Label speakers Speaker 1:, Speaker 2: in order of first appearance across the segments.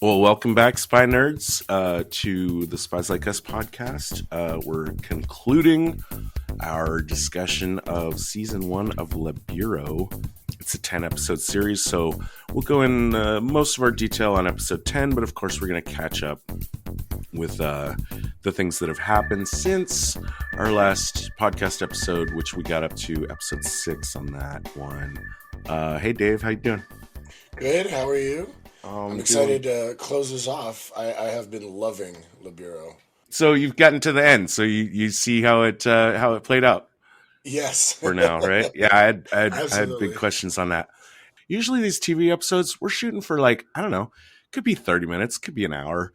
Speaker 1: Well, welcome back, Spy Nerds, to the Spies Like Us podcast. We're concluding our discussion of Season 1 of Le Bureau. It's a 10-episode series, so we'll go in most of our detail on episode 10, but of course we're going to catch up with the things that have happened since our last podcast episode, which we got up to episode 6 on that one. Hey, Dave, how you doing?
Speaker 2: Good, how are you? I'm excited to close this off. I have been loving Le Bureau.
Speaker 1: So you've gotten to the end, so you see how it played out.
Speaker 2: Yes.
Speaker 1: For now, right? Yeah, I had big questions on that. Usually these TV episodes, we're shooting for like, I don't know, could be 30 minutes, could be an hour.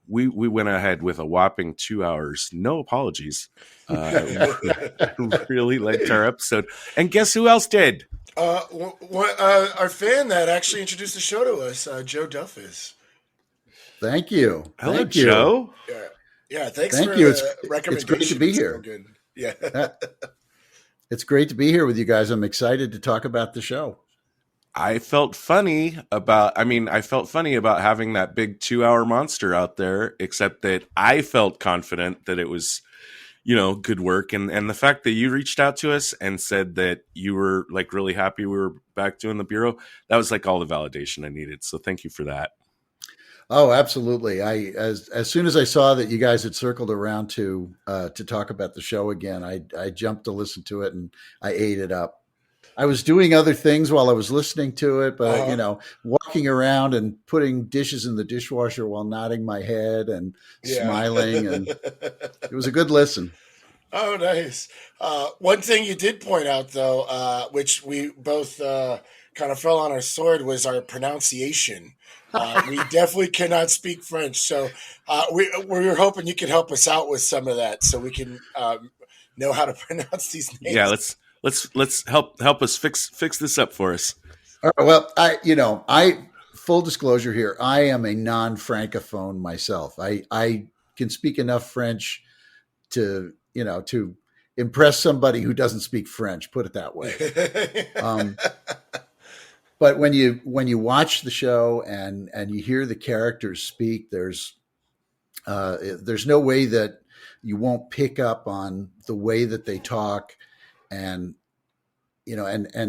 Speaker 1: We went ahead with a whopping 2 hours. No apologies. Really liked our episode. And guess who else did?
Speaker 2: Our fan that actually introduced the show to us, Joe Duffus.
Speaker 3: Thank you.
Speaker 1: Hello, Joe.
Speaker 2: Yeah. Thanks
Speaker 3: Thank
Speaker 2: for
Speaker 3: you.
Speaker 2: the recommendation.
Speaker 3: It's great to be here.
Speaker 2: So good. Yeah.
Speaker 3: It's great to be here with you guys. I'm excited to talk about the show.
Speaker 1: I felt funny about having that big 2 hour monster out there, except that I felt confident that it was, good work. And the fact that you reached out to us and said that you were like really happy we were back doing the Bureau, that was like all the validation I needed. So thank you for that.
Speaker 3: Oh, absolutely. As soon as I saw that you guys had circled around to talk about the show again, I jumped to listen to it and I ate it up. I was doing other things while I was listening to it, but walking around and putting dishes in the dishwasher while nodding my head and smiling, and it was a good listen.
Speaker 2: Oh, nice. One thing you did point out, though, which we both kind of fell on our sword, was our pronunciation. We definitely cannot speak French, so we were hoping you could help us out with some of that, so we can know how to pronounce these names.
Speaker 1: Yeah, let's help us fix this up for us.
Speaker 3: All right, well, I full disclosure here, I am a non-francophone myself. I can speak enough French to impress somebody who doesn't speak French, put it that way. But when you watch the show and you hear the characters speak, there's no way that you won't pick up on the way that they talk and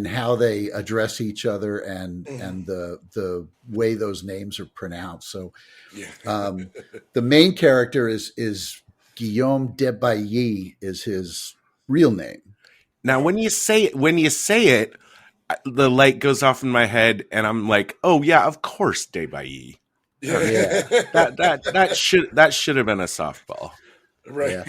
Speaker 3: how they address each other and the way those names are pronounced. So the main character is Guillaume Debailly is his real name.
Speaker 1: Now, when you say it, the light goes off in my head, and I'm like, "Oh yeah, of course, Debailly."
Speaker 3: Yeah,
Speaker 1: that should have been a softball,
Speaker 2: right?
Speaker 3: Yeah.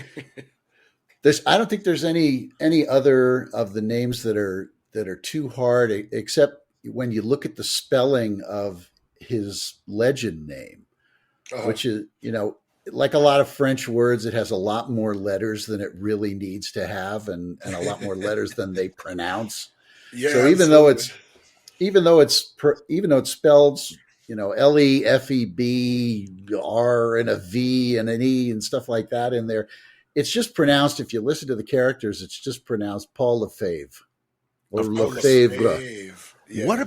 Speaker 3: I don't think there's any other of the names that are too hard, except when you look at the spelling of his legend name, which is like a lot of French words, it has a lot more letters than it really needs to have, and a lot more letters than they pronounce.
Speaker 2: Yeah,
Speaker 3: so even though it's spelled, LEFEBR and a V and an E and stuff like that in there, it's just pronounced. If you listen to the characters, it's just pronounced Paul Lefebvre or Lefebvre.
Speaker 2: Yeah.
Speaker 1: What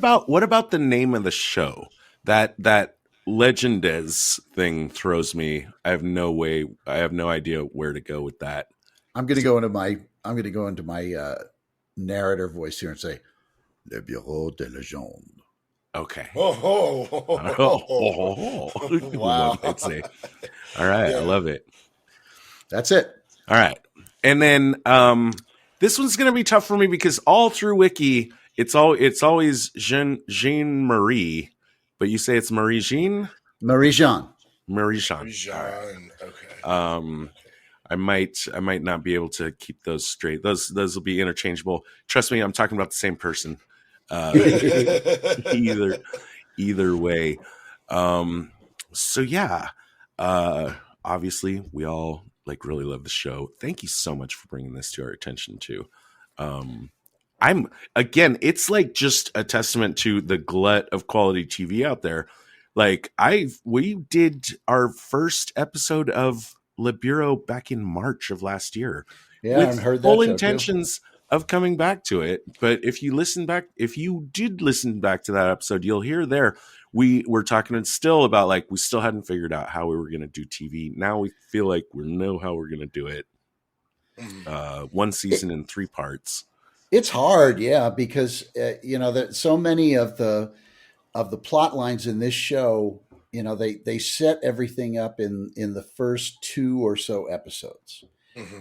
Speaker 1: about the name of the show? That Legendes thing throws me. I have no idea where to go with that.
Speaker 3: I'm going to go into my narrator voice here and say, Le Bureau de Legende.
Speaker 1: Okay.
Speaker 2: Wow.
Speaker 1: I'd say. All right. Yeah. I love it.
Speaker 3: That's it.
Speaker 1: All right. And then this one's going to be tough for me because all through Wiki, it's always Jean Marie, but you say it's Marie Jean?
Speaker 3: Marie Jean.
Speaker 2: Okay.
Speaker 1: I might not be able to keep those straight. Those will be interchangeable. Trust me, I'm talking about the same person. Either way. So yeah. Obviously, we all really love the show. Thank you so much for bringing this to our attention too. It's like just a testament to the glut of quality TV out there. We did our first episid of Le Bureau back in March of last year.
Speaker 3: Yeah,
Speaker 1: with
Speaker 3: I've heard that
Speaker 1: full intentions of coming back to it. But if you did listen back to that episode, you'll hear there we were talking still about like we still hadn't figured out how we were going to do TV. Now we feel like we know how we're going to do it. One season in 3 parts.
Speaker 3: It's hard, yeah, because that so many of the plot lines in this show, they set everything up in the first 2 or so episodes.
Speaker 2: Mm-hmm.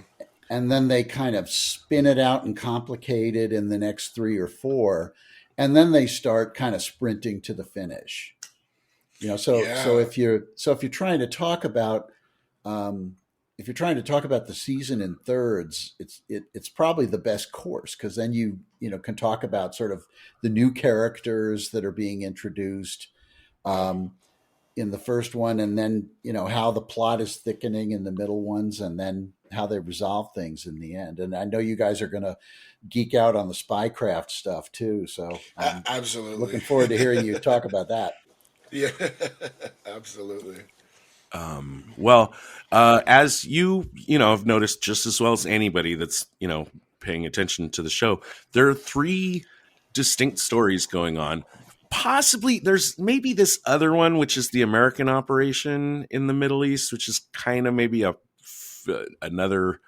Speaker 3: And then they kind of spin it out and complicate it in the next 3 or 4, and then they start kind of sprinting to the finish. So if you're trying to talk about the season in thirds, it's probably the best course, because then you can talk about sort of the new characters that are being introduced in the first one, and then how the plot is thickening in the middle ones, and then how they resolve things in the end. And I know you guys are going to geek out on the spycraft stuff too, so I'm
Speaker 2: absolutely
Speaker 3: looking forward to hearing you talk about that.
Speaker 2: Yeah, absolutely.
Speaker 1: As you have noticed just as well as anybody that's paying attention to the show, there are 3 distinct stories going on. Possibly there's maybe this other one, which is the American operation in the Middle East, which is kind of maybe another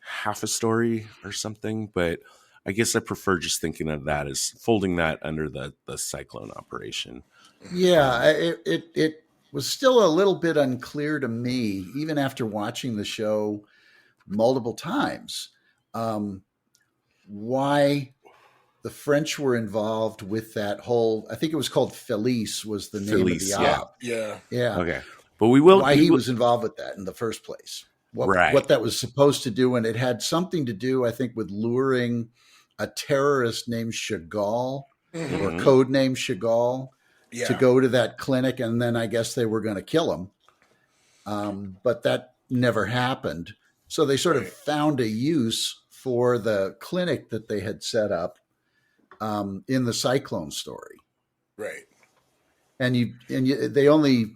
Speaker 1: half a story or something. But I guess I prefer just thinking of that as folding that under the Cyclone operation.
Speaker 3: Yeah, it was still a little bit unclear to me, even after watching the show multiple times, why the French were involved with that whole. I think it was called Felice was the name of the op.
Speaker 2: Yeah.
Speaker 3: Okay,
Speaker 1: but
Speaker 3: why he was involved with that in the first place. What that was supposed to do, and it had something to do, I think, with luring a terrorist named Chagall, or code name Chagall, to go to that clinic, and then I guess they were going to kill him. But that never happened. So they sort of found a use for the clinic that they had set up in the Cyclone story.
Speaker 2: Right.
Speaker 3: And they only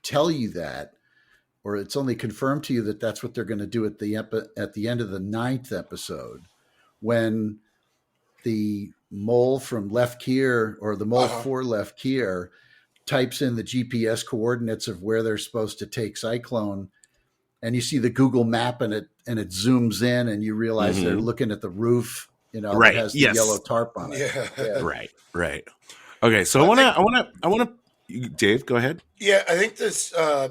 Speaker 3: tell you that, or it's only confirmed to you that that's what they're going to do at the end of the 9th episode, when the mole from Lefkir, or the mole for Lefkir, types in the GPS coordinates of where they're supposed to take Cyclone, and you see the Google map, and it zooms in, and you realize they're looking at the roof, that has the yellow tarp on it.
Speaker 2: Yeah.
Speaker 1: Right. Okay, so I want to. Dave, go ahead.
Speaker 2: Yeah, I think this. I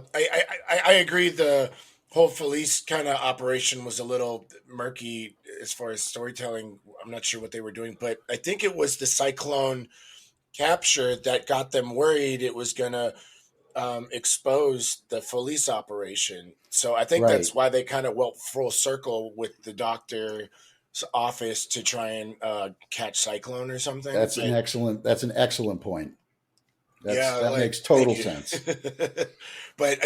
Speaker 2: agree. The whole Felice kind of operation was a little murky as far as storytelling. I'm not sure what they were doing, but I think it was the Cyclone capture that got them worried it was going to expose the Felice operation. So I think that's why they kind of went full circle with the doctor's office to try and catch Cyclone or something.
Speaker 3: That's an excellent point. That makes total sense.
Speaker 2: But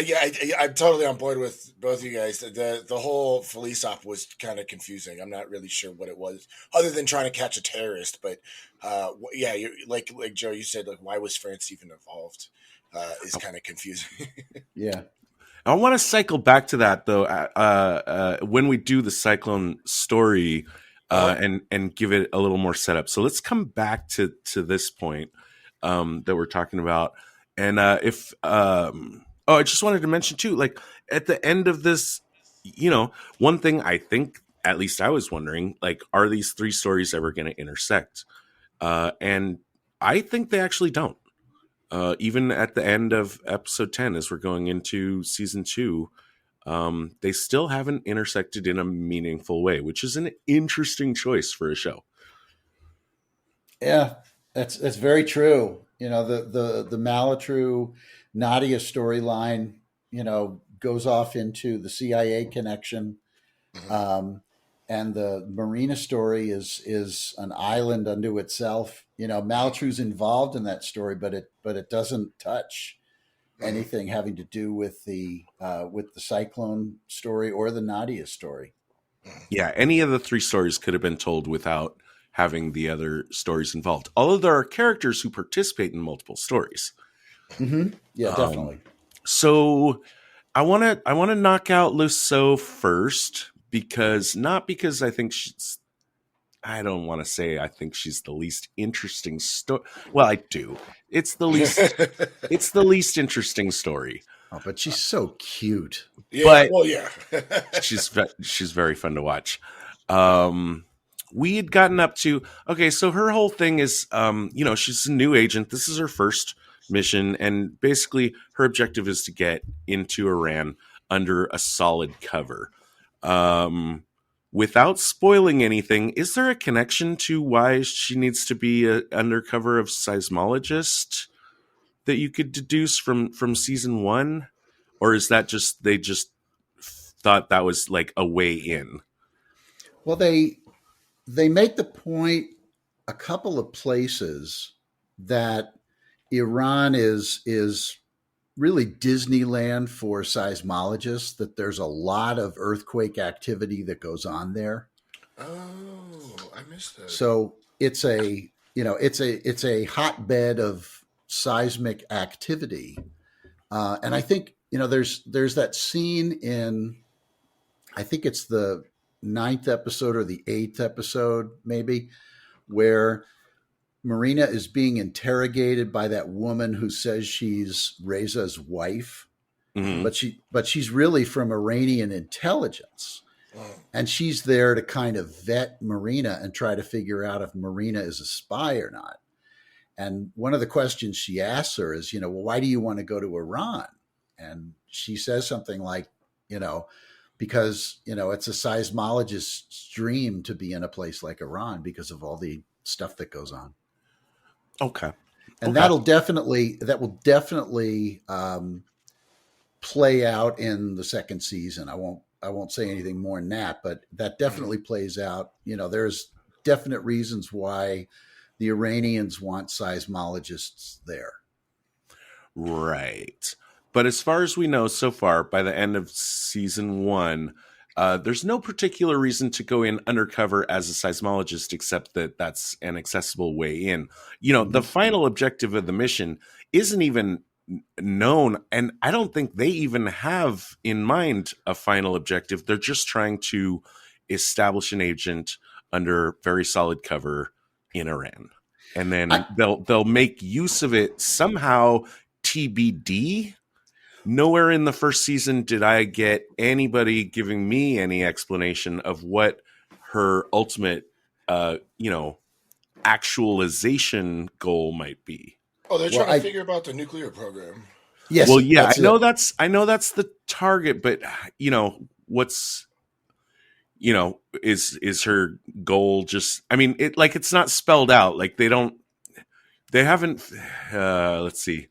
Speaker 2: I'm totally on board with both of you guys. The whole Felice op was kind of confusing. I'm not really sure what it was, other than trying to catch a terrorist. But like Joe, you said, like, why was France even involved? Is kind of confusing.
Speaker 3: Yeah.
Speaker 1: I want to cycle back to that though. When we do the Cyclone story, and give it a little more setup. So let's come back to this point that we're talking about. And I just wanted to mention too, like at the end of this, one thing I think, at least I was wondering, like, are these 3 stories ever going to intersect? And I think they actually don't. Even at the end of episode 10, as we're going into season 2, they still haven't intersected in a meaningful way, which is an interesting choice for a show.
Speaker 3: Yeah, that's very true. The Malatru Nadia storyline, goes off into the CIA connection. And the Marina story is an island unto itself. Malatru's involved in that story, but it doesn't touch anything having to do with the Cyclone story or the Nadia story.
Speaker 1: Yeah, any of the 3 stories could have been told without having the other stories involved. Although there are characters who participate in multiple stories.
Speaker 3: Mm-hmm. Yeah, definitely.
Speaker 1: So I want to knock out Lusso first, because I think I don't want to say I think she's the least interesting story. Well, I do. It's the least interesting story.
Speaker 3: Oh, but she's so cute.
Speaker 2: Yeah,
Speaker 1: But
Speaker 2: well, yeah.
Speaker 1: she's very fun to watch. We had gotten up to, okay, so her whole thing is, she's a new agent. This is her first mission, and basically her objective is to get into Iran under a solid cover. Without spoiling anything, is there a connection to why she needs to be an undercover of seismologist that you could deduce from season 1? Or is that just they just thought that was like a way in?
Speaker 3: Well, they make the point a couple of places that Iran is really Disneyland for seismologists, that there's a lot of earthquake activity that goes on there.
Speaker 2: Oh, I missed that.
Speaker 3: So it's a hotbed of seismic activity. And I think, there's that scene in, I think it's the 9th episode or the 8th episode, maybe, where Marina is being interrogated by that woman who says she's Reza's wife,
Speaker 1: Mm-hmm.
Speaker 3: but she's really from Iranian intelligence, and she's there to kind of vet Marina and try to figure out if Marina is a spy or not. And one of the questions she asks her is, well, why do you want to go to Iran? And she says something like, because it's a seismologist's dream to be in a place like Iran because of all the stuff that goes on.
Speaker 1: Okay.
Speaker 3: And
Speaker 1: okay.
Speaker 3: that will definitely play out in the second season. I won't say anything more than that, but that definitely plays out. There's definite reasons why the Iranians want seismologists there.
Speaker 1: Right. But as far as we know so far, by the end of season 1, there's no particular reason to go in undercover as a seismologist, except that that's an accessible way in. The final objective of the mission isn't even known, and I don't think they even have in mind a final objective. They're just trying to establish an agent under very solid cover in Iran, and then they'll make use of it somehow. TBD. Nowhere in the first season did I get anybody giving me any explanation of what her ultimate, actualization goal might be.
Speaker 2: Oh, they're trying to figure out the nuclear program.
Speaker 3: Yes.
Speaker 1: Well, yeah, I know that's the target, but what's is her goal just? I mean, it's not spelled out. Like they haven't. Let's see.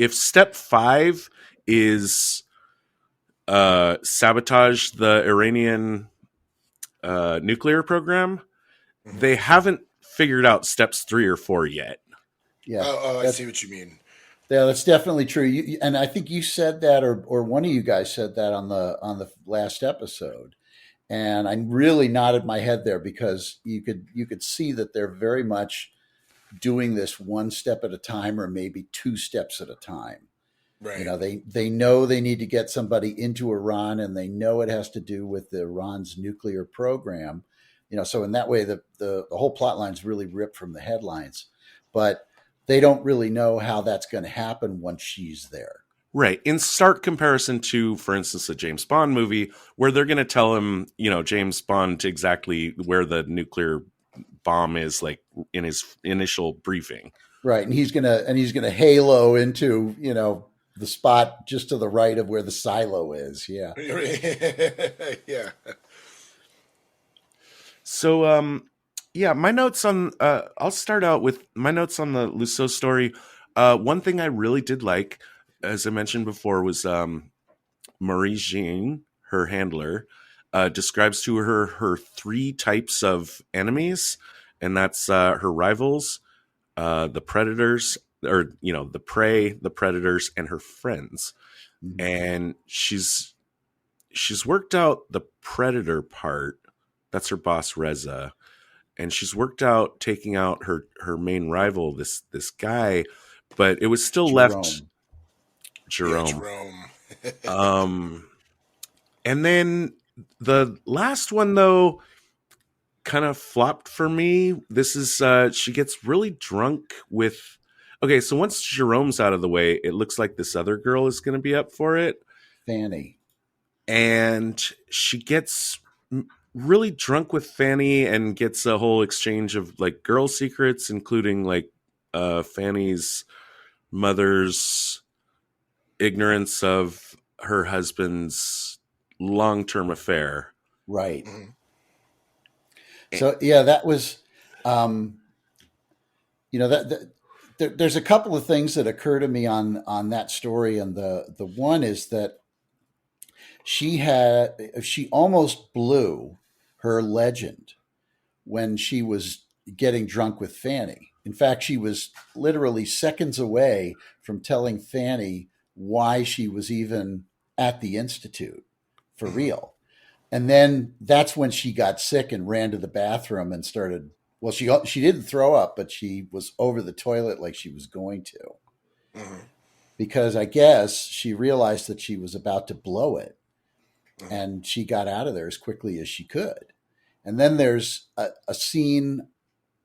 Speaker 1: If step 5 is sabotage the Iranian nuclear program, they haven't figured out steps 3 or 4 yet.
Speaker 3: Yeah.
Speaker 2: I see what you mean.
Speaker 3: Yeah, that's definitely true. And I think you said that, or one of you guys said that on the last episode. And I really nodded my head there because you could see that they're very much doing this one step at a time, or maybe 2 steps at a time.
Speaker 2: Right.
Speaker 3: They know they need to get somebody into Iran, and they know it has to do with Iran's nuclear program. So in that way, the whole plot line is really ripped from the headlines, but they don't really know how that's going to happen once she's there.
Speaker 1: Right. In stark comparison to, for instance, a James Bond movie where they're going to tell him, James Bond exactly where the nuclear bomb is, like in his initial briefing.
Speaker 3: Right. And he's gonna halo into, the spot just to the right of where the silo is. Yeah.
Speaker 2: Yeah.
Speaker 1: So, my notes on, I'll start out with my notes on the Luceau story. One thing I really did like, as I mentioned before, was Marie Jean, her handler, describes to her 3 types of enemies, and that's her rivals, the predators, or the prey, the predators, and her friends. Mm-hmm. And she's worked out the predator part. That's her boss Reza, and she's worked out taking out her main rival, this guy, but it was still left Jerome.
Speaker 2: Yeah, Jerome.
Speaker 1: And then the last one, though, kind of flopped for me. This is she gets really drunk with. Okay, so once Jerome's out of the way, it looks like this other girl is going to be up for it,
Speaker 3: Fanny.
Speaker 1: and she gets really drunk with Fanny and gets a whole exchange of like girl secrets, including like Fanny's mother's ignorance of her husband's long-term affair.
Speaker 3: Right.
Speaker 2: Mhm.
Speaker 3: So yeah, that was, there's a couple of things that occur to me on that story, and the one is that she almost blew her legend when she was getting drunk with Fanny. In fact, she was literally seconds away from telling Fanny why she was even at the Institute for real. And then that's when she got sick and ran to the bathroom and started. Well, she didn't throw up, but she was over the toilet like she was going to,
Speaker 2: Mhm.
Speaker 3: because I guess she realized that she was about to blow it, and she got out of there as quickly as she could. And then there's a scene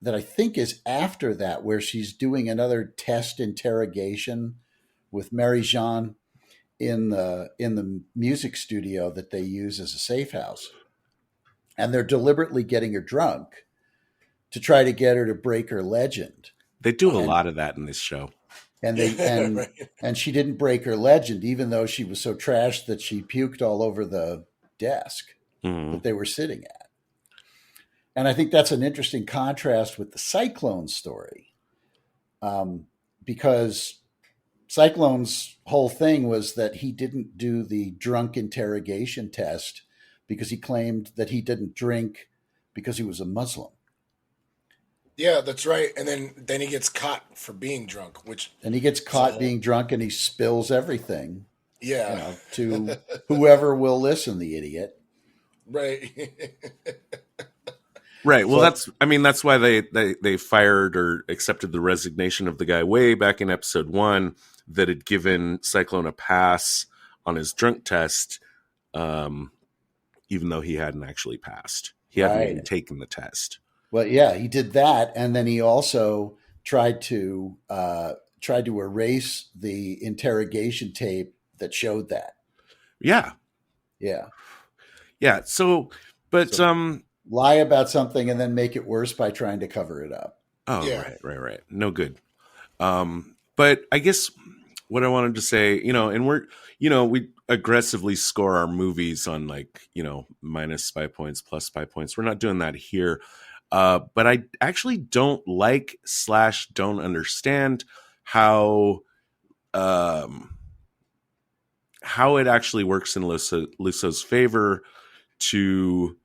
Speaker 3: that I think is after that where she's doing another test interrogation with Mary Jean in the music studio that they use as a safe house, and they're deliberately getting her drunk to try to get her to break her legend.
Speaker 1: They do a
Speaker 2: Oh.
Speaker 3: And
Speaker 1: lot of that in this show.
Speaker 3: and they
Speaker 2: Right.
Speaker 3: and she didn't break her legend, even though she was so trashed that she puked all over the desk
Speaker 1: Mhm.
Speaker 3: that they were sitting at. And I think that's an interesting contrast with the Cyclone story, because Cyclone's whole thing was that he didn't do the drunk interrogation test because he claimed that he didn't drink because he was a Muslim.
Speaker 2: Yeah, that's right. And then he gets caught for being drunk, which
Speaker 3: And he gets
Speaker 2: is a
Speaker 3: caught
Speaker 2: whole
Speaker 3: being drunk and he spills everything,
Speaker 2: yeah.
Speaker 3: to whoever will listen, the idiot.
Speaker 2: Right.
Speaker 1: Right. Well,
Speaker 3: So
Speaker 1: that's why they fired or accepted the resignation of the guy way back in episode 1 that had given Cyclone a pass on his drunk test, even though he hadn't actually passed. He hadn't even
Speaker 3: right.
Speaker 1: taken the test.
Speaker 3: Well, yeah, he did that, and then he also tried to erase the interrogation tape that showed that.
Speaker 1: Yeah.
Speaker 3: Yeah.
Speaker 1: Yeah. So, but
Speaker 3: So lie about something and then make it worse by trying to cover it up.
Speaker 1: oh,
Speaker 2: Yeah.
Speaker 1: right. No good. But I guess what I wanted to say, and we aggressively score our movies on like, minus 5 points, plus 5 points. We're not doing that here. But I actually don't like / don't understand how it actually works in Lusso's favor to,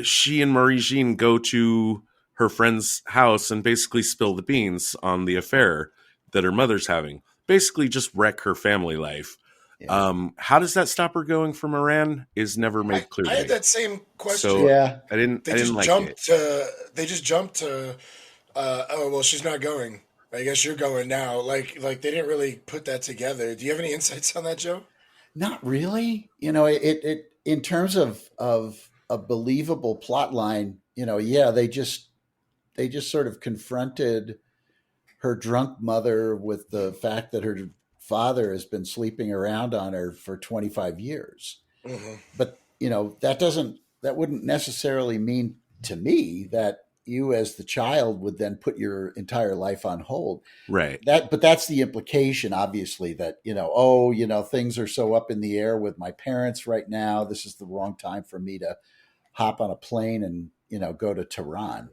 Speaker 1: she and Marie Jean go to her friend's house and basically spill the beans on the affair that her mother's having. Basically just wreck her family life.
Speaker 3: Yeah.
Speaker 1: How does that stop her going for Moran is never made clear
Speaker 2: I
Speaker 1: to
Speaker 2: had
Speaker 1: me.
Speaker 2: that same question.
Speaker 1: So
Speaker 3: Yeah.
Speaker 1: I didn't like it.
Speaker 2: They just jumped to oh well, she's not going. I guess you're going now. Like they didn't really put that together. Do you have any insights on that, Joe?
Speaker 3: Not really. It in terms of a believable plot line, yeah, they just sort of confronted her drunk mother with the fact that her father has been sleeping around on her for 25 years.
Speaker 2: Hmm.
Speaker 3: But, that wouldn't necessarily mean to me that you as the child would then put your entire life on hold.
Speaker 1: Right.
Speaker 3: But that's the implication, obviously, that, things are so up in the air with my parents right now. This is the wrong time for me to hop on a plane and, go to Tehran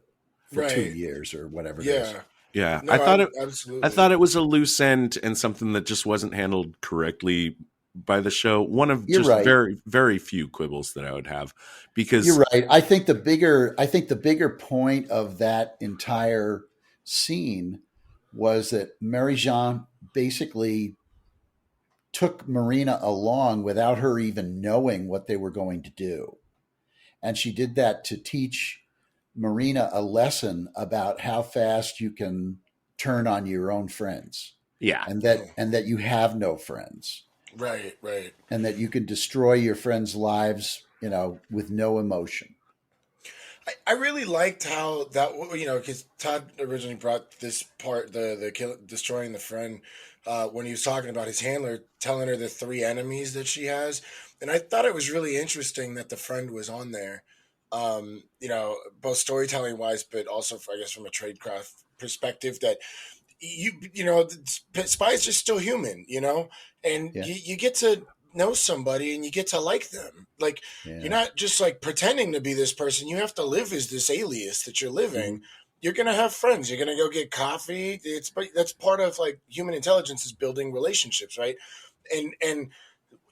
Speaker 3: for 2
Speaker 2: Right.
Speaker 3: years or whatever it is.
Speaker 2: Yeah.
Speaker 1: Yeah.
Speaker 2: No, absolutely.
Speaker 1: I thought it was a loose end and something that just wasn't handled correctly by the show. One of
Speaker 3: You're
Speaker 1: just
Speaker 3: right.
Speaker 1: very, very few quibbles that I would have, because
Speaker 3: You're right. I think the bigger point of that entire scene was that Mary Jean basically took Marina along without her even knowing what they were going to do. And she did that to teach Marina a lesson about how fast you can turn on your own friends,
Speaker 1: yeah,
Speaker 3: and that you have no friends,
Speaker 2: Right.
Speaker 3: and that you can destroy your friends' lives, with no emotion.
Speaker 2: I really liked how that, because Todd originally brought this part, destroying the friend, when he was talking about his handler telling her the three enemies that she has, and I thought it was really interesting that the friend was on there, both storytelling wise, but also I guess from a tradecraft perspective, that spies are still human, and
Speaker 3: Yeah.
Speaker 2: you get to know somebody and you get to like them. Like, you're
Speaker 3: Yeah.
Speaker 2: not just like pretending to be this person. You have to live as this alias that you're living.
Speaker 3: Mhm.
Speaker 2: You're gonna have friends. You're gonna go get coffee. But that's part of like human intelligence, is building relationships, right? And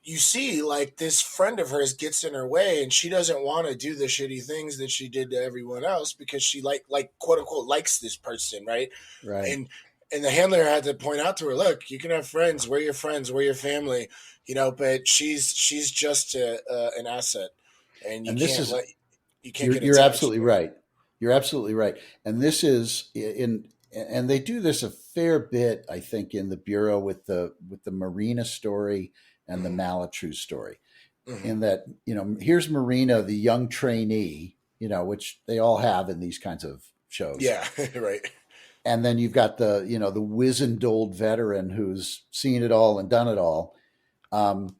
Speaker 2: you see, like, this friend of hers gets in her way, and she doesn't want to do the shitty things that she did to everyone else, because she like quote unquote likes this person, right?
Speaker 3: Right.
Speaker 2: And the handler had to point out to her, look, you can have friends, we're your friends, we're your family, but she's just an asset, and
Speaker 3: And this is
Speaker 2: you can't get
Speaker 3: you're
Speaker 2: attached
Speaker 3: absolutely
Speaker 2: to her.
Speaker 3: right. You're absolutely right. And this is and they do this a fair bit, I think, in the Bureau with the Marina story and the
Speaker 2: Hmm.
Speaker 3: Malatru story.
Speaker 2: Hmm.
Speaker 3: In that, here's Marina, the young trainee, which they all have in these kinds of shows.
Speaker 2: Yeah. Right.
Speaker 3: And then you've got the wizened old veteran who's seen it all and done it all. Um,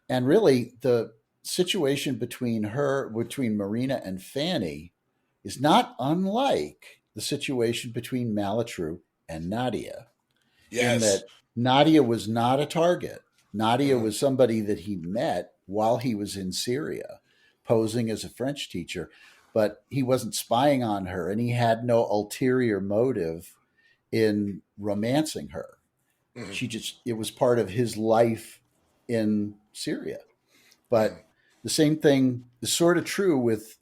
Speaker 3: and really, the situation between Marina and Fanny is not unlike the situation between Malatru and Nadia, in
Speaker 2: Yes.
Speaker 3: that Nadia was not a target. Nadia
Speaker 2: Hmm.
Speaker 3: was somebody that he met while he was in Syria, posing as a French teacher, but he wasn't spying on her, and he had no ulterior motive in romancing her.
Speaker 2: Hmm.
Speaker 3: It was part of his life in Syria.
Speaker 2: Hmm.
Speaker 3: But the same thing is sort of true with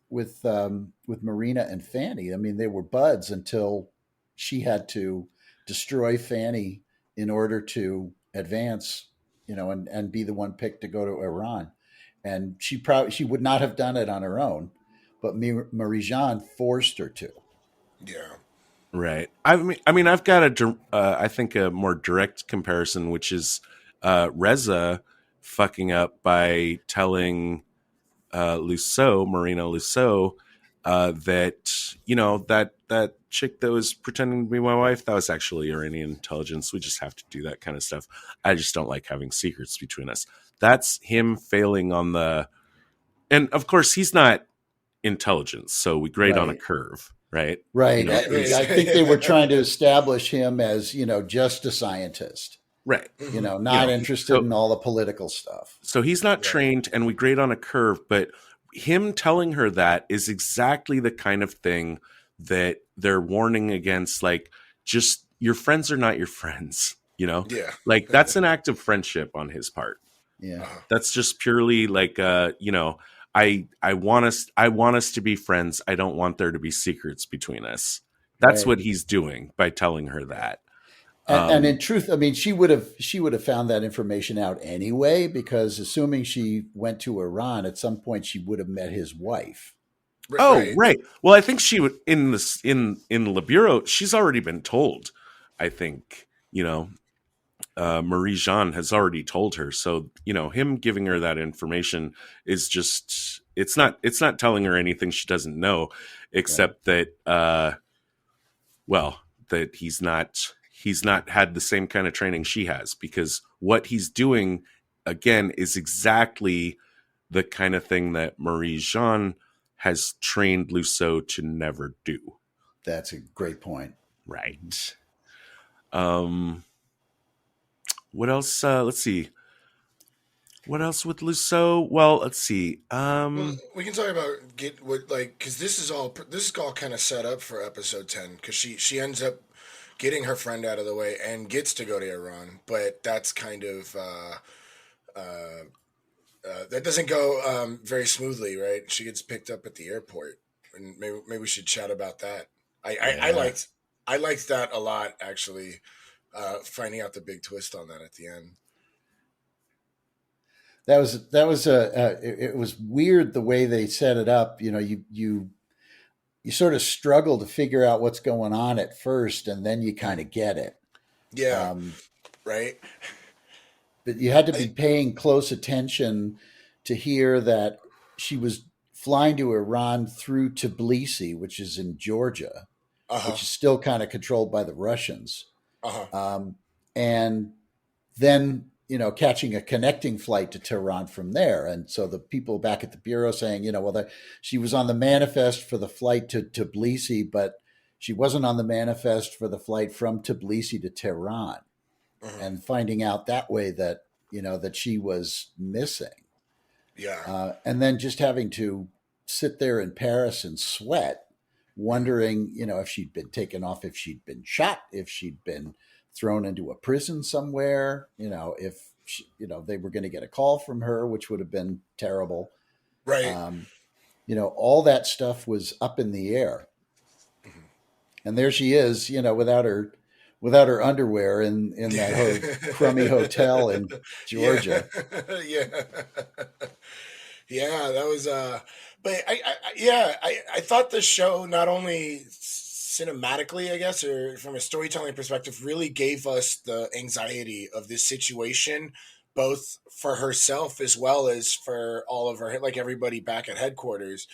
Speaker 3: Marina and Fanny. I mean, they were buds until she had to destroy Fanny in order to advance, and be the one picked to go to Iran. And she would not have done it on her own, but Marie Jeanne forced her to.
Speaker 2: Yeah.
Speaker 1: Right. I mean, I've got I think a more direct comparison, which is Reza fucking up by telling Marina Lusso, that that chick that was pretending to be my wife, that was actually Iranian intelligence. We just have to do that kind of stuff. I just don't like having secrets between us. That's him failing on and of course he's not intelligence, so we grade on a
Speaker 3: Right.
Speaker 1: curve, right?
Speaker 3: Right.
Speaker 1: He's
Speaker 3: I think they were trying to establish him as, just a scientist,
Speaker 1: right.
Speaker 2: Hmm.
Speaker 3: not interested
Speaker 1: So
Speaker 3: in all the political stuff.
Speaker 1: he's not
Speaker 2: Right.
Speaker 1: trained, and we grade on a curve, but him telling her that is exactly the kind of thing that they're warning against. Like, just, your friends are not your friends,
Speaker 2: Yeah.
Speaker 1: like, that's an act of friendship on his part.
Speaker 3: Yeah.
Speaker 2: Uh-huh.
Speaker 1: That's just purely like, I want us to be friends. I don't want there to be secrets between us. That's
Speaker 3: Right.
Speaker 1: what he's doing by telling her that.
Speaker 3: And in
Speaker 1: um
Speaker 3: truth, I mean, she would have found that information out anyway, because assuming she went to Iran, at some point she would have met his wife.
Speaker 1: Oh,
Speaker 2: Right.
Speaker 1: right. Well, I think she would, in Le Bureau, she's already been told. I think, Marie Jeanne has already told her. So, him giving her that information is just, it's not telling her anything she doesn't know,
Speaker 3: Right.
Speaker 1: except that well, that he's not had the same kind of training she has, because what he's doing, again, is exactly the kind of thing that Marie Jeanne has trained Lusso to never do.
Speaker 3: That's a great point.
Speaker 1: Right. Um, what else? Let's see. What else with Lusso? Well, let's see.
Speaker 2: Well, we can talk about get what, like, because this is all kind of set up for episode 10, because she ends up getting her friend out of the way and gets to go to Iran, but that's kind of uh, that doesn't go very smoothly, right? She gets picked up at the airport, and maybe we should chat about that. I
Speaker 3: Yeah.
Speaker 2: liked that a lot, actually. Finding out the big twist on that at the end.
Speaker 3: It was weird the way they set it up. You sort of struggle to figure out what's going on at first, and then you kind
Speaker 2: Mhm.
Speaker 3: of get it.
Speaker 2: Yeah,
Speaker 3: Um,
Speaker 2: right.
Speaker 3: but you had to be
Speaker 2: I,
Speaker 3: paying close attention to hear that she was flying to Iran through Tbilisi, which is in Georgia,
Speaker 2: Uh-huh.
Speaker 3: which is still kind of controlled by the Russians.
Speaker 2: Uh-huh.
Speaker 3: And then, catching a connecting flight to Tehran from there. And so the people back at the Bureau saying, she was on the manifest for the flight to Tbilisi, but she wasn't on the manifest for the flight from Tbilisi to Tehran.
Speaker 2: Uh-huh.
Speaker 3: And finding out that way that, that she was missing.
Speaker 2: Yeah.
Speaker 3: And then just having to sit there in Paris and sweat, wondering, if she'd been taken off, if she'd been shot, if she'd been thrown into a prison somewhere, if they were going to get a call from her, which would have been terrible.
Speaker 2: Right.
Speaker 3: All that stuff was up in the air.
Speaker 2: Mm-hmm.
Speaker 3: And there she is, without her underwear in that crummy hotel in Georgia.
Speaker 2: Yeah. Yeah, that was but I thought the show not only cinematically, I guess, or from a storytelling perspective, really gave us the anxiety of this situation, both for herself as well as for all of her, like everybody back at headquarters.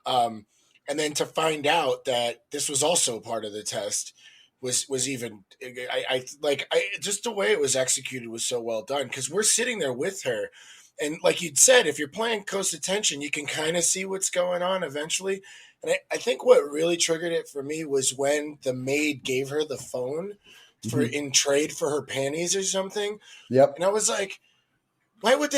Speaker 2: And then to find out that this was also part of the test was even I just the way it was executed was so well done, because we're sitting there with her, and like you'd said, if you're playing close attention, you can kind of see what's going on eventually. And I think what really triggered it for me was when the maid gave her the phone for in trade for her panties or something.
Speaker 3: Yep.
Speaker 2: And I was like, why would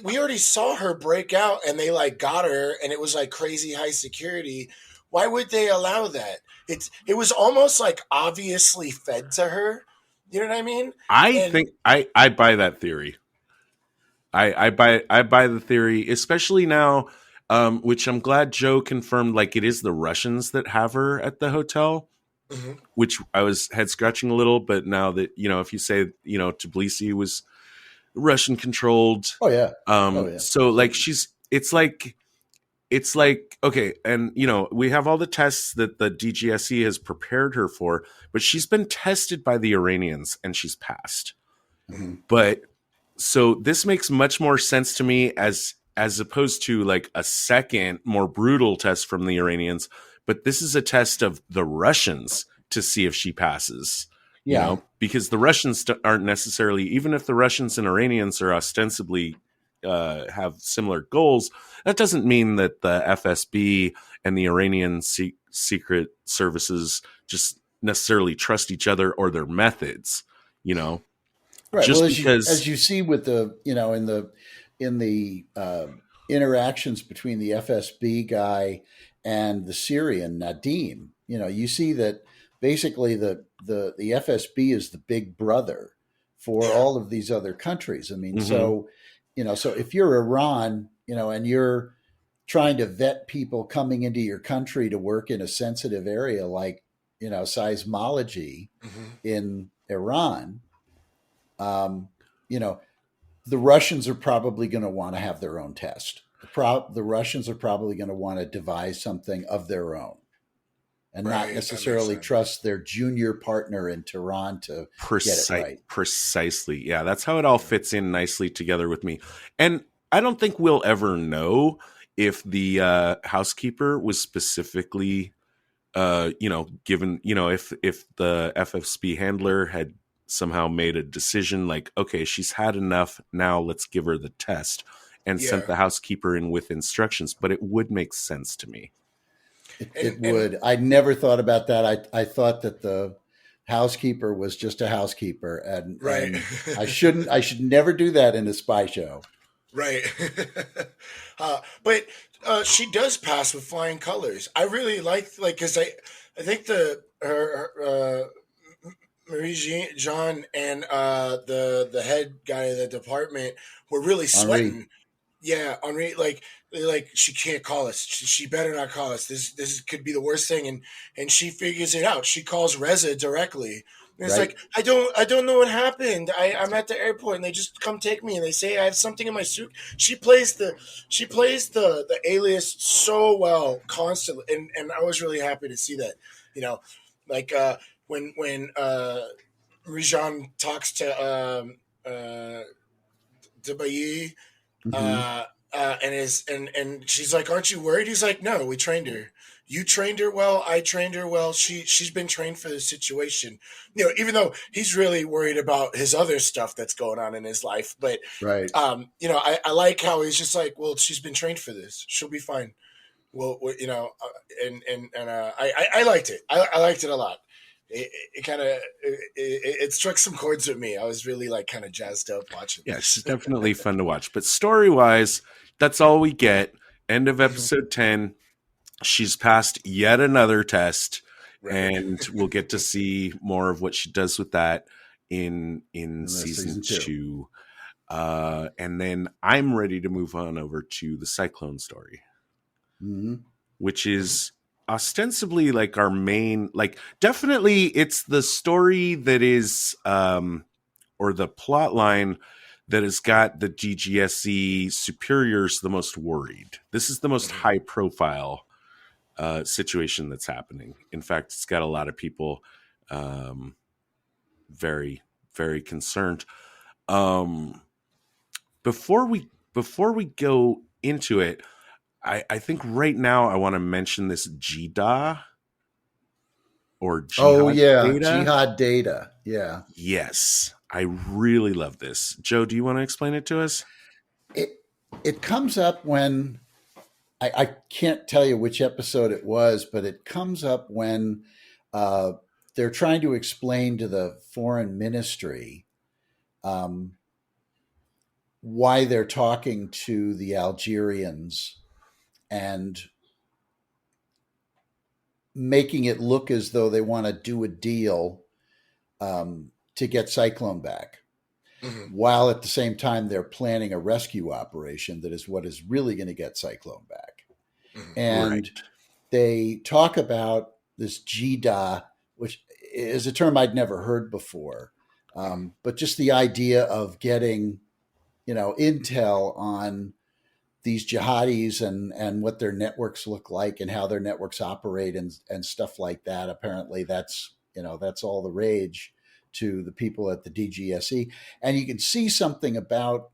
Speaker 2: we already saw her break out and they like got her and it was like crazy high security. Why would they allow that? It was almost like obviously fed to her. You know what I mean?
Speaker 1: I think I buy that theory. I buy the theory, especially now, which I'm glad Joe confirmed. Like, it is the Russians that have her at the hotel, which I was head scratching a little. But now that if you say Tbilisi was Russian controlled,
Speaker 3: oh yeah,
Speaker 1: so like it's like okay, and we have all the tests that the DGSE has prepared her for, but she's been tested by the Iranians and she's passed. But so this makes much more sense to me as opposed to like a second more brutal test from the Iranians. But this is a test of the Russians to see if she passes. Because the Russians aren't necessarily, even if the Russians and Iranians are ostensibly have similar goals, that doesn't mean that the FSB and the Iranian secret services just necessarily trust each other or their methods.
Speaker 3: Right.
Speaker 1: Just
Speaker 3: well,
Speaker 1: because,
Speaker 3: as you see with the in the interactions between the FSB guy and the Syrian Nadim, you see that basically the FSB is the big brother for all of these other countries. I mean, so if you're Iran, and you're trying to vet people coming into your country to work in a sensitive area like seismology in Iran. The Russians are probably going to want to have their own test. The Russians are probably going to want to devise something of their own and not necessarily trust their junior partner in Tehran to get it right.
Speaker 1: Precisely. Yeah, that's how it all fits in nicely together with me. And I don't think we'll ever know if the housekeeper was specifically, given, if the FSB handler had somehow made a decision like, okay, she's had enough, now let's give her the test, and sent the housekeeper in with instructions. But it would make sense to me.
Speaker 3: It would. I never thought about that. I thought that the housekeeper was just a housekeeper, and I should never do that in a spy show.
Speaker 2: Right. But she does pass with flying colors. I really like because I think her Marie-Jean and the head guy of the department were really sweating.
Speaker 3: Henri.
Speaker 2: Yeah, Henri, like she can't call us. She better not call us. This could be the worst thing. And she figures it out. She calls Reza directly. And it's like, I don't know what happened. I'm at the airport and they just come take me and they say I have something in my suit. She plays the alias so well constantly, and I was really happy to see that. When Rijan talks to Debailly, and she's like, "Aren't you worried?" He's like, "No, we trained her. You trained her well. I trained her well. She's been trained for the situation. Even though he's really worried about his other stuff that's going on in his life, but
Speaker 3: Right.
Speaker 2: I like how he's just like, well, she's been trained for this. She'll be fine. Well, I liked it. I liked it a lot. It kind of it struck some chords with me. I was really like kind of jazzed up watching
Speaker 1: Yeah,
Speaker 2: this.
Speaker 1: it's definitely fun to watch. But story wise, that's all we get. End of
Speaker 2: Mhm.
Speaker 1: episode 10. She's passed yet another test,
Speaker 2: Right.
Speaker 1: and we'll get to see more of what she does with that in
Speaker 3: And that's
Speaker 1: season
Speaker 3: season 2.
Speaker 1: 2. And then I'm ready to move on over to the Cyclone story,
Speaker 3: Mm-hmm.
Speaker 1: which is ostensibly like our main, like definitely it's the story that is, or the plot line that has got the DGSE superiors the most worried. This is the most high profile situation that's happening. In fact, it's got a lot of people very, very concerned. Before we go into it, I think right now I want to mention this GDA or
Speaker 3: Oh
Speaker 1: Jihad
Speaker 3: yeah,
Speaker 1: data.
Speaker 3: Jihad data. Yeah.
Speaker 1: Yes, I really love this. Joe, do you want to explain it to us?
Speaker 3: It comes up when I can't tell you which episode it was, but it comes up when they're trying to explain to the foreign ministry why they're talking to the Algerians and making it look as though they want to do a deal to get Cyclone back.
Speaker 2: Mhm.
Speaker 3: While at the same time they're planning a rescue operation that is what is really going to get Cyclone back.
Speaker 2: Mhm.
Speaker 3: And
Speaker 1: Right.
Speaker 3: they talk about this GDA, which is a term I'd never heard before, but just the idea of getting, intel on these jihadis and what their networks look like and how their networks operate and stuff like that. Apparently, that's all the rage to the people at the DGSE, and you can see something about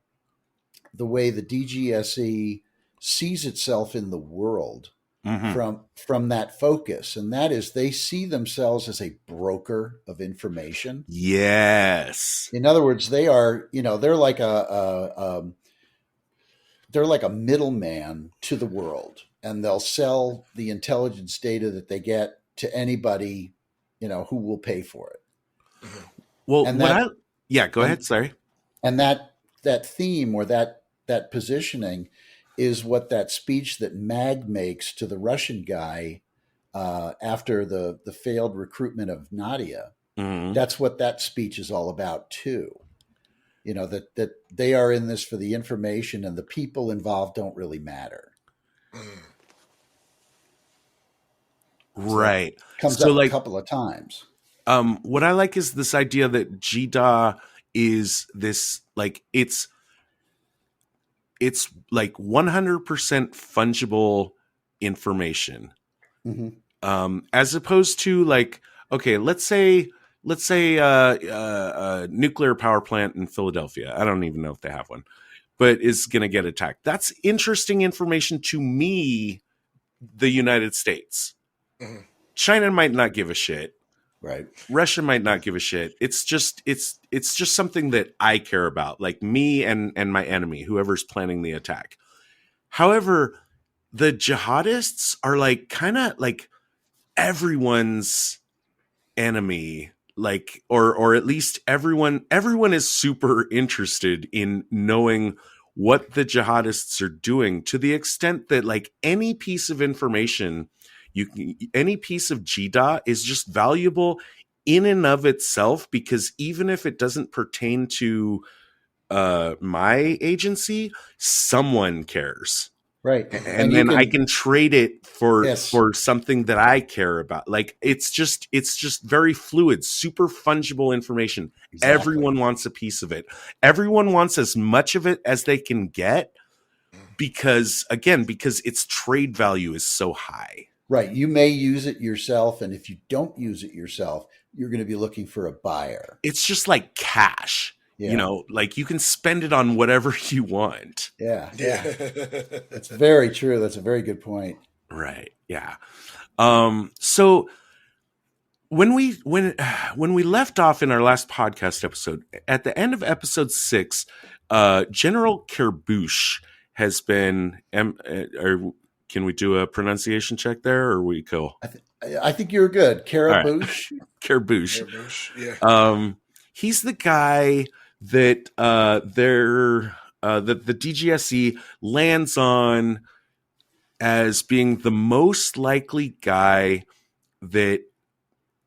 Speaker 3: the way the DGSE sees itself in the world
Speaker 1: Mm-hmm.
Speaker 3: from that focus, and that is they see themselves as a broker of information.
Speaker 1: Yes.
Speaker 3: In other words, they are, they're like they're like a middleman to the world, and they'll sell the intelligence data that they get to anybody, who will pay for it.
Speaker 2: Mhm.
Speaker 1: Well,
Speaker 3: And
Speaker 1: go ahead. Sorry.
Speaker 3: and that theme or that positioning is what that speech that Mag makes to the Russian guy after the failed recruitment of Nadia.
Speaker 1: Mm-hmm.
Speaker 3: That's what that speech is all about too. That they are in this for the information, and the people involved don't really matter.
Speaker 2: Mhm.
Speaker 1: Right.
Speaker 3: Comes
Speaker 1: So
Speaker 3: up a
Speaker 1: like,
Speaker 3: couple of times.
Speaker 1: what I like is this idea that GDA is this, like, it's like 100% fungible information.
Speaker 3: Mm-hmm.
Speaker 1: As opposed to like, okay, let's say a nuclear power plant in Philadelphia. I don't even know if they have one, but is going to get attacked. That's interesting information to me, the United States.
Speaker 2: Mhm.
Speaker 1: China might not give a shit.
Speaker 3: Right.
Speaker 1: Russia might not give a shit. It's just something that I care about, like me and my enemy, whoever's planning the attack. However, the jihadists are like kind of like everyone's enemy, like, or at least everyone is super interested in knowing what the jihadists are doing, to the extent that like any piece of information any piece of GDA is just valuable in and of itself, because even if it doesn't pertain to my agency, someone cares.
Speaker 3: Right.
Speaker 1: And then I can trade it for
Speaker 3: Yes.
Speaker 1: something that I care about. Like it's just very fluid, super fungible information.
Speaker 3: Exactly.
Speaker 1: Everyone wants a piece of it. Everyone wants as much of it as they can get, because its trade value is so high.
Speaker 3: Right. You may use it yourself, and if you don't use it yourself, you're going to be looking for a buyer.
Speaker 1: It's just like cash.
Speaker 3: Yeah.
Speaker 1: Like you can spend it on whatever you want.
Speaker 3: Yeah.
Speaker 2: Yeah.
Speaker 3: That's very true. That's a very good point.
Speaker 1: Right. Yeah. So when we left off in our last podcast episode, at the end of episode 6, General Kerboosh has been. Or can we do a pronunciation check there, or are we cool?
Speaker 3: I think you're good. Kerboosh.
Speaker 1: Kerboosh.
Speaker 2: Yeah.
Speaker 1: He's the guy that that the DGSE lands on as being the most likely guy that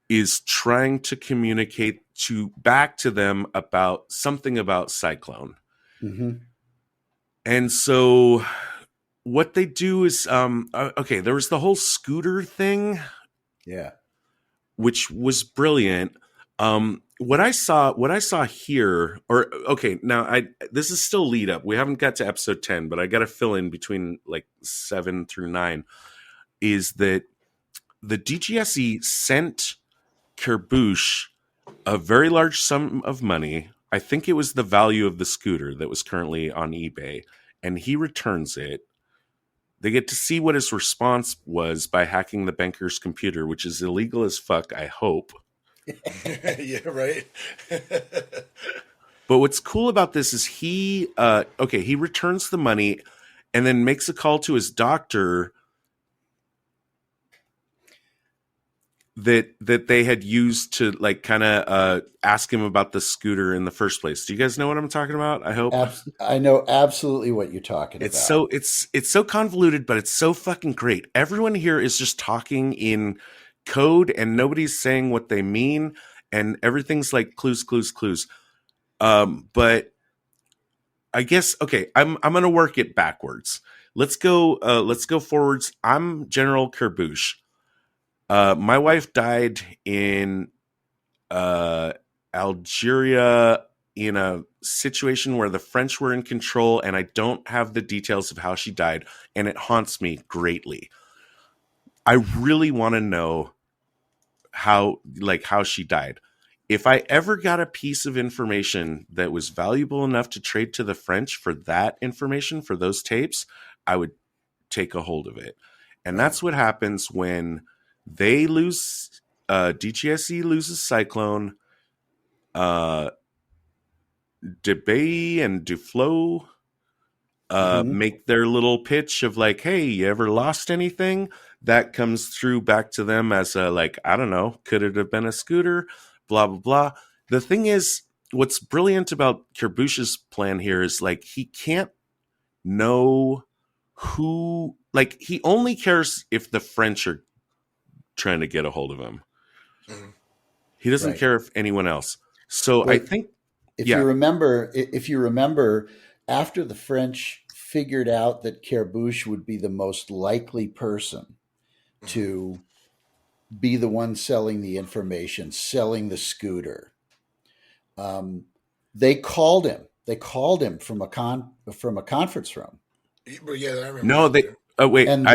Speaker 1: is trying to communicate back to them about something about Cyclone.
Speaker 3: Mm-hmm.
Speaker 1: And so what they do is okay, there was the whole scooter thing.
Speaker 3: Yeah.
Speaker 1: Which was brilliant. What I saw here, or okay, now this is still lead up. We haven't got to episode 10, but I got to fill in between like 7 through 9. Is that the DGSE sent Kerboosh a very large sum of money. I think it was the value of the scooter that was currently on eBay, and he returns it. They get to see what his response was by hacking the banker's computer, which is illegal as fuck, I hope.
Speaker 2: Yeah, right.
Speaker 1: But what's cool about this is he returns the money and then makes a call to his doctor that they had used to like kind of ask him about the scooter in the first place. Do you guys know what I'm talking about? I hope.
Speaker 3: I know absolutely what you're talking about.
Speaker 1: It's so convoluted, but it's so fucking great. Everyone here is just talking in code and nobody's saying what they mean, and everything's like clues. But I guess I'm gonna work it backwards. Let's go forwards. I'm General Kerboosh. My wife died in Algeria in a situation where the French were in control, and I don't have the details of how she died, and it haunts me greatly. I really want to know how she died. If I ever got a piece of information that was valuable enough to trade to the French for that information, for those tapes, I would take a hold of it. And that's what happens when they lose, DGSE loses Cyclone, DeBay and Duflo make their little pitch of like, hey, you ever lost anything? That comes through back to them as a like, I don't know, could it have been a scooter? Blah, blah, blah. The thing is, what's brilliant about Kerboosh's plan here is like he can't know who, like he only cares if the French are trying to get a hold of him. Mm-hmm. He doesn't care if anyone else. So I think
Speaker 3: if you remember, after the French figured out that Kerboosh would be the most likely person to be the one selling the information, selling the scooter, they called him. They called him from a conference room.
Speaker 2: Yeah, I remember.
Speaker 1: No, they. Oh wait,
Speaker 3: and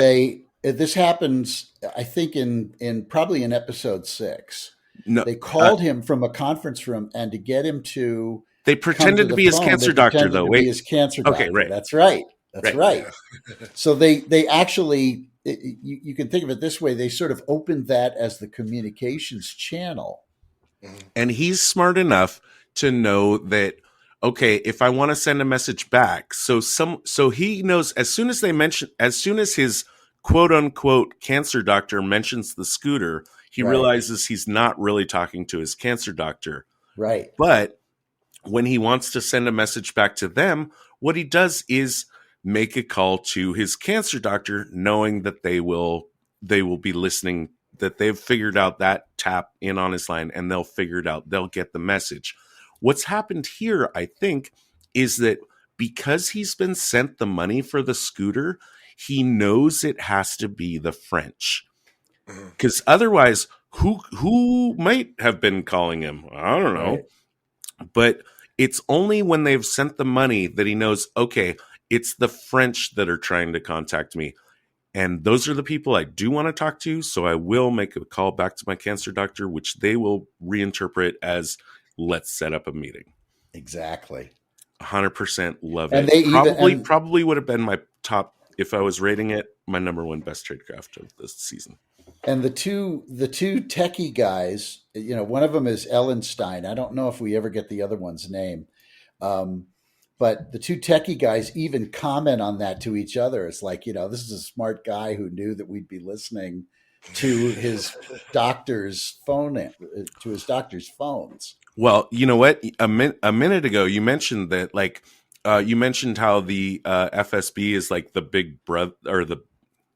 Speaker 3: this happens, I think, in probably in episode 6.
Speaker 1: No,
Speaker 3: they called him from a conference room, and to get him to
Speaker 1: they pretended to be his cancer doctor, though.
Speaker 3: Wait, his cancer doctor.
Speaker 1: Okay, right.
Speaker 3: That's right. That's right. Yeah. So they actually, you can think of it this way: they sort of opened that as the communications channel.
Speaker 1: And he's smart enough to know that, okay, if I want to send a message back, so he knows as soon as his quote unquote cancer doctor mentions the scooter, he realizes he's not really talking to his cancer doctor.
Speaker 3: Right.
Speaker 1: But when he wants to send a message back to them, what he does is make a call to his cancer doctor, knowing that they will be listening, that they've figured out that tap in on his line, and they'll figure it out. They'll get the message. What's happened here, I think, is that because he's been sent the money for the scooter, he knows it has to be the French. Because otherwise, who might have been calling him? I don't know. Right. But it's only when they've sent the money that he knows, okay, it's the French that are trying to contact me. And those are the people I do want to talk to. So I will make a call back to my cancer doctor, which they will reinterpret as, let's set up a meeting.
Speaker 3: Exactly.
Speaker 1: 100% love
Speaker 3: And
Speaker 1: it.
Speaker 3: they even
Speaker 1: Probably would have been my top, if I was rating it, my number one best tradecraft of this season.
Speaker 3: and the two techie guys, one of them is Ellenstein. I don't know if we ever get the other one's name. Um, but the two techie guys even comment on that to each other. It's like, this is a smart guy who knew that we'd be listening to his doctor's to his doctor's phones.
Speaker 1: Well, you know what? A minute ago, you mentioned that, like, you mentioned how the FSB is like the big brother, or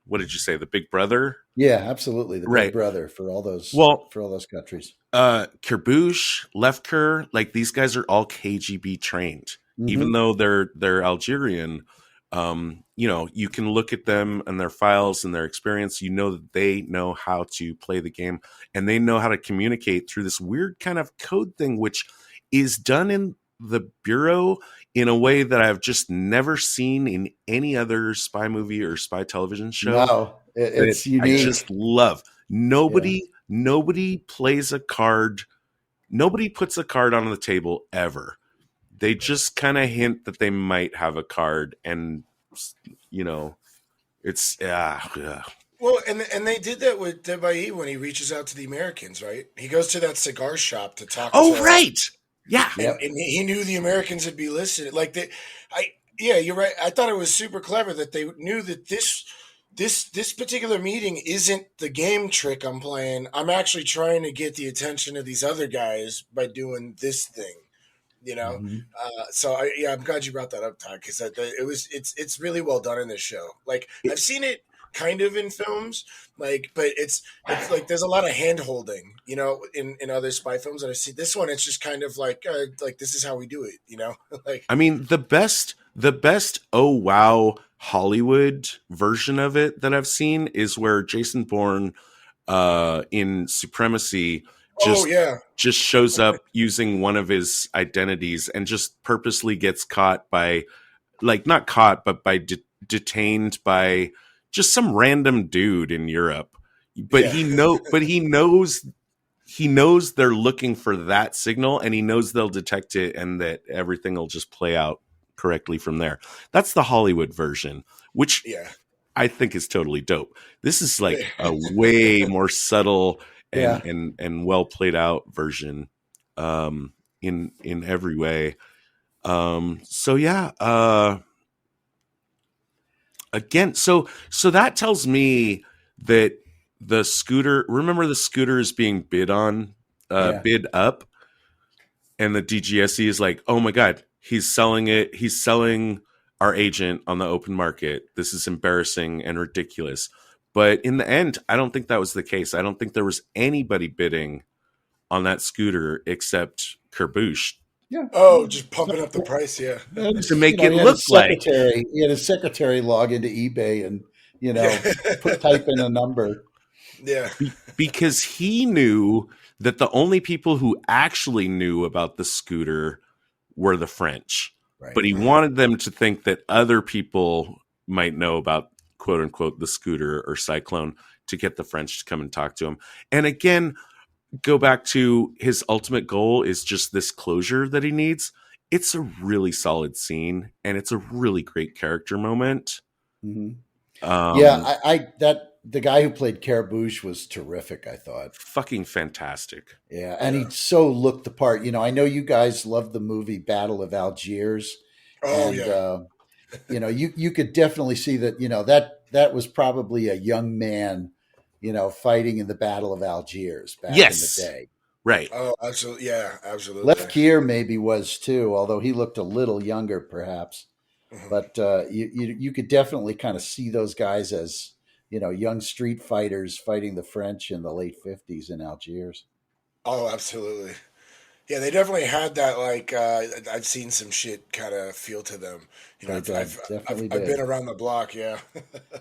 Speaker 1: what did you say? The big brother?
Speaker 3: Yeah, absolutely. The big
Speaker 1: Right.
Speaker 3: brother for all those
Speaker 1: Well,
Speaker 3: countries.
Speaker 1: Kerbush, Lefker, like these guys are all KGB trained, even though they're Algerian. You can look at them and their files and their experience. You know that they know how to play the game, and they know how to communicate through this weird kind of code thing, which is done in the Bureau in a way that I've just never seen in any other spy movie or spy television show.
Speaker 3: No, it's unique.
Speaker 1: I just love. Nobody plays a card. Nobody puts a card on the table ever. They just kind of hint that they might have a card, and it's
Speaker 2: Well, and they did that with Debailly when he reaches out to the Americans, right? He goes to that cigar shop to talk.
Speaker 1: Oh, right, yeah.
Speaker 2: And he knew the Americans would be listening. Yeah, you're right. I thought it was super clever that they knew that this particular meeting isn't the game trick I'm playing. I'm actually trying to get the attention of these other guys by doing this thing. I'm glad you brought that up, Todd, because it's really well done in this show. Like, I've seen it kind of in films, but it's like there's a lot of hand holding, in other spy films that I've seen. This one, it's just kind of like this is how we do it, like.
Speaker 1: I mean, the best oh wow Hollywood version of it that I've seen is where Jason Bourne in Supremacy just shows up using one of his identities and just purposely gets caught by, like, not caught, but by detained by just some random dude in Europe. But he knows they're looking for that signal, and he knows they'll detect it, and that everything will just play out correctly from there. That's the Hollywood version, which I think is totally dope. This is like a way more subtle and well played out version in every way. Again, so that tells me that the scooter, remember the scooter is being bid up, and the DGSE is like, oh my God, he's selling it. He's selling our agent on the open market. This is embarrassing and ridiculous. But in the end, I don't think that was the case. I don't think there was anybody bidding on that scooter except Kerbush.
Speaker 3: Yeah.
Speaker 2: Oh, just pumping up the price, yeah.
Speaker 1: To make it look like.
Speaker 3: He had his secretary log into eBay and, type in a number.
Speaker 2: Yeah.
Speaker 1: Because he knew that the only people who actually knew about the scooter were the French. Right. But he wanted them to think that other people might know about, quote unquote, the scooter or Cyclone, to get the French to come and talk to him. And again, go back to his ultimate goal is just this closure that he needs. It's a really solid scene, and it's a really great character moment.
Speaker 3: Mm-hmm. The guy who played Kerbush was terrific, I thought.
Speaker 1: Fucking fantastic.
Speaker 3: Yeah, and he so looked the part. I know you guys love the movie Battle of Algiers.
Speaker 2: Oh, and,
Speaker 3: yeah. You could definitely see that, that was probably a young man, fighting in the Battle of Algiers back in the day.
Speaker 1: Right.
Speaker 2: Oh, absolutely. Yeah, absolutely.
Speaker 3: Lefkier maybe was too, although he looked a little younger perhaps. Mm-hmm. But you could definitely kind of see those guys as, young street fighters fighting the French in the late 50s in Algiers.
Speaker 2: Oh, absolutely. Yeah, they definitely had that, like, I've seen some shit kind of feel to them. I've been around the block, yeah.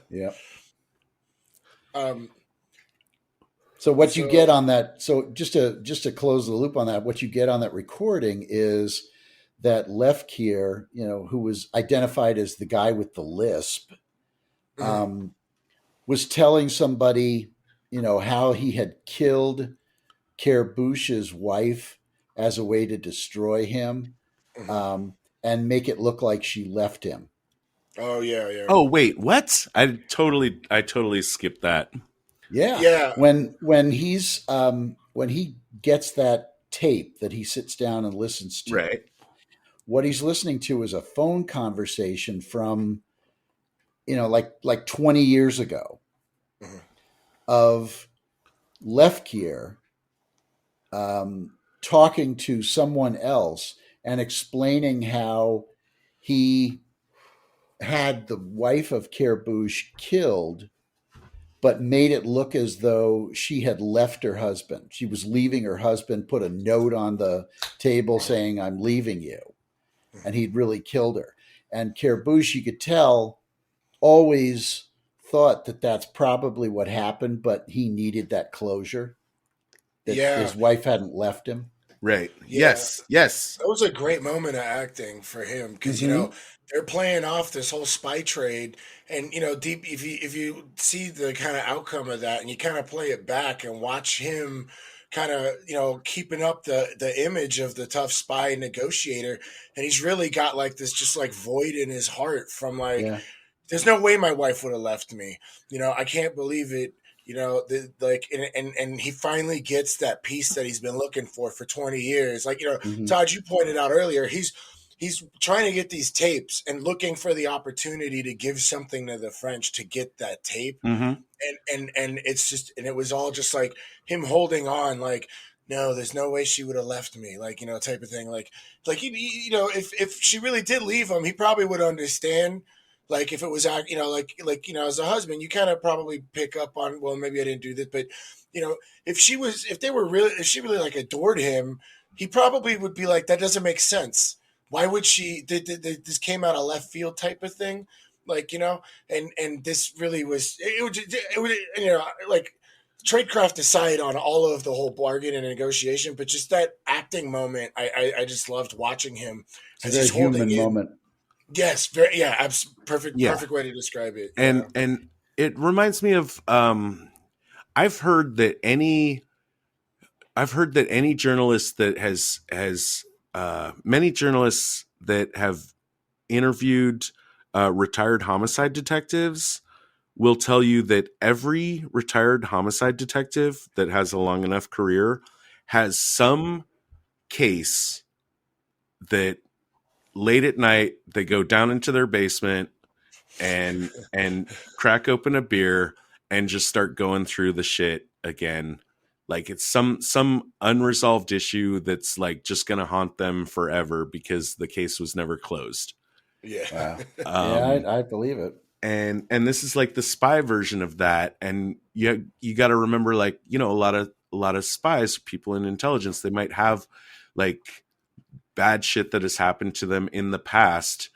Speaker 3: Yeah. So what you get on that, so just to close the loop on that, what you get on that recording is that Lefkier, who was identified as the guy with the lisp, was telling somebody, how he had killed Kerbush's wife as a way to destroy him. and make it look like she left him.
Speaker 2: Oh yeah.
Speaker 1: Oh wait, what? I totally skipped that.
Speaker 3: Yeah.
Speaker 2: Yeah.
Speaker 3: When he gets that tape that he sits down and listens to,
Speaker 1: Right.
Speaker 3: what he's listening to is a phone conversation from, like 20 years ago
Speaker 2: Mhm.
Speaker 3: of Lefkier talking to someone else and explaining how he had the wife of Kerbush killed, but made it look as though she had left her husband. She was leaving her husband, put a note on the table saying, "I'm leaving you." And he'd really killed her. And Kerbush, you could tell, always thought that that's probably what happened, but he needed that closure that
Speaker 2: Yeah.
Speaker 3: his wife hadn't left him.
Speaker 1: Right.
Speaker 2: Yeah.
Speaker 1: Yes.
Speaker 2: That was a great moment of acting for him because
Speaker 3: Mm-hmm.
Speaker 2: they're playing off this whole spy trade, and deep if you see the kind of outcome of that, and you kind of play it back and watch him kind of keeping up the image of the tough spy negotiator, and he's really got like this just like void in his heart from like
Speaker 3: Yeah.
Speaker 2: there's no way my wife would have left me. I can't believe it. Like, and he finally gets that piece that he's been looking for 20 years. Like,
Speaker 3: Mm-hmm.
Speaker 2: Todd, you pointed out earlier, he's trying to get these tapes and looking for the opportunity to give something to the French to get that tape.
Speaker 1: Mm-hmm.
Speaker 2: And it's just, and it was all just like him holding on, like, no, there's no way she would have left me, like, type of thing. Like if she really did leave him, he probably would understand. Like if it was, as a husband, you kind of probably pick up on, well, maybe I didn't do this, but if she really like adored him, he probably would be like, that doesn't make sense. Why would she? This came out of left field type of thing, like and this really was it would like tradecraft aside on all of the whole bargain and negotiation, but just that acting moment, I just loved watching him
Speaker 3: It's a
Speaker 2: as
Speaker 3: very
Speaker 2: he's holding
Speaker 3: human
Speaker 2: in.
Speaker 3: moment.
Speaker 2: Yes, very, yeah,
Speaker 1: Yeah.
Speaker 2: perfect way to describe it. Yeah.
Speaker 1: And it reminds me of I've heard that any journalist that has many journalists that have interviewed retired homicide detectives will tell you that every retired homicide detective that has a long enough career has some case that late at night they go down into their basement and crack open a beer and just start going through the shit again. Like it's some unresolved issue that's like just gonna haunt them forever because the case was never closed.
Speaker 2: Yeah.
Speaker 3: Wow.
Speaker 1: Um,
Speaker 3: I believe it.
Speaker 1: and this is like the spy version of that. And you got to remember, like, a lot of spies, people in intelligence, they might have like bad shit that has happened to them in the past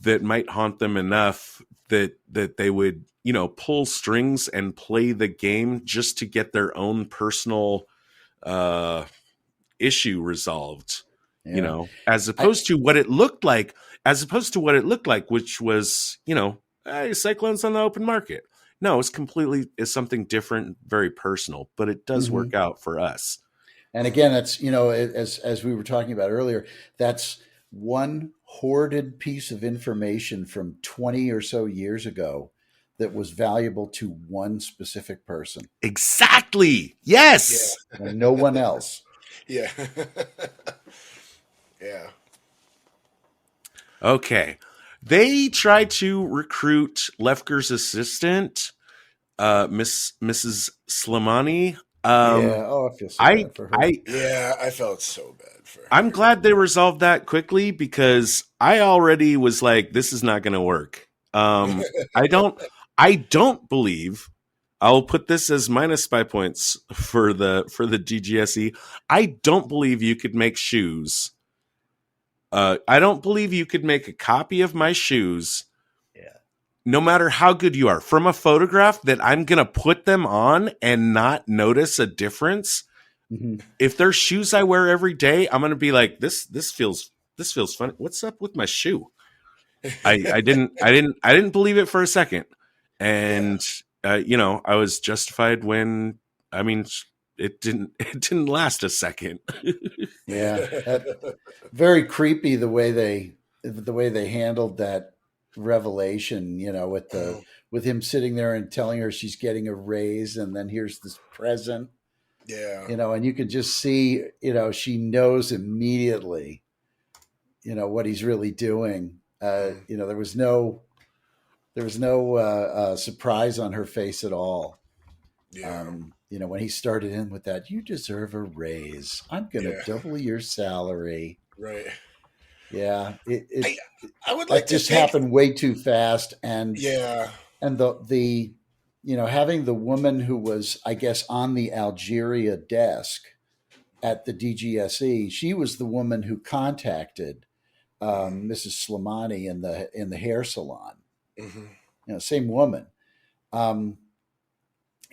Speaker 1: that might haunt them enough that they would pull strings and play the game just to get their own personal issue resolved.
Speaker 3: Yeah.
Speaker 1: As opposed to what it looked like, which was cyclones on the open market. No, it's something different, very personal, but it does
Speaker 3: Mm-hmm.
Speaker 1: work out for us.
Speaker 3: And again, that's, as we were talking about earlier, that's one hoarded piece of information from 20 or so years ago that was valuable to one specific person
Speaker 1: Exactly. Yes.
Speaker 3: and no one else.
Speaker 2: Yeah. Yeah.
Speaker 1: Okay. They try to recruit Lefker's assistant, Mrs. Slimani.
Speaker 3: Yeah. Oh, I feel so
Speaker 1: I
Speaker 3: bad for her.
Speaker 2: Yeah, I felt so bad for
Speaker 1: I'm
Speaker 2: her.
Speaker 1: glad they resolved that quickly because I already was like, this is not going to work. I don't believe. I'll put this as minus spy points for the DGSE. I don't believe you could make shoes. I don't believe you could make a copy of my shoes.
Speaker 3: Yeah.
Speaker 1: No matter how good you are, from a photograph that I'm going to put them on and not notice a difference.
Speaker 3: Mm-hmm.
Speaker 1: If they're shoes I wear every day, I'm going to be like, this feels funny. What's up with my shoe? I didn't believe it for a second. And, I was justified when, I mean, it didn't last a second.
Speaker 3: Yeah, very creepy the way they handled that revelation. With him sitting there and telling her she's getting a raise, and then here's this present.
Speaker 2: Yeah.
Speaker 3: And you could just see, she knows immediately, what he's really doing. There was no surprise on her face at all.
Speaker 2: Yeah.
Speaker 3: When he started in with that, you deserve a raise. I'm going to double your salary.
Speaker 2: Right.
Speaker 3: Yeah.
Speaker 2: I would like
Speaker 3: that
Speaker 2: to
Speaker 3: just
Speaker 2: think,
Speaker 3: happened way too fast. And
Speaker 2: yeah.
Speaker 3: the having the woman who was, I guess, on the Algeria desk at the DGSE, she was the woman who contacted Mrs. Slimani in the hair salon. Same woman. And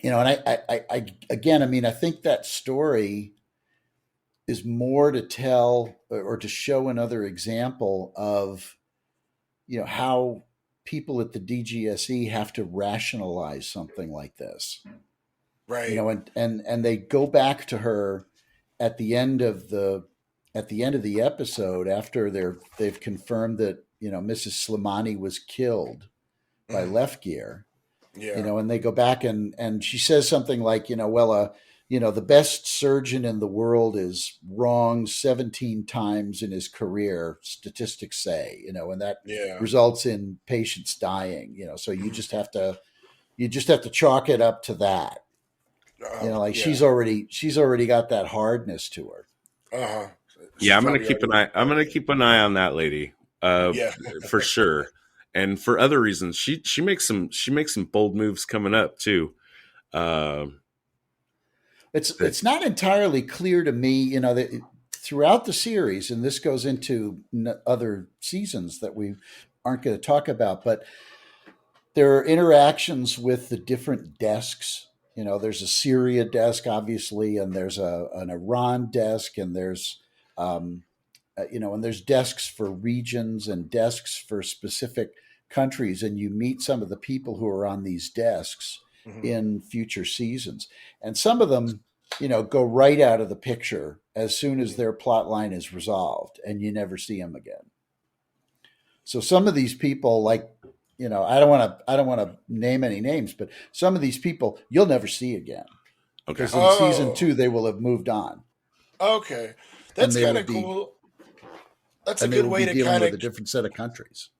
Speaker 3: I again, I think that story is more to tell or to show another example of, how people at the DGSE have to rationalize something like this.
Speaker 2: Right.
Speaker 3: And they go back to her at the end of the episode after they've confirmed that, Mrs. Slimani was killed by Left Gear.
Speaker 2: Yeah.
Speaker 3: And they go back and she says something like, the best surgeon in the world is wrong 17 times in his career, statistics say, and that results in patients dying, so you just have to chalk it up to that. She's already got that hardness to her.
Speaker 1: I'm going to keep an eye. I'm going to keep an eye on that lady. For sure. And for other reasons, she makes some bold moves coming up too.
Speaker 3: It's not entirely clear to me, that throughout the series, and this goes into other seasons that we aren't going to talk about, but there are interactions with the different desks. There's a Syria desk, obviously, and there's an Iran desk, and there's and there's desks for regions and desks for specific countries, and you meet some of the people who are on these desks in future seasons, and some of them go right out of the picture as soon as their plot line is resolved, and you never see them again. So some of these people, like, I don't want to name any names, but some of these people you'll never see again.
Speaker 1: Okay.
Speaker 3: Because in season 2 they will have moved on.
Speaker 2: Okay, that's kind of cool. That's a good way to
Speaker 3: dealing with a different set of countries.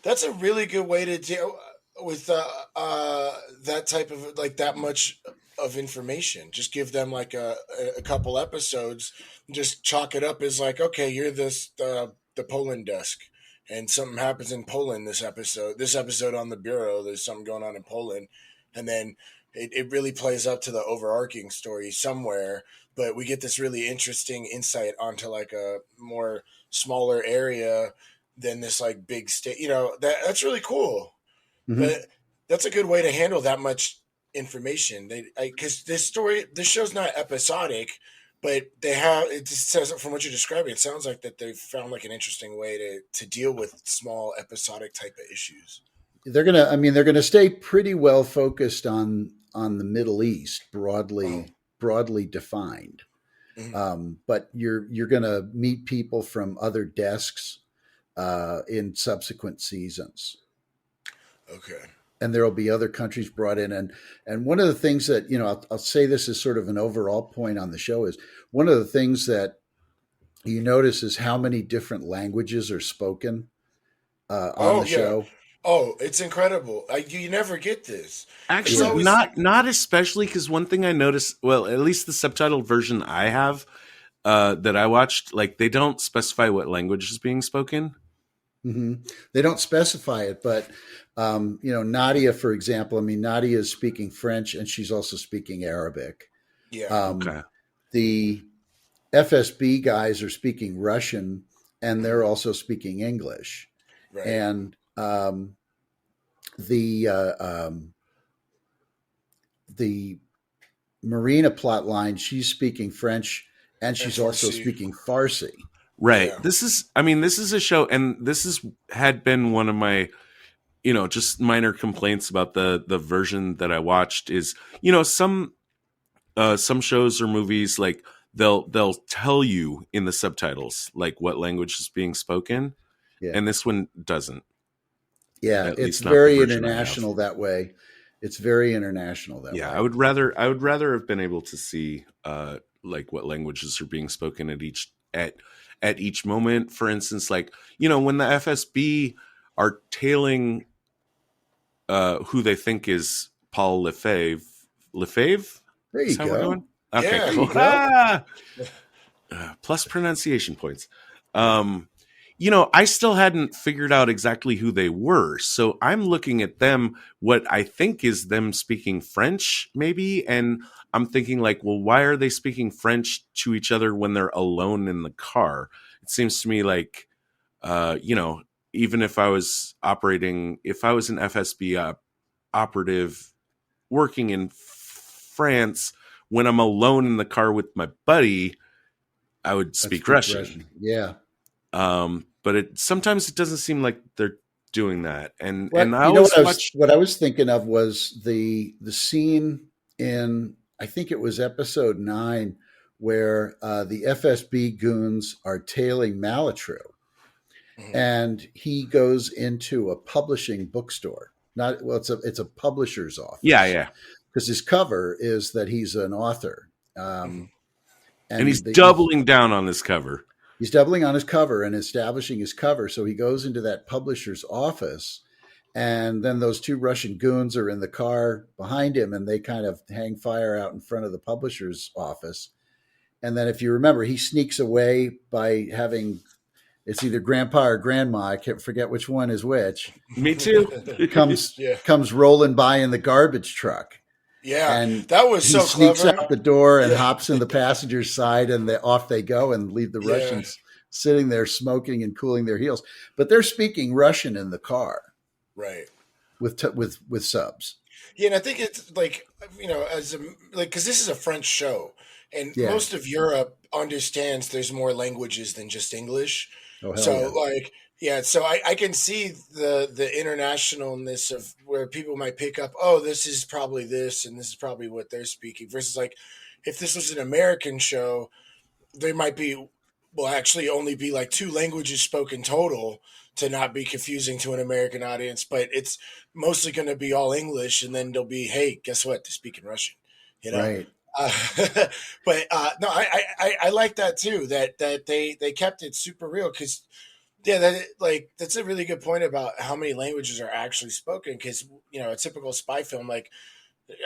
Speaker 2: That's a really good way to deal with that type of, like, that much of information. Just give them like a couple episodes, just chalk it up as like, okay, you're the Poland desk, and something happens in Poland this episode on the Bureau, there's something going on in Poland, and then it really plays up to the overarching story somewhere, but we get this really interesting insight onto like a more smaller area than this like big state. That's really cool. But that's a good way to handle that much information. Because this show's not episodic, but it just says, from what you're describing, it sounds like that they've found like an interesting way to deal with small episodic type of issues.
Speaker 3: They're gonna stay pretty well focused on the Middle East, broadly defined. But you're gonna meet people from other desks in subsequent seasons.
Speaker 2: Okay.
Speaker 3: And there will be other countries brought in. And one of the things that, I'll say this as sort of an overall point on the show, is one of the things that you notice is how many different languages are spoken on the show.
Speaker 2: Oh, it's incredible. You never get this.
Speaker 1: Actually, not especially, because one thing I noticed, well, at least the subtitled version I have that I watched, like, they don't specify what language is being spoken.
Speaker 3: They don't specify it, but Nadia, for example, Nadia is speaking French and she's also speaking Arabic.
Speaker 1: Okay.
Speaker 3: The FSB guys are speaking Russian and they're also speaking English.
Speaker 2: Right.
Speaker 3: And the Marina plot line, she's speaking French and she's also speaking Farsi.
Speaker 1: Right.
Speaker 3: Yeah.
Speaker 1: This is a show, and had been one of my, just minor complaints about the version that I watched is, some some shows or movies, like they'll tell you in the subtitles like what language is being spoken,
Speaker 3: Yeah.
Speaker 1: and this one doesn't.
Speaker 3: Yeah,
Speaker 1: At
Speaker 3: it's
Speaker 1: least not the
Speaker 3: very
Speaker 1: version I have.
Speaker 3: international that way. It's very international that
Speaker 1: Yeah,
Speaker 3: way.
Speaker 1: I would rather have been able to see like what languages are being spoken at each moment. For instance, like, you know, when the FSB are tailing who they think is Paul Lefebvre. Lefebvre?
Speaker 3: There
Speaker 1: Is
Speaker 3: you
Speaker 1: how we're
Speaker 3: go.
Speaker 1: doing? Okay,
Speaker 2: Yeah.
Speaker 3: There
Speaker 1: cool.
Speaker 3: you go.
Speaker 1: Plus pronunciation points. You know, I still hadn't figured out exactly who they were. So I'm looking at them, what I think is them speaking French, maybe. And I'm thinking, like, well, why are they speaking French to each other when they're alone in the car? It seems to me like, you know, even if I was an FSB operative working in France, when I'm alone in the car with my buddy, I would
Speaker 3: I'd
Speaker 1: speak Russian.
Speaker 3: Yeah.
Speaker 1: But sometimes it doesn't seem like they're doing that. And
Speaker 3: What
Speaker 1: I
Speaker 3: you know
Speaker 1: always watch.
Speaker 3: what I was thinking of was the scene in, I think it was episode 9, where the FSB goons are tailing Malatru,
Speaker 2: Mhm.
Speaker 3: and he goes into a publishing bookstore. Not well, it's a publisher's
Speaker 1: Yeah,
Speaker 3: office,
Speaker 1: yeah.
Speaker 3: because his cover is that he's an author,
Speaker 2: Mhm.
Speaker 1: And he's
Speaker 3: and
Speaker 1: doubling down on this cover.
Speaker 3: he's doubling on his cover and establishing his cover. So he goes into that publisher's office, and then those 2 Russian goons are in the car behind him, and they kind of hang fire out in front of the publisher's office. And then, if you remember, he sneaks away by having, it's either grandpa or grandma, I can't forget which one is which,
Speaker 1: Me too.
Speaker 3: comes
Speaker 2: Yeah.
Speaker 3: comes rolling by in the garbage truck.
Speaker 2: Yeah.
Speaker 3: And
Speaker 2: That was
Speaker 3: he
Speaker 2: so
Speaker 3: sneaks
Speaker 2: clever.
Speaker 3: out the door and
Speaker 2: Yeah.
Speaker 3: hops in the passenger's side, and off they go, and leave the
Speaker 2: Yeah.
Speaker 3: Russians sitting there smoking and cooling their heels. But they're speaking Russian in the car
Speaker 2: Right.
Speaker 3: with subs.
Speaker 2: Yeah, and I think it's like, you know, because this is a French show, and
Speaker 3: Yeah.
Speaker 2: most of Europe understands there's more languages than just English.
Speaker 3: Oh, hell
Speaker 2: So
Speaker 3: yeah.
Speaker 2: like, yeah, so I can see the internationalness of where people might pick up, oh, this is probably this, and this is probably what they're speaking. Versus like, if this was an American show, there might be, will actually only be like 2 languages spoken total to not be confusing to an American audience, but it's mostly going to be all English, and then they'll be, hey, guess what? They're speaking Russian, you know.
Speaker 3: Right.
Speaker 2: Uh, but no, I like that too. That they kept it super real, because yeah, that's a really good point about how many languages are actually spoken. Because, you know, a typical spy film, like,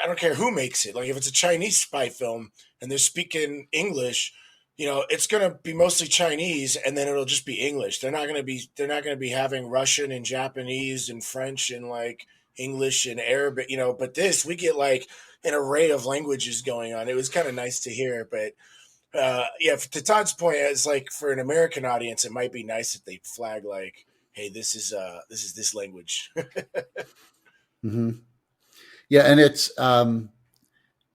Speaker 2: I don't care who makes it. Like, if it's a Chinese spy film and they're speaking English, you know, it's gonna be mostly Chinese, and then it'll just be English. They're not gonna be having Russian and Japanese and French and like English and Arabic, you know. But this, we get like an array of languages going on. It was kind of nice to hear. But yeah, to Todd's point, it's like for an American audience, it might be nice if they flag like, hey, this is this language.
Speaker 3: Mm-hmm. Yeah, and it's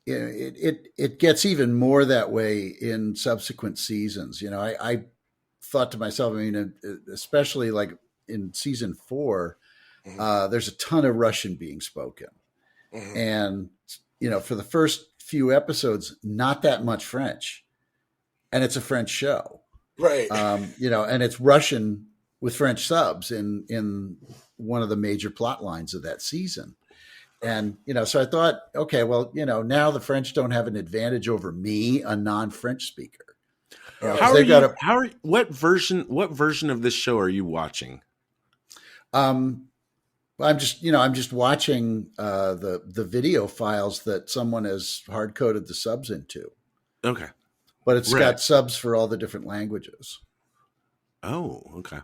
Speaker 3: it gets even more that way in subsequent seasons. You know, I thought to myself, I mean, especially like in season 4,
Speaker 2: Mhm.
Speaker 3: there's a ton of Russian being spoken,
Speaker 2: Mhm.
Speaker 3: and you know, for the first few episodes, not that much French, and it's a French show.
Speaker 2: Right.
Speaker 3: You know, and it's Russian with French subs in one of the major plot lines of that season. And, you know, so I thought, okay, well, you know, now the French don't have an advantage over me, a non-French speaker. You know, 'cause
Speaker 1: How are
Speaker 3: they've got
Speaker 1: you? How are what version of this show are you watching?
Speaker 3: I'm just watching the video files that someone has hard coded the subs into,
Speaker 1: Okay.
Speaker 3: but it's
Speaker 1: Right.
Speaker 3: got subs for all the different languages.
Speaker 1: Oh, okay.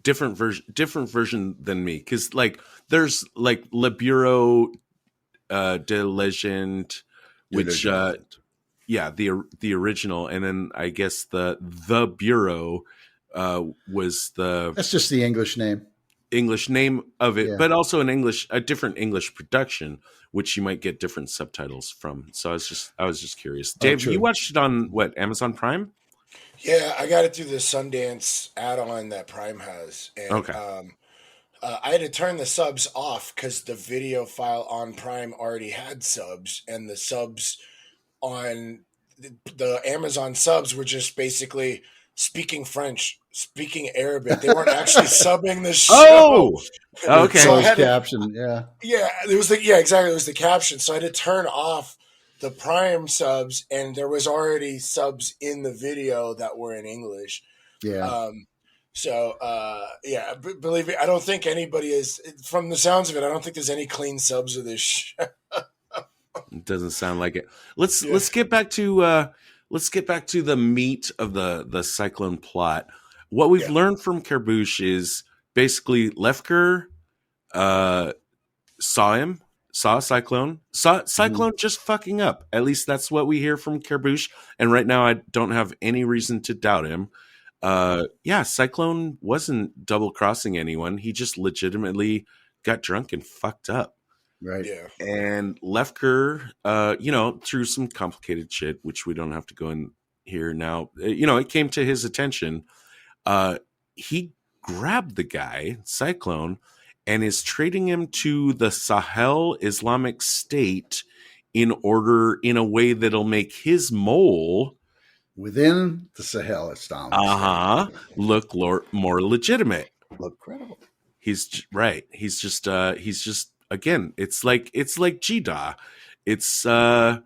Speaker 1: Different version than me, because like there's like Le Bureau de Legend, which yeah, the original, and then I guess the Bureau was the
Speaker 3: That's just the English name.
Speaker 1: English name of it,
Speaker 3: Yeah.
Speaker 1: but also a different English production, which you might get different subtitles from. So I was just curious. Dave,
Speaker 3: true.
Speaker 1: you watched it on what, Amazon Prime?
Speaker 2: Yeah, I got it through the Sundance add-on that Prime has, and
Speaker 1: Okay.
Speaker 2: I had to turn the subs off because the video file on Prime already had subs, and the subs on the Amazon subs were just basically speaking French, speaking Arabic. They weren't actually subbing the show.
Speaker 1: Oh,
Speaker 3: The
Speaker 1: okay.
Speaker 2: So I
Speaker 3: closed
Speaker 2: had to,
Speaker 3: caption, yeah.
Speaker 2: yeah, it was the yeah, exactly. It was the caption. So I had to turn off the Prime subs, and there was already subs in the video that were in English.
Speaker 3: Yeah.
Speaker 2: Yeah, believe me, I don't think anybody is. From the sounds of it, I don't think there's any clean subs of this show.
Speaker 1: It doesn't sound like it. Let's get back to the meat of the Cyclone plot. What we've learned from Kerbush is basically Lefker saw Cyclone just fucking up. At least that's what we hear from Kerbush. And right now, I don't have any reason to doubt him. Cyclone wasn't double crossing anyone. He just legitimately got drunk and fucked up.
Speaker 3: Right.
Speaker 2: Yeah.
Speaker 1: And Lefker, through some complicated shit, which we don't have to go in here now, it came to his attention. He grabbed the guy, Cyclone, and is trading him to the Sahel Islamic State in a way that'll make his mole
Speaker 3: within the Sahel Islamic State
Speaker 1: look more legitimate.
Speaker 3: Look credible.
Speaker 1: He's right. He's just again, it's like Jida. It's not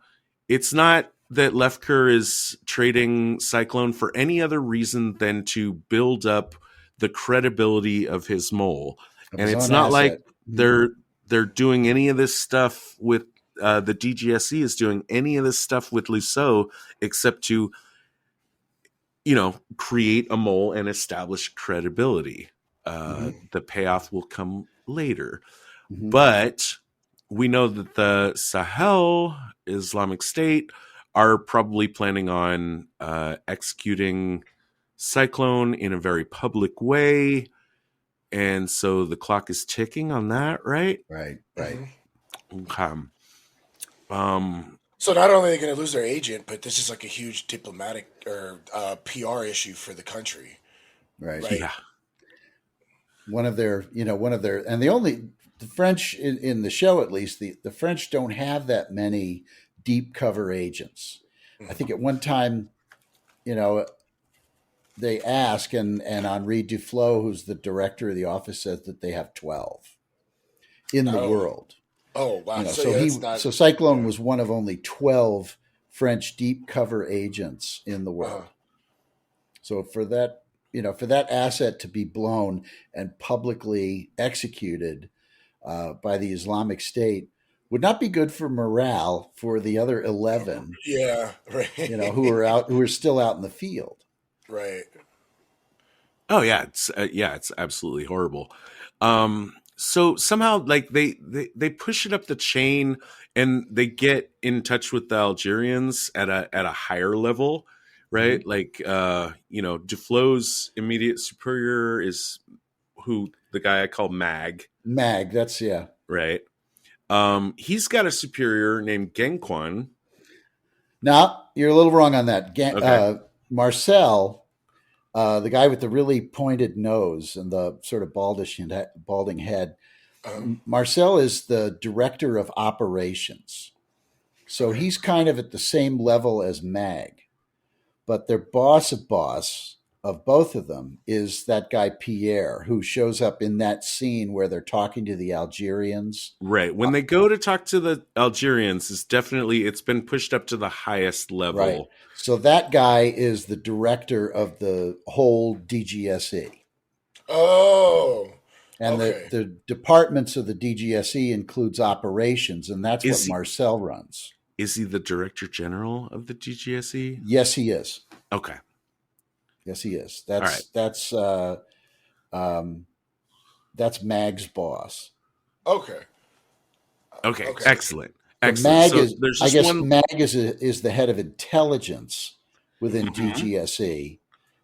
Speaker 1: that Lefker is trading Cyclone for any other reason than to build up the credibility of his mole. And it's not like they're doing any of this stuff with the DGSE is doing any of this stuff with Luceau except to create a mole and establish credibility. The payoff will come later. Mm-hmm. But we know that the Sahel Islamic State are probably planning on executing Cyclone in a very public way. And so the clock is ticking on that, right?
Speaker 3: Right.
Speaker 1: Okay.
Speaker 2: So not only are they going to lose their agent, but this is like a huge diplomatic or PR issue for the country.
Speaker 3: Right.
Speaker 1: Yeah.
Speaker 3: One of their, and the French in the show, at least, the French don't have that many deep cover agents. I think at one time, they ask, and Henri Duflo, who's the director of the office, says that they have 12 in the world.
Speaker 2: Oh, wow.
Speaker 3: So Cyclone was one of only 12 French deep cover agents in the world. So for that asset to be blown and publicly executed by the Islamic State would not be good for morale for the other 11.
Speaker 2: Yeah, right.
Speaker 3: Who are still out in the field.
Speaker 2: Right.
Speaker 1: Oh yeah, it's absolutely horrible. So somehow, like they push it up the chain, and they get in touch with the Algerians at a higher level, right? Mm-hmm. Like Duflo's immediate superior is the guy I call Mag.
Speaker 3: Mag, that's
Speaker 1: right. He's got a superior named Genquan.
Speaker 3: No, you're a little wrong on that.
Speaker 1: Okay.
Speaker 3: Marcel, the guy with the really pointed nose and the sort of balding head. Marcel is the director of operations. So he's kind of at the same level as Mag. But their boss of both of them is that guy Pierre, who shows up in that scene where they're talking to the Algerians.
Speaker 1: Right. When they go to talk to the Algerians, it's been pushed up to the highest level.
Speaker 3: Right. So that guy is the director of the whole DGSE.
Speaker 2: Oh.
Speaker 3: And
Speaker 2: okay.
Speaker 3: the departments of the DGSE includes operations, and that's what Marcel runs.
Speaker 1: Is he the director general of the DGSE?
Speaker 3: Yes, he is.
Speaker 1: Okay.
Speaker 3: Yes, he is. That's Mag's boss.
Speaker 2: Okay.
Speaker 1: Excellent.
Speaker 3: Mag Mag is the head of intelligence within DGSE.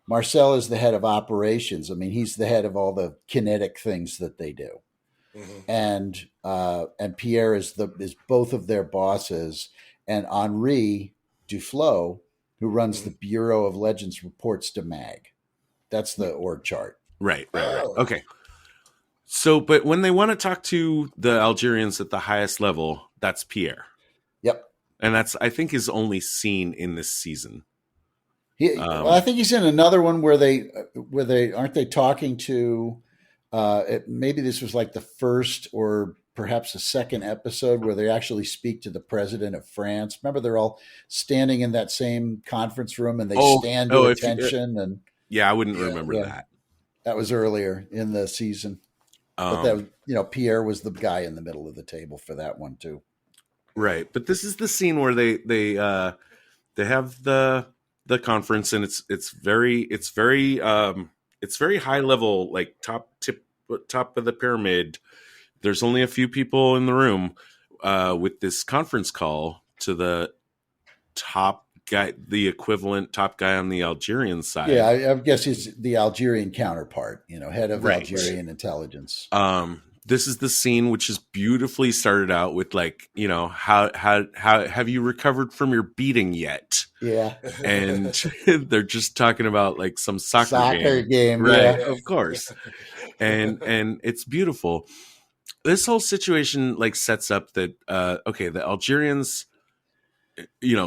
Speaker 3: Marcel is the head of operations. I mean, he's the head of all the kinetic things that they do. Mm-hmm. And Pierre is both of their bosses, and Henri Duflo, who runs the Bureau of Legends, reports to Mag. That's the org chart.
Speaker 1: Right. Okay. So, but when they want to talk to the Algerians at the highest level, that's Pierre.
Speaker 3: Yep.
Speaker 1: And that's, I think, his only scene in this season.
Speaker 3: Well, I think he's in another one where they aren't they talking to maybe this was like the first or perhaps the second episode where they actually speak to the president of France. Remember, they're all standing in that same conference room and they stand to attention. And
Speaker 1: yeah, I wouldn't remember that.
Speaker 3: That was earlier in the season. But that was, Pierre was the guy in the middle of the table for that one too.
Speaker 1: Right, but this is the scene where they have the conference, and it's very high level, like top of the pyramid. There's only a few people in the room with this conference call to the top guy, the equivalent top guy on the Algerian side.
Speaker 3: Yeah, I guess he's the Algerian counterpart, head of Algerian intelligence.
Speaker 1: This is the scene which is beautifully started out with, like, how have you recovered from your beating yet?
Speaker 3: Yeah.
Speaker 1: And they're just talking about like some soccer game.
Speaker 3: Right,
Speaker 1: yeah. Of course. And it's beautiful. This whole situation like sets up that the Algerians,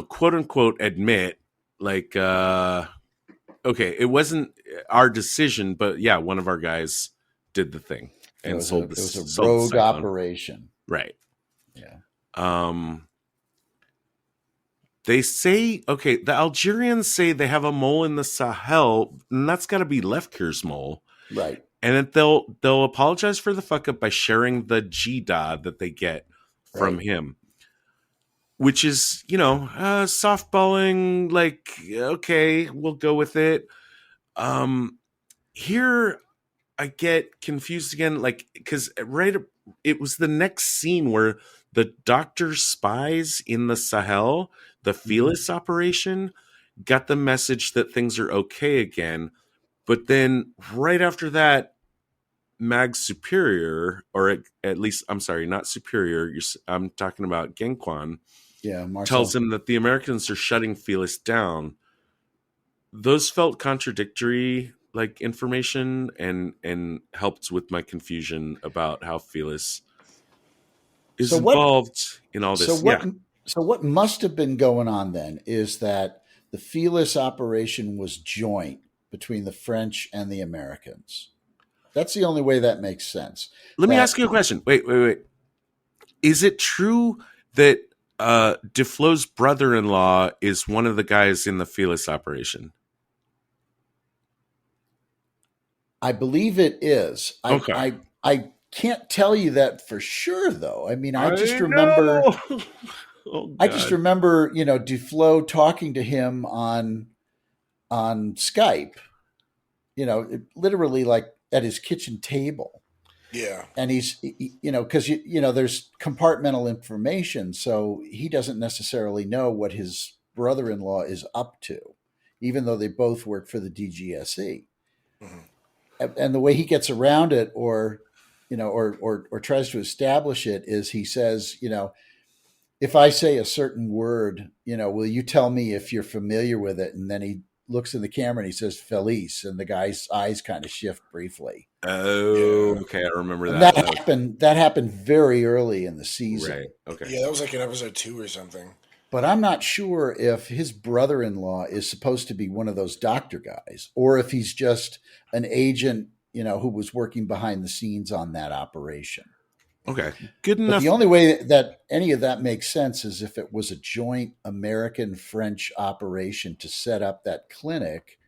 Speaker 1: quote unquote, admit like it wasn't our decision, but yeah, one of our guys did the thing. And
Speaker 3: it was a rogue operation.
Speaker 1: Right.
Speaker 3: Yeah.
Speaker 1: They say, the Algerians say they have a mole in the Sahel, and that's got to be Lefkir's mole.
Speaker 3: Right.
Speaker 1: And that they'll apologize for the fuck up by sharing the GDA that they get from him. Which is, softballing, like, okay, we'll go with it. Here I get confused again, like, because it was the next scene where the doctor spies in the Sahel, the Felis operation, got the message that things are okay again. But then right after that, Mag's superior, or at least, I'm sorry, not superior, I'm talking about Genkwan, tells him that the Americans are shutting Felis down. Those felt contradictory, like, information, and helped with my confusion about how Felis is involved in all this.
Speaker 3: So what must have been going on then is that the Felis operation was joint between the French and the Americans. That's the only way that makes sense.
Speaker 1: Let me ask you a question. Wait. Is it true that Deflo's brother-in-law is one of the guys in the Felis operation?
Speaker 3: I believe it is.
Speaker 1: Okay.
Speaker 3: I can't tell you that for sure, though. I mean, I just remember Duflo talking to him on Skype, literally like at his kitchen table.
Speaker 2: Yeah.
Speaker 3: And he's, because, there's compartmental information. So he doesn't necessarily know what his brother-in-law is up to, even though they both work for the DGSE. Mm-hmm. And the way he gets around it or tries to establish it is he says, if I say a certain word, will you tell me if you're familiar with it? And then he looks in the camera and he says Felice, and the guy's eyes kind of shift briefly.
Speaker 1: Oh, okay. I remember that.
Speaker 3: That happened very early in the season.
Speaker 1: Right. Okay.
Speaker 2: Yeah, that was like in episode 2 or something.
Speaker 3: But I'm not sure if his brother-in-law is supposed to be one of those doctor guys, or if he's just an agent, who was working behind the scenes on that operation.
Speaker 1: Okay, good enough.
Speaker 3: But the only way that any of that makes sense is if it was a joint American-French operation to set up that clinic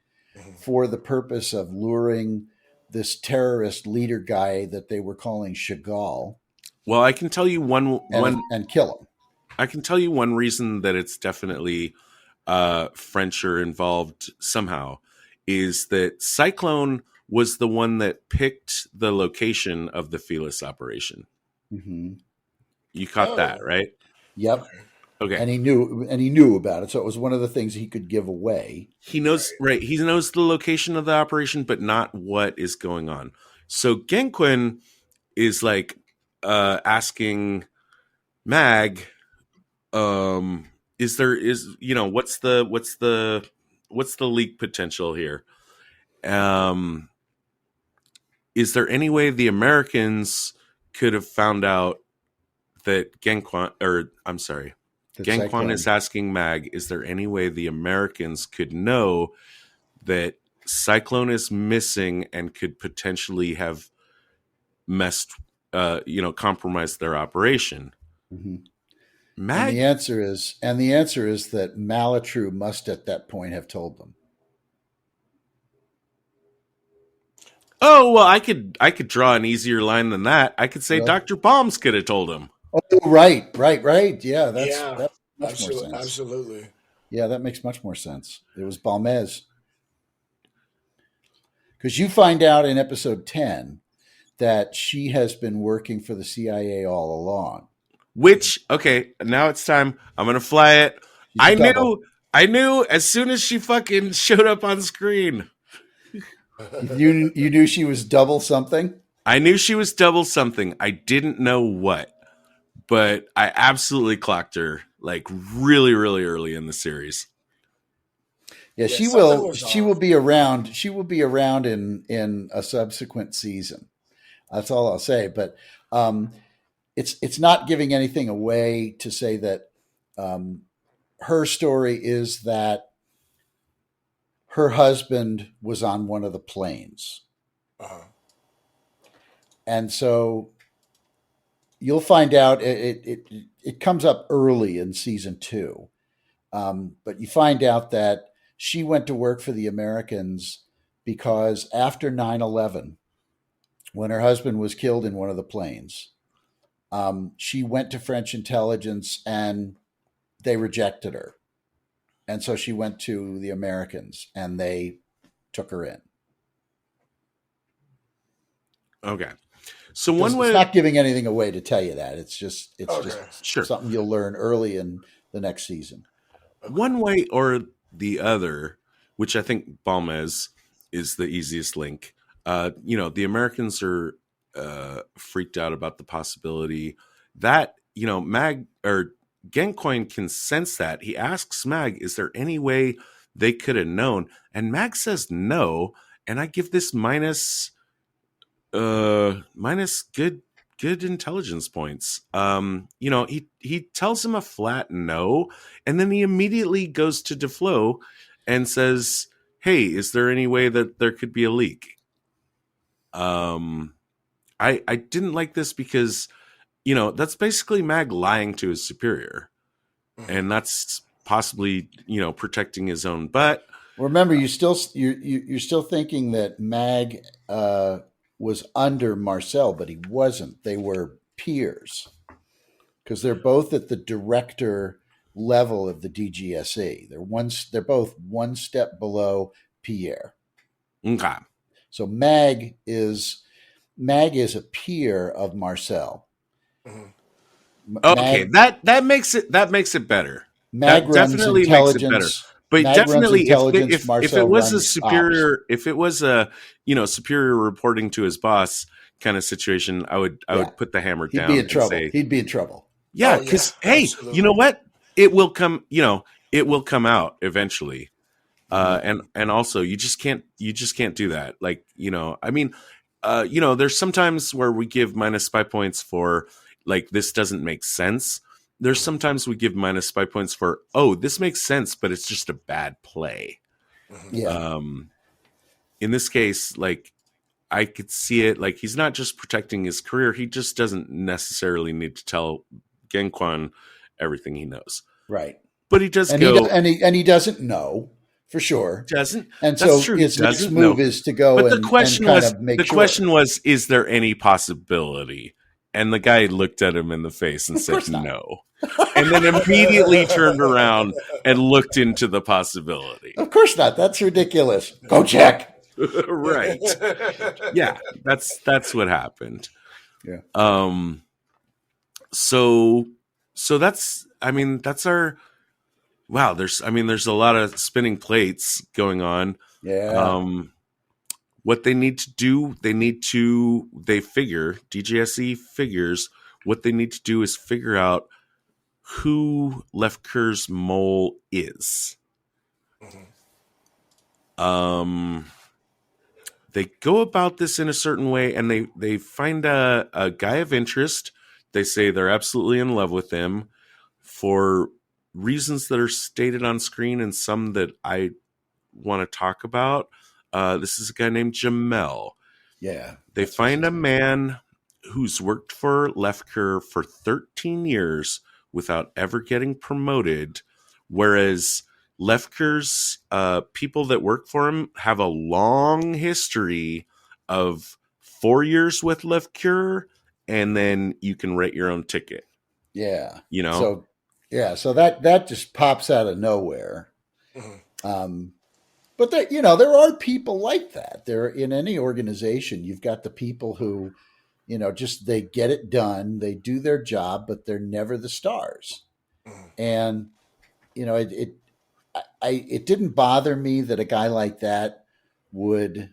Speaker 3: for the purpose of luring this terrorist leader guy that they were calling Chagall.
Speaker 1: Well, I can tell you one
Speaker 3: and kill him.
Speaker 1: I can tell you one reason that it's definitely French are involved somehow is that Cyclone was the one that picked the location of the Felis operation.
Speaker 3: Mm-hmm.
Speaker 1: You caught that, right?
Speaker 3: Yep.
Speaker 1: Okay.
Speaker 3: And he knew about it, so it was one of the things he could give away.
Speaker 1: He knows, right? He knows the location of the operation, but not what is going on. So Genquin is like asking Mag, what's the leak potential here? is there any way the Americans could have found out that Genquan, or I'm sorry, Genquan is asking Mag, is there any way the Americans could know that Cyclone is missing and could potentially have compromised their operation?
Speaker 3: Mm-hmm.
Speaker 1: Mag,
Speaker 3: and the answer is that Malatru must at that point have told them.
Speaker 1: Oh, well, I could draw an easier line than that. I could say Dr. Bombs could have told him.
Speaker 3: Oh, right. Yeah, that makes much more sense.
Speaker 2: Absolutely.
Speaker 3: Yeah, that makes much more sense. It was Balmez. Because you find out in episode 10 that she has been working for the CIA all along.
Speaker 1: Which, okay, now it's time. I'm going to fly it. I knew as soon as she fucking showed up on screen.
Speaker 3: You knew she was double something?
Speaker 1: I knew she was double something. I didn't know what. But I absolutely clocked her like really, really early in the series.
Speaker 3: Yeah, she will be around. She will be around in a subsequent season. That's all I'll say. But it's not giving anything away to say that her story is that her husband was on one of the planes.
Speaker 2: Uh-huh.
Speaker 3: And so you'll find out it comes up early in season 2. But you find out that she went to work for the Americans because after 9/11, when her husband was killed in one of the planes, she went to French intelligence and they rejected her. And so she went to the Americans and they took her in.
Speaker 1: Okay. So
Speaker 3: it's not giving anything away to tell you that. It's just something you'll learn early in the next season.
Speaker 1: One way or the other, which I think Balmez is the easiest link. The Americans are freaked out about the possibility that, Mag or Gencoin can sense that. He asks Mag, is there any way they could have known? And Mag says no. And I give this minus good intelligence points. He tells him a flat no, and then he immediately goes to DeFlo and says, hey, is there any way that there could be a leak? I didn't like this because, that's basically Mag lying to his superior. And that's possibly, protecting his own butt.
Speaker 3: Remember, you're still thinking that Mag was under Marcel, but he wasn't. They were peers because they're both at the director level of the DGSE. They're both one step below Pierre.
Speaker 1: Okay.
Speaker 3: So Mag is a peer of Marcel.
Speaker 1: Okay, that makes it better.
Speaker 3: Mag
Speaker 1: that definitely makes it better. But
Speaker 3: Mag
Speaker 1: definitely, if it was a superior,
Speaker 3: ops.
Speaker 1: if it was a superior reporting to his boss kind of situation, I would put the hammer down.
Speaker 3: He'd be in trouble. He'd be in trouble.
Speaker 1: Yeah, because absolutely. You know what? It will come. It will come out eventually. And also, you just can't do that. Like, there's sometimes where we give minus spy points for like this doesn't make sense. There's sometimes we give minus spy points for, this makes sense, but it's just a bad play.
Speaker 3: Yeah.
Speaker 1: In this case, like I could see it, like he's not just protecting his career. He just doesn't necessarily need to tell Genquan everything he knows.
Speaker 3: Right.
Speaker 1: But he does
Speaker 3: and
Speaker 1: go.
Speaker 3: He doesn't know for sure.
Speaker 1: Doesn't.
Speaker 3: And
Speaker 1: That's
Speaker 3: so
Speaker 1: true.
Speaker 3: his next move is to go
Speaker 1: but the question
Speaker 3: question
Speaker 1: was, is there any possibility? And the guy looked at him in the face and said no. And then immediately turned around and looked into the possibility.
Speaker 3: Of course not. That's ridiculous. Go check.
Speaker 1: Right. Yeah, that's what happened.
Speaker 3: Yeah.
Speaker 1: So that's our wow, there's a lot of spinning plates going on.
Speaker 3: Yeah.
Speaker 1: What they need to do, DGSE figures what they need to do is figure out who Lefker's mole is. they go about this in a certain way, and they find a guy of interest. They say they're absolutely in love with him for reasons that are stated on screen and some that I want to talk about. This is a guy named Jamel.
Speaker 3: Yeah.
Speaker 1: They find a man who's worked for Lefker for 13 years without ever getting promoted, whereas Lefker's people that work for him have a long history of 4 years with Lefker, and then you can rate your own ticket.
Speaker 3: Yeah.
Speaker 1: You know?
Speaker 3: So, yeah. So that just pops out of nowhere.
Speaker 2: Mhm.
Speaker 3: But that, there are people like that. There, in any organization, you've got the people who, just they get it done, they do their job, but they're never the stars.
Speaker 2: Mhm.
Speaker 3: And it didn't bother me that a guy like that would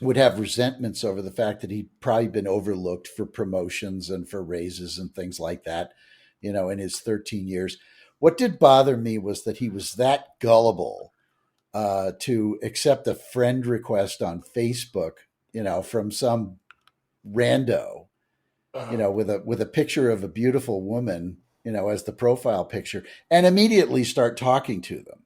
Speaker 3: would have resentments over the fact that he'd probably been overlooked for promotions and for raises and things like that, in his 13 years. What did bother me was that he was that gullible to accept a friend request on Facebook, from some rando,
Speaker 2: Uh-huh.
Speaker 3: with a picture of a beautiful woman, as the profile picture, and immediately start talking to them.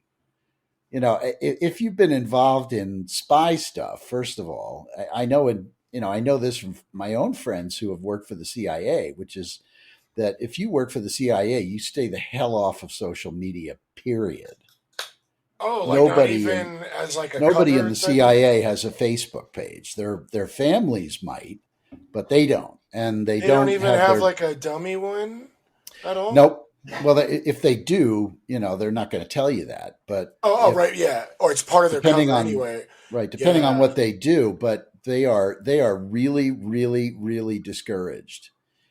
Speaker 3: If you've been involved in spy stuff, first of all, I know, I know this from my own friends who have worked for the CIA, which is that if you work for the CIA, you stay the hell off of social media, period.
Speaker 2: Oh, like not
Speaker 3: Nobody in
Speaker 2: even as like a
Speaker 3: nobody in
Speaker 2: cover
Speaker 3: the
Speaker 2: type of thing?
Speaker 3: CIA has a Facebook page. Their families might, but they don't, and they
Speaker 2: They don't
Speaker 3: don't
Speaker 2: even
Speaker 3: have
Speaker 2: have
Speaker 3: their
Speaker 2: like a dummy one at all?
Speaker 3: nope. Well, if they do, they're not going to tell you that. But
Speaker 2: Oh,
Speaker 3: if
Speaker 2: right, yeah. Or it's part of their
Speaker 3: depending
Speaker 2: cover
Speaker 3: on
Speaker 2: anyway.
Speaker 3: right, depending on
Speaker 2: Yeah.
Speaker 3: what they do, but they are really, really, really discouraged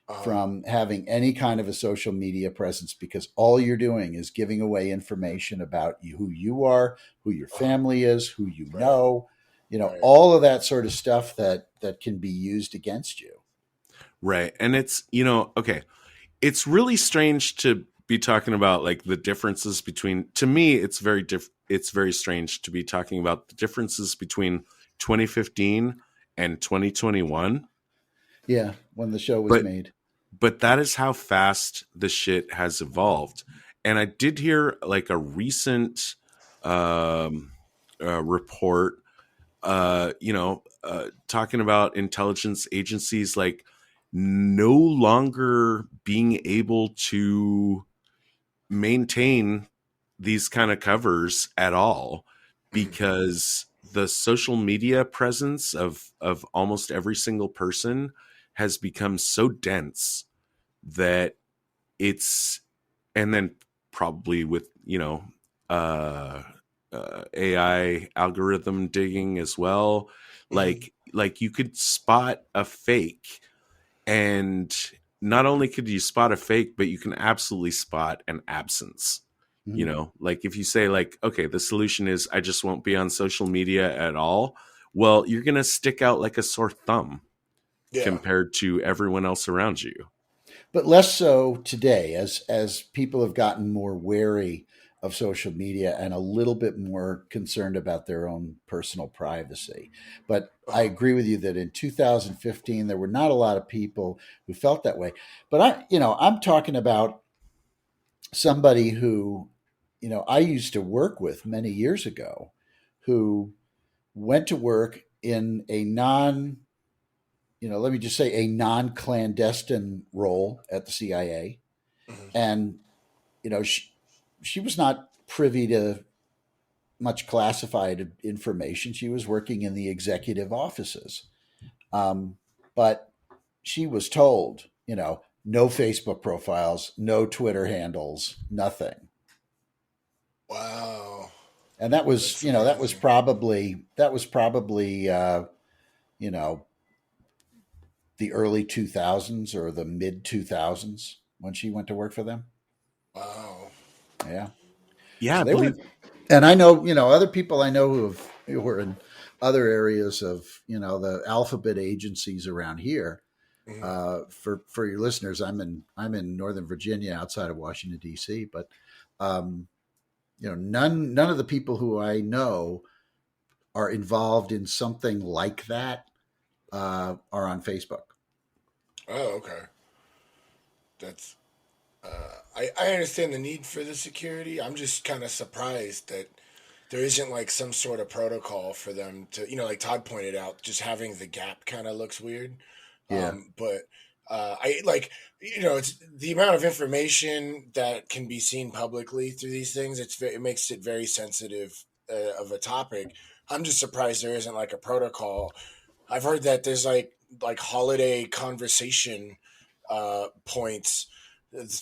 Speaker 2: Uh,
Speaker 3: from having any kind of a social media presence because all you're doing is giving away information about you, who you are, who your
Speaker 2: uh,
Speaker 3: family is, who you
Speaker 2: right,
Speaker 3: know,
Speaker 2: right.
Speaker 3: all of that sort of stuff that can be used against you.
Speaker 1: Right. And it's, okay, it's really strange to be talking about like the differences between, to me it's it's very strange to be talking about the differences between 2015 and 2021.
Speaker 3: Yeah, when the show was
Speaker 1: but
Speaker 3: made.
Speaker 1: but that is how fast the shit has evolved. And I did hear like a recent um report talking about intelligence agencies like no longer being able to maintain these kind of covers at all
Speaker 2: Mhm.
Speaker 1: because the social media presence of almost every single person has become so dense that it's and then probably with uh, AI algorithm digging as well,
Speaker 2: Mhm.
Speaker 1: like you could spot a fake, and not only could you spot a fake, but you can absolutely spot an absence.
Speaker 3: Mhm.
Speaker 1: Like if you say like, okay, the solution is I just won't be on social media at all. Well, you're gonna stick out like a sore thumb
Speaker 2: Yeah.
Speaker 1: compared to everyone else around you.
Speaker 3: But less so today as people have gotten more wary of social media and a little bit more concerned about their own personal privacy. But I
Speaker 2: Uh,
Speaker 3: agree with you that in 2015 there were not a lot of people who felt that way. But I'm talking about somebody who, I used to work with many years ago who went to work in a let me just say a non-clandestine role at the CIA.
Speaker 2: mhm.
Speaker 3: And she was not privy to much classified information. She was working in the executive offices, but she was told, no Facebook profiles, no Twitter handles, nothing.
Speaker 2: Wow.
Speaker 3: And that was,
Speaker 2: That's
Speaker 3: that was
Speaker 2: surprising.
Speaker 3: probably, you know, the early 2000s or the mid 2000s when she went to work for them.
Speaker 2: Wow.
Speaker 3: Yeah.
Speaker 1: Yeah, I
Speaker 3: So they were,
Speaker 1: believe.
Speaker 3: and I know, other people I know who were in other areas of, the alphabet agencies around here.
Speaker 2: Mhm.
Speaker 3: For your listeners, I'm in Northern Virginia, outside of Washington D.C. But none of the people who I know are involved in something like that are on Facebook.
Speaker 2: Oh, okay. That's. I understand the need for the security. I'm just kind of surprised that there isn't like some sort of protocol for them to, like Todd pointed out, just having the gap kind of looks weird.
Speaker 3: Yeah.
Speaker 2: But I like, it's the amount of information that can be seen publicly through these things. It makes it very sensitive of a topic. I'm just surprised there isn't like a protocol. I've heard that there's like holiday conversation points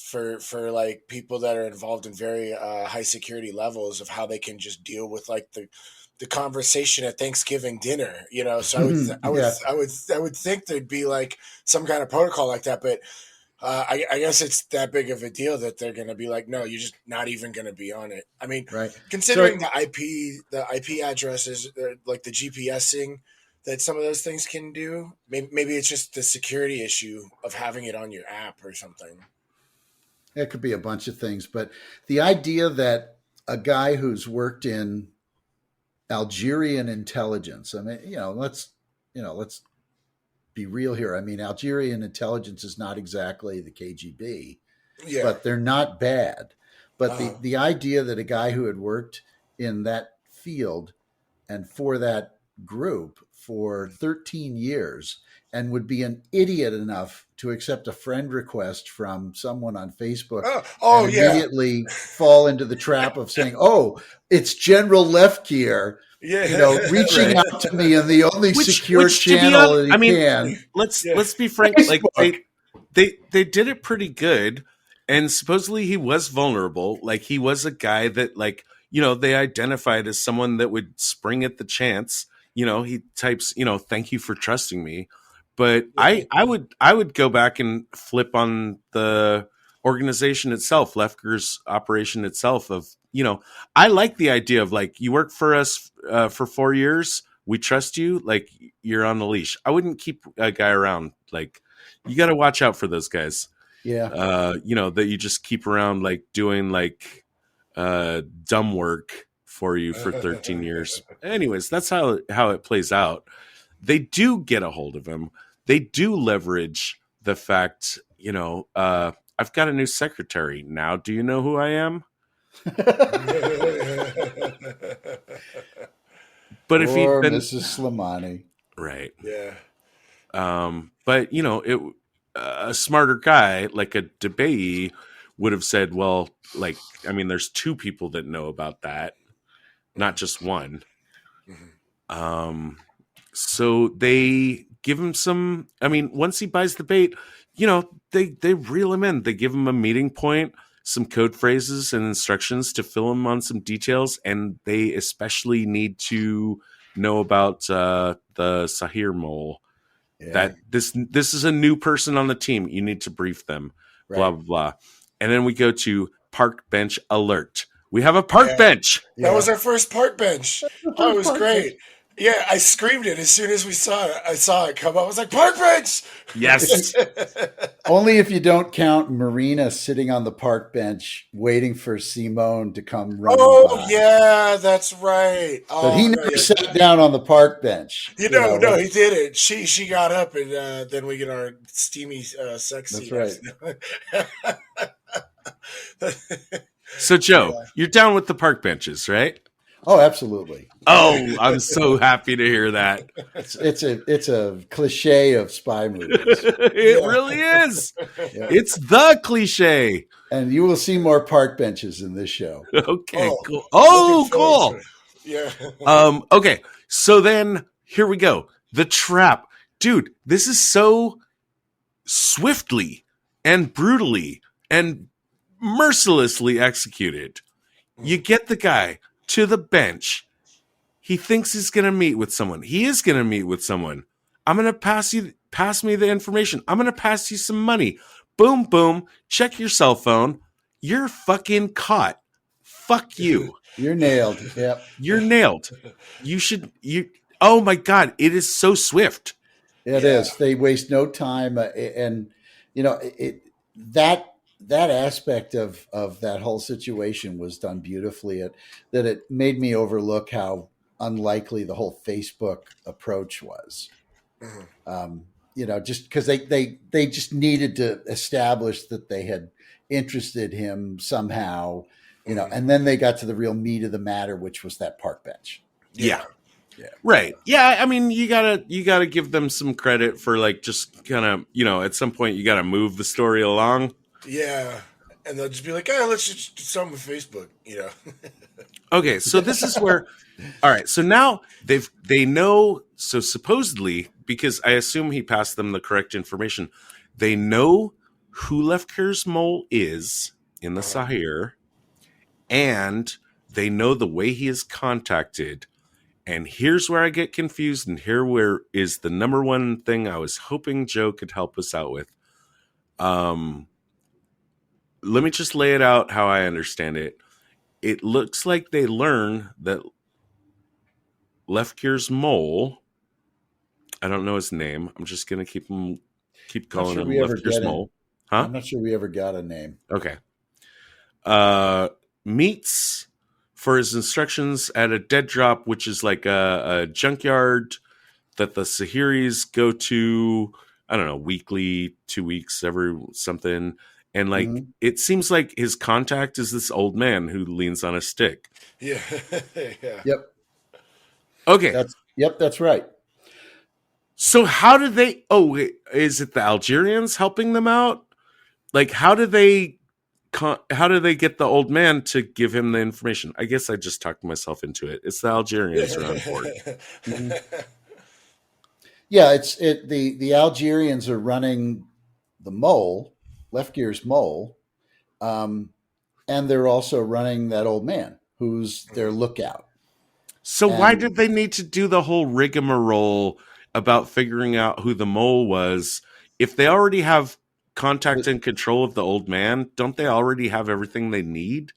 Speaker 2: for like people that are involved in very high security levels of how they can just deal with like the conversation at Thanksgiving dinner, so
Speaker 3: Yeah.
Speaker 2: I would think there'd be like some kind of protocol like that, but I guess it's that big of a deal that they're going to be like, no, you're just not even going to be on it. I mean,
Speaker 3: Right.
Speaker 2: considering the IP addresses, like the GPSing that some of those things can do, maybe it's just the security issue of having it on your app or something.
Speaker 3: It could be a bunch of things, but the idea that a guy who's worked in Algerian intelligence, I mean, let's be real here. I mean, Algerian intelligence is not exactly the KGB,
Speaker 2: Yeah.
Speaker 3: but they're not bad. But
Speaker 2: Uh-huh.
Speaker 3: the idea that a guy who had worked in that field and for that group for 13 years and would be an idiot enough to accept a friend request from someone on Facebook and
Speaker 2: Yeah.
Speaker 3: immediately fall into the trap of saying, "Oh, it's General Lefkier."
Speaker 2: Yeah.
Speaker 3: Reaching
Speaker 1: Right.
Speaker 3: out to me in the only secure
Speaker 1: Which, to be
Speaker 3: channel
Speaker 1: honest,
Speaker 3: that he can.
Speaker 1: let's be frank. Like
Speaker 3: Facebook.
Speaker 1: they did it pretty good, and supposedly he was vulnerable. Like he was a guy that they identified as someone that would spring at the chance. He types, thank you for trusting me. But I would go back and flip on the organization itself, Lefker's operation itself. Of I like the idea of like you work for us for 4 years, we trust you, like you're on the leash. I wouldn't keep a guy around. Like you got to watch out for those guys.
Speaker 3: Yeah.
Speaker 1: That you just keep around like doing like dumb work for you for 13 years. Anyways, that's how it plays out. They do get a hold of him. They do leverage the fact, I've got a new secretary now. Do you know who I am? But if he'd been
Speaker 3: Mrs. Slimani,
Speaker 1: right,
Speaker 2: Yeah.
Speaker 1: but a smarter guy like a DeBay would have said, well, like, I mean, there's two people that know about that, not just one.
Speaker 2: Mm-hmm.
Speaker 1: So they give him some. I mean, once he buys the bait, they reel him in. They give him a meeting point, some code phrases and instructions to fill him on some details, and they especially need to know about the Sahir mole.
Speaker 3: yeah.
Speaker 1: That this is a new person on the team. You need to brief them.
Speaker 3: Right.
Speaker 1: Blah blah blah. And then we go to park bench alert. We have a park bench.
Speaker 2: That was our first park bench. Oh, it was great. Yeah, I screamed it as soon as we saw it. I saw it come up. I was like, park bench!
Speaker 1: Yes.
Speaker 3: Only if you don't count Marina sitting on the park bench waiting for Simone to come running by.
Speaker 2: Yeah, that's right.
Speaker 3: But he never sat down on the park bench.
Speaker 2: No, he didn't. She got up, and then we get our steamy sex.
Speaker 3: That's
Speaker 2: right.
Speaker 1: So, Joe, you're down with the park benches, right?
Speaker 3: Oh, absolutely.
Speaker 1: Oh, I'm so happy to hear that.
Speaker 3: It's a cliche of spy movies.
Speaker 1: It really is. Yeah. It's the cliche.
Speaker 3: And you will see more park benches in this show.
Speaker 1: Okay, cool. Oh, cool.
Speaker 2: Yeah.
Speaker 1: Okay, so then here we go. The trap. Dude, this is so swiftly and brutally and mercilessly executed. You get the guy to the bench. He thinks he's going to meet with someone. He is going to meet with someone. I'm going to pass me the information. I'm going to pass you some money. Boom, boom. Check your cell phone. You're fucking caught. Fuck you.
Speaker 3: You're nailed. Yep.
Speaker 1: You're nailed. Oh my God. It is so swift.
Speaker 3: It is. They waste no time. And that aspect of that whole situation was done beautifully. That it made me overlook how unlikely the whole Facebook approach was.
Speaker 2: Mhm.
Speaker 3: Just because they just needed to establish that they had interested him somehow,
Speaker 2: Mhm.
Speaker 3: and then they got to the real meat of the matter, which was that park bench.
Speaker 1: Yeah.
Speaker 3: Yeah.
Speaker 1: Right. Yeah. I mean, you gotta give them some credit for like just kind of at some point you gotta move the story along.
Speaker 2: Yeah. And they'll just be like, oh, let's just do something with Facebook.
Speaker 1: Okay, so this is where. All right, so now they know. So supposedly, because I assume he passed them the correct information, they know who Lefker's mole is in the
Speaker 2: Uh-huh.
Speaker 1: Sahir, and they know the way he is contacted. And here's where I get confused, and here where is the number one thing I was hoping Joe could help us out with. Let me just lay it out how I understand it. It looks like they learn that Lefker's mole. I don't know his name. I'm just gonna keep
Speaker 3: Not
Speaker 1: calling
Speaker 3: sure
Speaker 1: him
Speaker 3: we ever
Speaker 1: Lefker's
Speaker 3: get it.
Speaker 1: mole. Huh?
Speaker 3: I'm not sure we ever got a name.
Speaker 1: Okay. Meets for his instructions at a dead drop, which is like a junkyard that the Sahiris go to. I don't know, weekly, 2 weeks, every something. And like,
Speaker 3: Mhm.
Speaker 1: it seems like his contact is this old man who leans on a stick.
Speaker 2: Yeah. Yeah.
Speaker 3: Yep.
Speaker 1: Okay.
Speaker 3: That's right.
Speaker 1: So how did they? Oh, wait, is it the Algerians helping them out? Like, how do they get the old man to give him the information? I guess I just talked myself into it. It's the Algerians are on board.
Speaker 3: Mhm. Yeah, the Algerians are running the mole, Left Gear's mole, and they're also running that old man who's their lookout.
Speaker 1: So why
Speaker 3: And
Speaker 1: did they need to do the whole rigmarole about figuring out who the mole was if they already have contact and control of the old man? Don't they already have everything they need?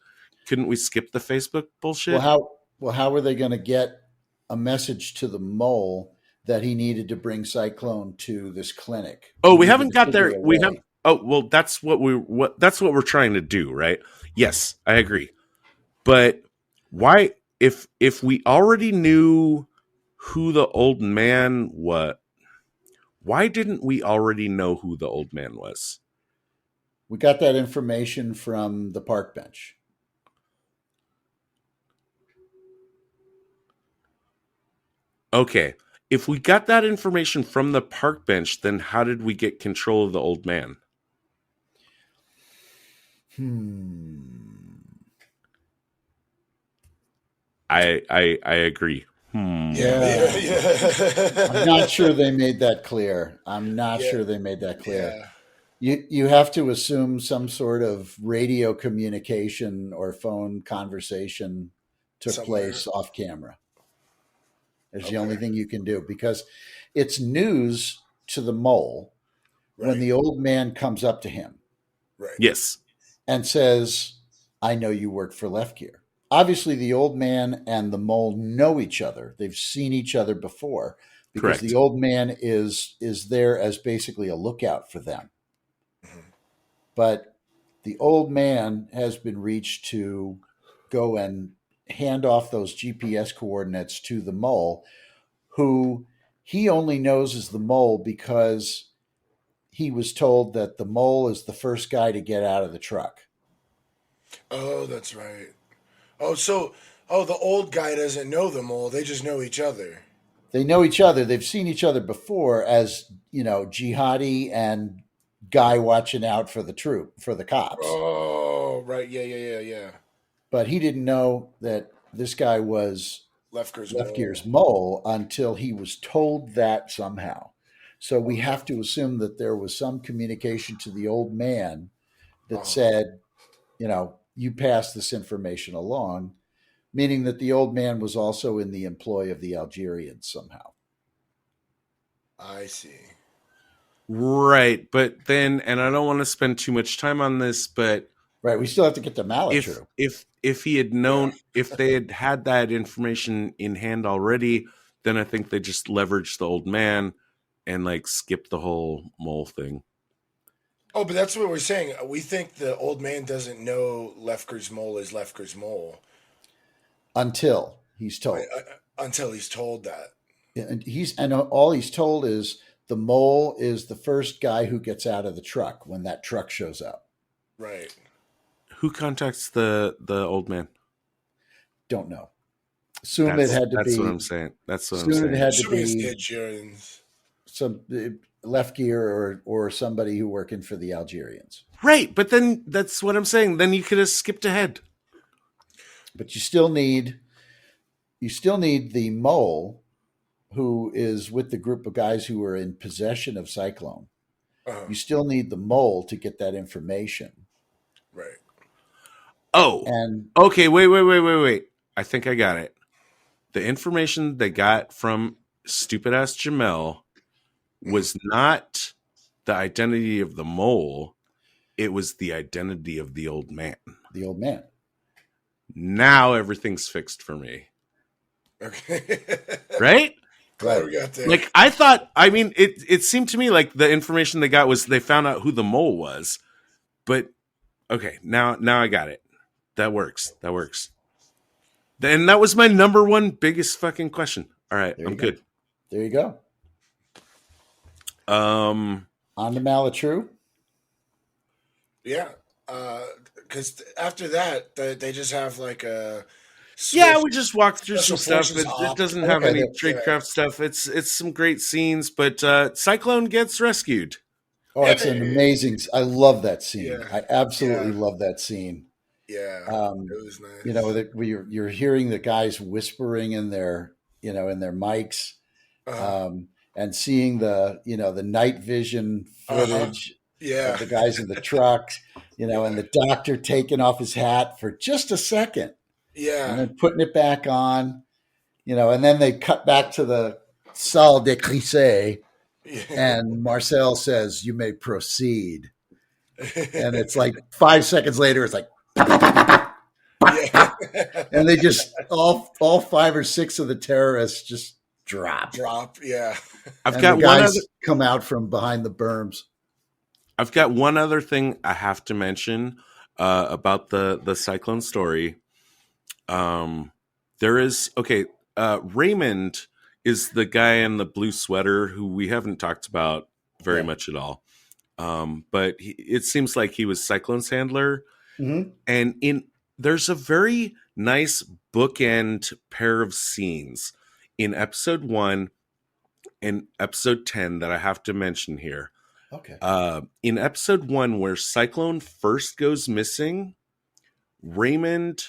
Speaker 1: Couldn't we skip the Facebook bullshit?
Speaker 3: how were they going to get a message to the mole that he needed to bring Cyclone to this clinic?
Speaker 1: Oh,
Speaker 3: He
Speaker 1: we
Speaker 3: needed
Speaker 1: haven't
Speaker 3: to
Speaker 1: got
Speaker 3: figure
Speaker 1: there.
Speaker 3: a
Speaker 1: We have.
Speaker 3: way.
Speaker 1: Oh, well, that's what we're trying to do, right? Yes, I agree. But why, if we already knew who the old man was, why didn't we already know who the old man was?
Speaker 3: We got that information from the park bench.
Speaker 1: Okay, if we got that information from the park bench, then how did we get control of the old man? I agree.
Speaker 2: Yeah.
Speaker 3: Yeah.
Speaker 2: Yeah.
Speaker 3: I'm not sure they made that clear. I'm not
Speaker 2: Yeah.
Speaker 3: sure they made that clear.
Speaker 2: Yeah.
Speaker 3: You have to assume some sort of radio communication or phone conversation took
Speaker 2: Somewhere.
Speaker 3: place off camera. It's the only
Speaker 2: Okay.
Speaker 3: thing you can do because it's news to the mole when
Speaker 2: Right.
Speaker 3: the old man comes up to him
Speaker 2: Right.
Speaker 1: Yes,
Speaker 3: and says, I know you work for Left Gear. Obviously, the old man and the mole know each other. They've seen each other before because the
Speaker 1: correct.
Speaker 3: old man is there as basically a lookout for them.
Speaker 2: Mhm.
Speaker 3: But the old man has been reached to go and hand off those GPS coordinates to the mole, who he only knows is the mole because he was told that the mole is the first guy to get out of the truck.
Speaker 2: Oh, that's right. The old guy doesn't know them all. They just know each other.
Speaker 3: They know each other. They've seen each other before as, jihadi and guy watching out for the cops.
Speaker 2: Oh, right. Yeah. Yeah. Yeah. Yeah.
Speaker 3: But he didn't know that this guy was
Speaker 2: Lefker's
Speaker 3: Left
Speaker 2: mole.
Speaker 3: Gear's mole until he was told that somehow. So we
Speaker 2: Okay.
Speaker 3: have to assume that there was some communication to the old man that
Speaker 2: Oh,
Speaker 3: said, you pass this information along, meaning that the old man was also in the employ of the Algerians somehow.
Speaker 2: I see.
Speaker 1: Right, but then, and I don't want to spend too much time on this, but
Speaker 3: Right. We still have to get the mallet
Speaker 1: if
Speaker 3: true.
Speaker 1: if he had
Speaker 2: Yeah.
Speaker 1: known, if they had that information in hand already, then I think they just leveraged the old man and like skip the whole mole thing.
Speaker 2: Oh, but that's what we're saying. We think the old man doesn't know Lefker's mole is Lefker's mole.
Speaker 3: Until he's
Speaker 2: I,
Speaker 3: told.
Speaker 2: until he's told that.
Speaker 3: And all he's told is the mole is the first guy who gets out of the truck when that truck shows up.
Speaker 2: Right.
Speaker 1: Who contacts the old man?
Speaker 3: Don't know. Assume it had to
Speaker 1: That's
Speaker 3: be.
Speaker 1: what I'm saying. That's what I'm
Speaker 3: Assume it
Speaker 1: saying.
Speaker 3: had to
Speaker 2: Assuming it's the
Speaker 3: be
Speaker 2: Algerians.
Speaker 3: some left gear or somebody who working for the Algerians.
Speaker 1: Right, but then that's what I'm saying. Then you could have skipped ahead.
Speaker 3: But you still need the mole who is with the group of guys who are in possession of Cyclone.
Speaker 2: Uh-huh.
Speaker 3: You still need the mole to get that information.
Speaker 2: Right.
Speaker 1: Oh,
Speaker 3: And
Speaker 1: okay. Wait. I think I got it. The information they got from stupid ass Jamel was not the identity of the mole. It was the identity of the old man.
Speaker 3: the old man.
Speaker 1: Now everything's fixed for me.
Speaker 2: Okay.
Speaker 1: Right?
Speaker 2: Glad we got there.
Speaker 1: Like I thought, I mean, it seemed to me like the information they got was they found out who the mole was. But okay, now I got it. That works. And that was my number one biggest fucking question. All right, I'm good.
Speaker 3: There you go. On to Malatru.
Speaker 2: Yeah. Because after that, they just have like a.
Speaker 1: Yeah, we just walked through some
Speaker 2: Special
Speaker 1: stuff.
Speaker 2: Forces
Speaker 1: It doesn't have any tradecraft stuff. It's some great scenes, but Cyclone gets rescued.
Speaker 3: Oh, it's an amazing. I love that scene.
Speaker 2: Yeah.
Speaker 3: I absolutely love that scene.
Speaker 2: Yeah, it was nice.
Speaker 3: You know, that you're hearing the guys whispering in their mics, and seeing the night vision footage of the guys in the trucks, and the doctor taking off his hat for just a second, and then putting it back on, and then they cut back to the salle de crissé, and Marcel says, "You may proceed," and it's like 5 seconds later, it's like. And they just all 5 or 6 of the terrorists just drop.
Speaker 2: Yeah.
Speaker 1: I've got
Speaker 3: one other come out from behind the berms.
Speaker 1: I've got one other thing I have to mention about the Cyclone story. There is Raymond is the guy in the blue sweater who we haven't talked about very much at all. But it seems like he was Cyclone's handler.
Speaker 3: Mm-hmm.
Speaker 1: And there's a very nice bookend pair of scenes in episode 1 and episode 10 that I have to mention here.
Speaker 3: Okay.
Speaker 1: In episode 1, where Cyclone first goes missing, Raymond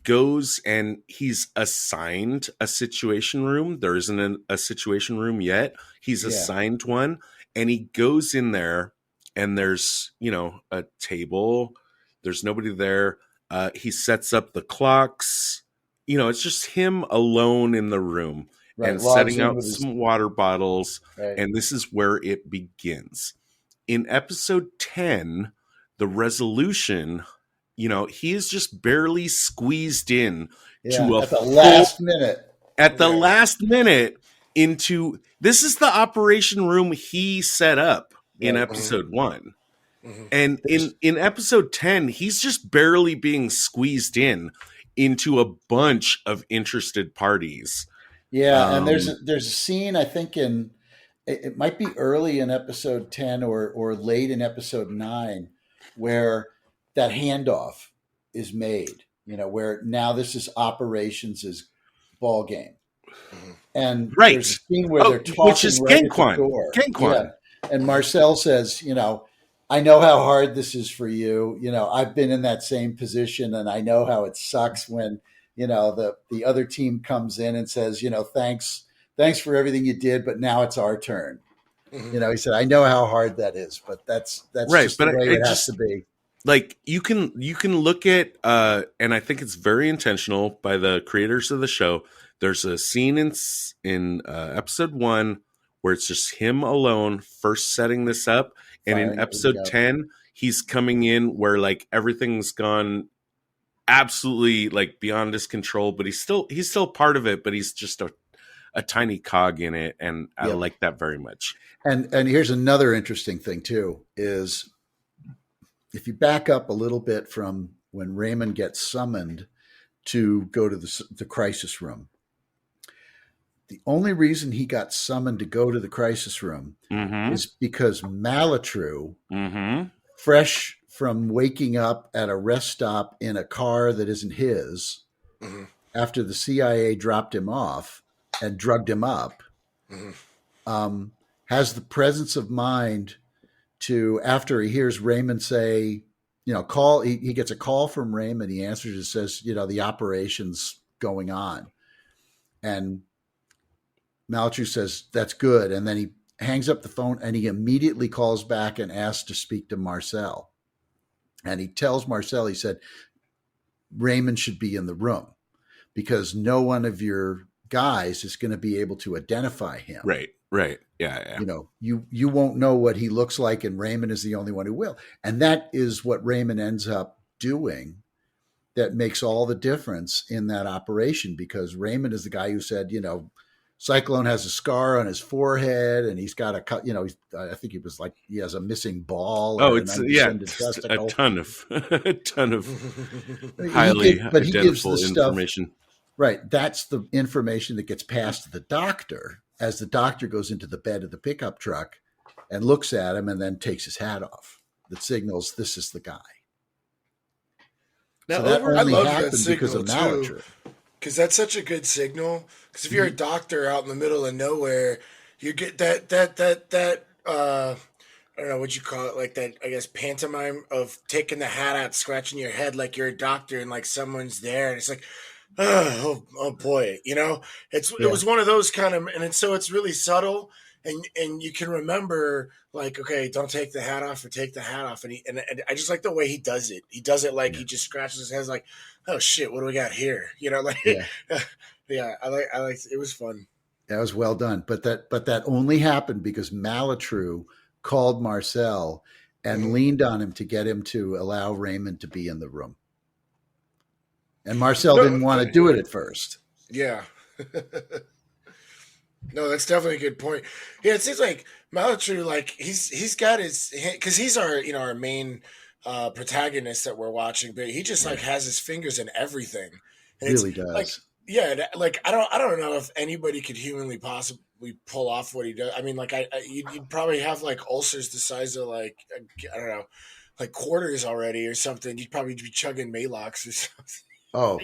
Speaker 1: goes and he's assigned a situation room. There isn't a situation room yet. He's assigned one, and he goes in there, and there's, a table. There's nobody there. He sets up the clocks. It's just him alone in the room and setting out some water bottles. Right. And this is where it begins. In episode 10, the resolution, he is just barely squeezed in to
Speaker 3: at the last minute.
Speaker 1: At the last minute into this is the operation room he set up in episode 1. Mm-hmm. And in episode 10, he's just barely being squeezed into a bunch of interested parties.
Speaker 3: Yeah, and there's a scene, I think it might be early in episode 10 or late in episode 9 where that handoff is made, where now this is operations' ball game. Mm-hmm. And there's a scene where they're talking
Speaker 1: which is
Speaker 3: right at the door.
Speaker 1: Yeah.
Speaker 3: And Marcel says, I know how hard this is for you. I've been in that same position, and I know how it sucks when, the other team comes in and says, thanks for everything you did, but now it's our turn. Mm-hmm. He said, I know how hard that is, but that's right, just the way it has to be.
Speaker 1: Like you can look at, and I think it's very intentional by the creators of the show. There's a scene in episode 1 where it's just him alone first setting this up. And in episode 10, he's coming in where like everything's gone absolutely like beyond his control, but he's still part of it, but he's just a tiny cog in it. And I like that very much.
Speaker 3: And here's another interesting thing too, is if you back up a little bit from when Raymond gets summoned to go to the crisis room, The only reason he got summoned to go to the crisis room
Speaker 1: Mm-hmm.
Speaker 3: is because Malatru,
Speaker 1: Mm-hmm.
Speaker 3: fresh from waking up at a rest stop in a car that isn't his,
Speaker 2: Mm-hmm.
Speaker 3: after the CIA dropped him off and drugged him up,
Speaker 2: Mm-hmm.
Speaker 3: has the presence of mind to, after he hears Raymond say, call, he gets a call from Raymond. He answers, it says, the operation's going on. And Malchu says, that's good. And then he hangs up the phone and he immediately calls back and asks to speak to Marcel. And he tells Marcel, he said, Raymond should be in the room because no one of your guys is going to be able to identify him.
Speaker 1: Right. Yeah.
Speaker 3: You won't know what he looks like, and Raymond is the only one who will. And that is what Raymond ends up doing that makes all the difference in that operation, because Raymond is the guy who said, Cyclone has a scar on his forehead and he's got a cut, I think he was like, he has a missing ball.
Speaker 1: Oh,
Speaker 3: or
Speaker 1: it's
Speaker 3: an
Speaker 1: yeah,
Speaker 3: undescended
Speaker 1: just a
Speaker 3: testicle.
Speaker 1: ton of
Speaker 3: He
Speaker 1: highly
Speaker 3: gives the
Speaker 1: identifiable
Speaker 3: stuff,
Speaker 1: information.
Speaker 3: right. That's the information that gets passed to the doctor as the doctor goes into the bed of the pickup truck and looks at him and then takes his hat off. That signals this is the guy.
Speaker 1: Now,
Speaker 3: So that
Speaker 2: I
Speaker 3: only
Speaker 2: love that
Speaker 3: happened because
Speaker 2: signal
Speaker 3: of
Speaker 2: too,
Speaker 3: Malatru.
Speaker 2: because that's such a good signal. Because if you're a doctor out in the middle of nowhere, you get that I don't know what you call it, like that, I guess, pantomime of taking the hat out, scratching your head like you're a doctor and like someone's there, and it's like, oh boy, it
Speaker 3: Yeah.
Speaker 2: was one of those kind of, and it's really subtle, and you can remember like, okay, don't take the hat off or take the hat off, and I just like the way he does it. He does it like
Speaker 3: Yeah.
Speaker 2: he just scratches his head like, oh shit, what do we got here? Like,
Speaker 3: Yeah.
Speaker 2: yeah, I like it was fun.
Speaker 3: That was well done. But that only happened because Malatru called Marcel and leaned on him to get him to allow Raymond to be in the room. And Marcel didn't want to do it at first.
Speaker 2: Yeah. No, that's definitely a good point. Yeah, it seems like Malatru, like he's got his, because he's our main protagonist that we're watching, but he just like has his fingers in everything, and
Speaker 3: Really
Speaker 2: it's like,
Speaker 3: does.
Speaker 2: yeah, like I don't know if anybody could humanly possibly pull off what he does. I mean, like you'd probably have like ulcers the size of like, I don't know, like quarters already or something. You'd probably be chugging Malox or something.
Speaker 3: Oh,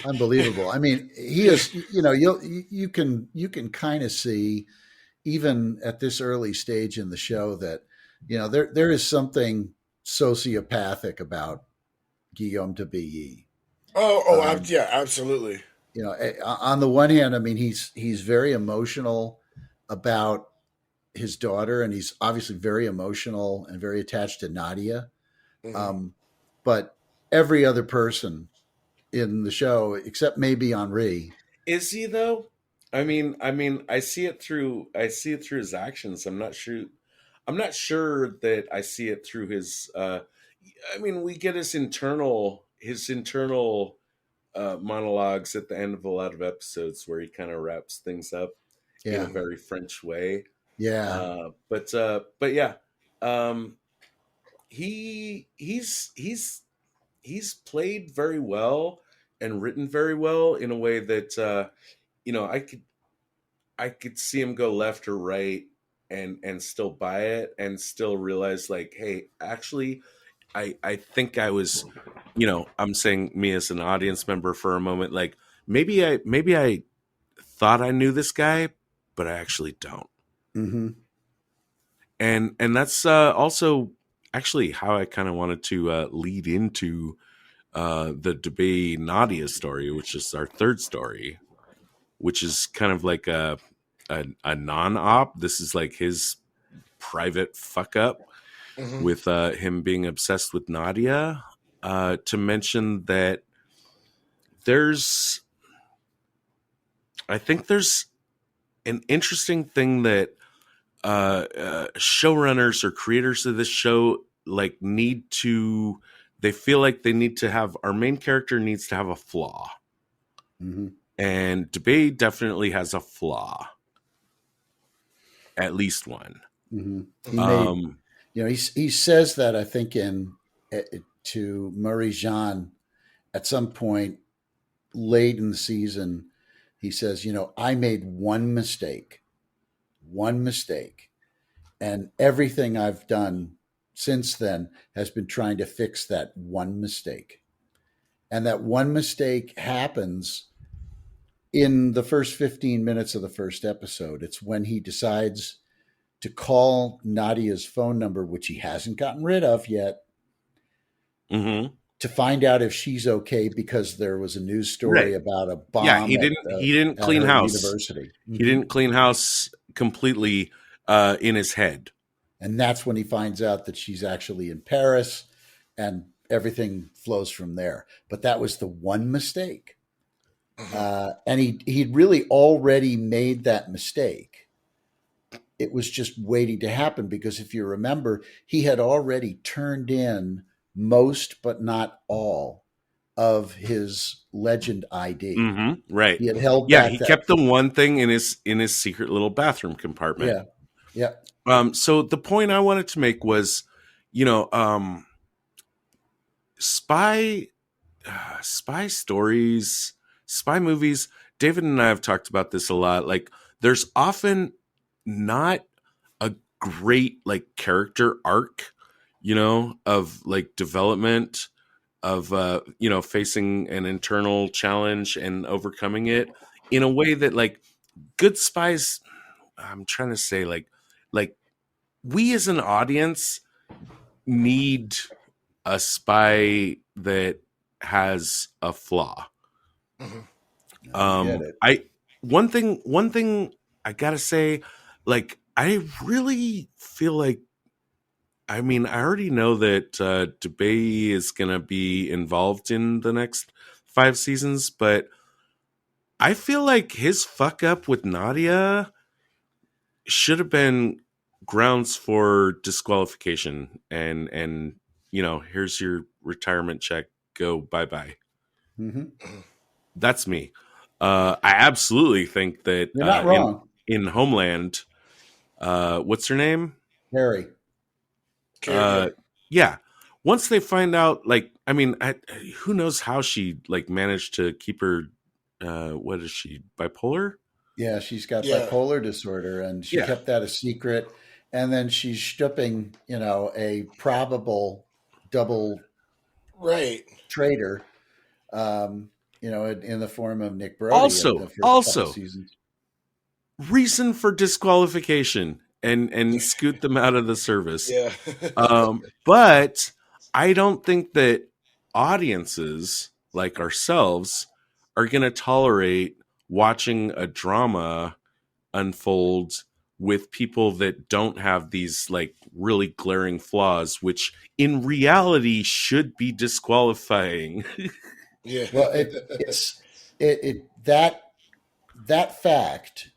Speaker 3: unbelievable. I mean, he is, you can kind of see even at this early stage in the show that, there is something sociopathic about Guillaume de Billy.
Speaker 2: Yeah, absolutely.
Speaker 3: On the one hand, I mean, he's very emotional about his daughter, and he's obviously very emotional and very attached to Nadia.
Speaker 2: Mhm.
Speaker 3: But every other person in the show, except maybe Henri,
Speaker 1: Is he though? I see it through his actions. I'm not sure. I'm not sure that I see it through his. We get his internal monologues at the end of a lot of episodes where he kind of wraps things up in a
Speaker 3: yeah,
Speaker 1: very French way.
Speaker 3: yeah,
Speaker 1: But yeah, he's played very well and written very well in a way that I could see him go left or right and still buy it and still realize like, hey, actually, I think I was, I'm saying me as an audience member for a moment, like maybe I thought I knew this guy, but I actually don't.
Speaker 3: mm-hmm.
Speaker 1: And that's also actually how I kind of wanted to lead into the debate Nadia story, which is our third story, which is kind of like a non-op. This is like his private fuck up
Speaker 2: Mhm.
Speaker 1: with him being obsessed with Nadia. To mention that I think there's an interesting thing that showrunners or creators of this show like they feel like they need to have, our main character needs to have a flaw.
Speaker 3: Mm-hmm.
Speaker 1: And Debate definitely has a flaw. At least one.
Speaker 3: Mm-hmm. He made, he says that, I think, to Marie Jean at some point late in the season, He says, I made one mistake, and everything I've done since then has been trying to fix that one mistake. And that one mistake happens in the first 15 minutes of the first episode. It's when he decides to call Nadia's phone number, which he hasn't gotten rid of yet,
Speaker 1: Mm-hmm.
Speaker 3: to find out if she's okay, because there was a news story
Speaker 1: Right.
Speaker 3: about a bomb
Speaker 1: Yeah, he didn't
Speaker 3: at
Speaker 1: clean
Speaker 3: her
Speaker 1: house.
Speaker 3: university.
Speaker 1: He didn't clean house completely in his head.
Speaker 3: And that's when he finds out that she's actually in Paris, and everything flows from there. But that was the one mistake. And he'd really already made that mistake. It was just waiting to happen, because if you remember, he had already turned in most, but not all, of his legend ID.
Speaker 1: Mm-hmm. Right.
Speaker 3: He had held
Speaker 1: Yeah,
Speaker 3: back
Speaker 1: he
Speaker 3: that.
Speaker 1: kept the one thing in his secret little bathroom compartment.
Speaker 3: Yeah. Yeah.
Speaker 1: So the point I wanted to make was, spy stories, spy movies. David and I have talked about this a lot. Like, there's often not a great like character arc, of like development of facing an internal challenge and overcoming it in a way that like good spies. I'm trying to say like we as an audience need a spy that has a flaw.
Speaker 3: I get it.
Speaker 1: One thing I gotta say, like, I really feel like, I mean, I already know that DeBay is gonna be involved in the next 5 seasons, but I feel like his fuck up with Nadia should have been grounds for disqualification, and here's your retirement check, go bye.
Speaker 3: Mm-hmm.
Speaker 1: That's me. I absolutely think that
Speaker 3: You're not wrong.
Speaker 1: in Homeland, what's her name?
Speaker 3: Harry.
Speaker 1: Yeah. Once they find out, like, I mean, who knows how she like managed to keep her. What is she, bipolar?
Speaker 3: Yeah, she's got bipolar disorder, and she kept that a secret. And then she's stripping, a probable double traitor, in the form of Nick Brody.
Speaker 1: Also,
Speaker 3: in the first couple seasons.
Speaker 1: Reason for disqualification and scoot them out of the service.
Speaker 2: Yeah.
Speaker 1: But I don't think that audiences like ourselves are going to tolerate watching a drama unfold with people that don't have these like really glaring flaws, which in reality should be disqualifying.
Speaker 2: Yeah.
Speaker 3: Well, it's that fact,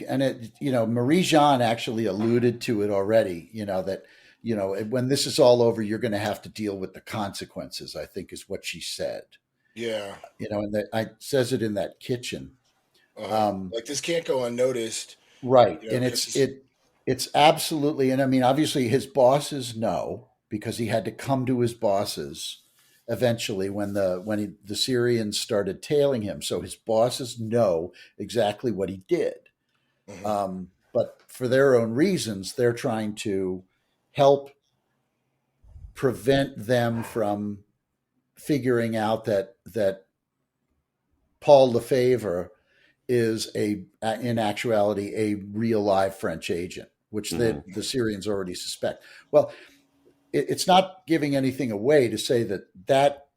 Speaker 3: and Marie Jean actually alluded to it already. That when this is all over, you're going to have to deal with the consequences, I think is what she said.
Speaker 2: Yeah.
Speaker 3: And that I says it in that kitchen.
Speaker 2: Like, this can't go unnoticed.
Speaker 3: Right. And it's absolutely, and I mean, obviously his bosses know, because he had to come to his bosses eventually when the Syrians started tailing him. So his bosses know exactly what he did. Mm-hmm. But for their own reasons, they're trying to help prevent them from figuring out that Paul Lefevre is in actuality a real live French agent, which the Syrians already suspect. Well, it's not giving anything away to say that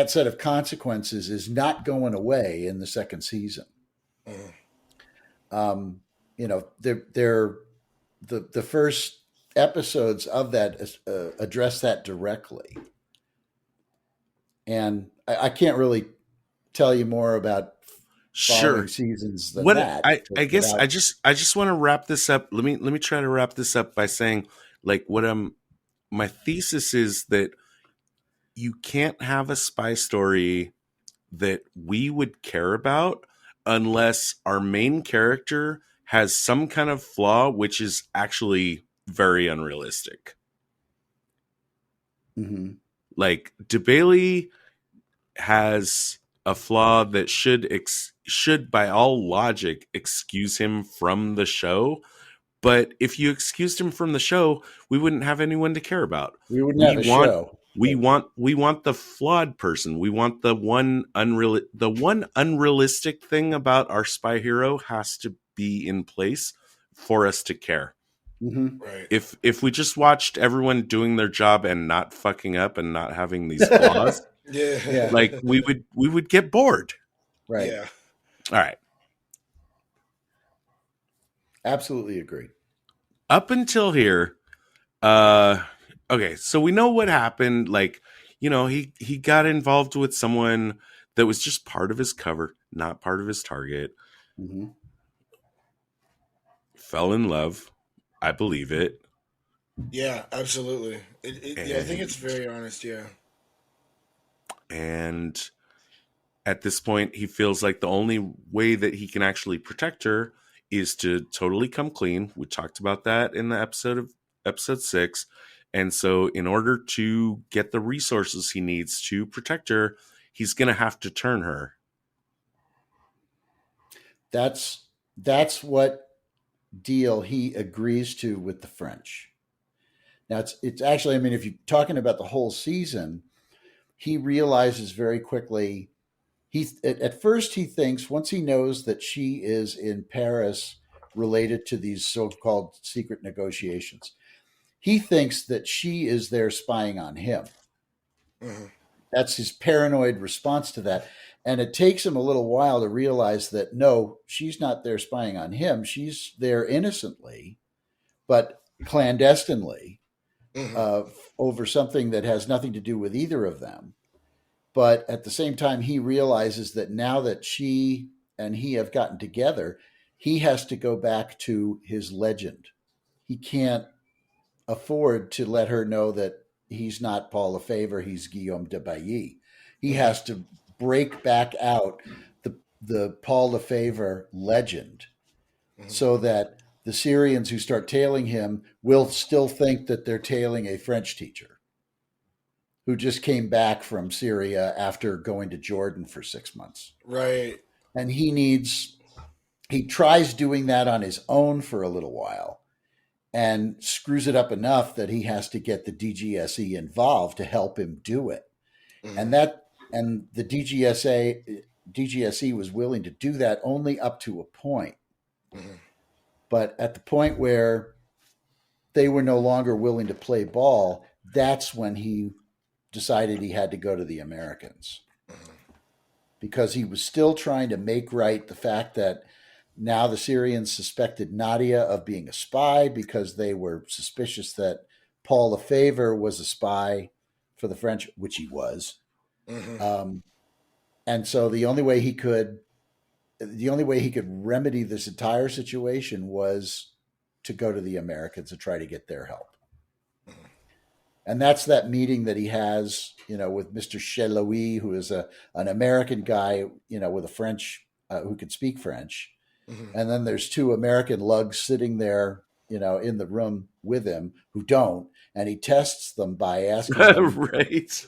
Speaker 3: set of consequences is not going away in the second season. They're the first episodes of that address that directly, and I can't really tell you more about seasons than that.
Speaker 1: I guess I just want to wrap this up. Let me try to wrap this up by saying, like, my thesis is that you can't have a spy story that we would care about unless our main character has some kind of flaw, which is actually very unrealistic.
Speaker 3: Mm-hmm.
Speaker 1: Like, DeBailey has a flaw that should by all logic excuse him from the show. But if you excused him from the show, we wouldn't have anyone to care about.
Speaker 3: We wouldn't have a show.
Speaker 1: We want the flawed person. We want the one unrealistic thing about our spy hero has to be in place for us to care.
Speaker 3: Mm-hmm.
Speaker 2: Right.
Speaker 1: If we just watched everyone doing their job and not fucking up and not having these flaws,
Speaker 2: Yeah.
Speaker 1: like we would get bored.
Speaker 3: Right.
Speaker 2: Yeah.
Speaker 1: All right.
Speaker 3: Absolutely agree.
Speaker 1: Up until here, okay, so we know what happened. Like, you know, he got involved with someone that was just part of his cover, not part of his target.
Speaker 3: Mm-hmm.
Speaker 1: Fell in love. I believe it.
Speaker 2: Yeah, absolutely. Yeah, I think it's very honest. Yeah.
Speaker 1: And at this point, he feels like the only way that he can actually protect her is to totally come clean. We talked about that in the episode 6. And so in order to get the resources he needs to protect her, he's going to have to turn her.
Speaker 3: That's what deal he agrees to with the French. Now it's actually, I mean, if you're talking about the whole season, he realizes very quickly. At first he thinks, once he knows that she is in Paris related to these so-called secret negotiations, he thinks that she is there spying on him.
Speaker 2: Mm-hmm.
Speaker 3: That's his paranoid response to that. And it takes him a little while to realize that, no, she's not there spying on him. She's there innocently, but clandestinely,
Speaker 2: Mm-hmm.
Speaker 3: over something that has nothing to do with either of them. But at the same time, he realizes that now that she and he have gotten together, he has to go back to his legend. He can't afford to let her know that he's not Paul Lefevre, he's Guillaume de Bailly. He has to break back out the Paul Lefevre legend, so that the Syrians who start tailing him will still think that they're tailing a French teacher who just came back from Syria after going to Jordan for 6 months.
Speaker 2: Right.
Speaker 3: And he tries doing that on his own for a little while and screws it up enough that he has to get the DGSE involved to help him do it.
Speaker 2: Mm-hmm.
Speaker 3: And the DGSE was willing to do that only up to a point.
Speaker 2: Mm-hmm.
Speaker 3: But at the point where they were no longer willing to play ball, that's when he decided he had to go to the Americans, because he was still trying to make right the fact that now the Syrians suspected Nadia of being a spy because they were suspicious that Paul Lefevre was a spy for the French, which he was.
Speaker 2: Mm-hmm.
Speaker 3: And so the only way he could remedy this entire situation was to go to the Americans and try to get their help. And that's that meeting that he has, with Mr. Chelouis, who is an American guy, with a French, who can speak French.
Speaker 2: Mm-hmm.
Speaker 3: And then there's 2 American lugs sitting there, in the room with him who don't. And he tests them by asking them,
Speaker 1: Right.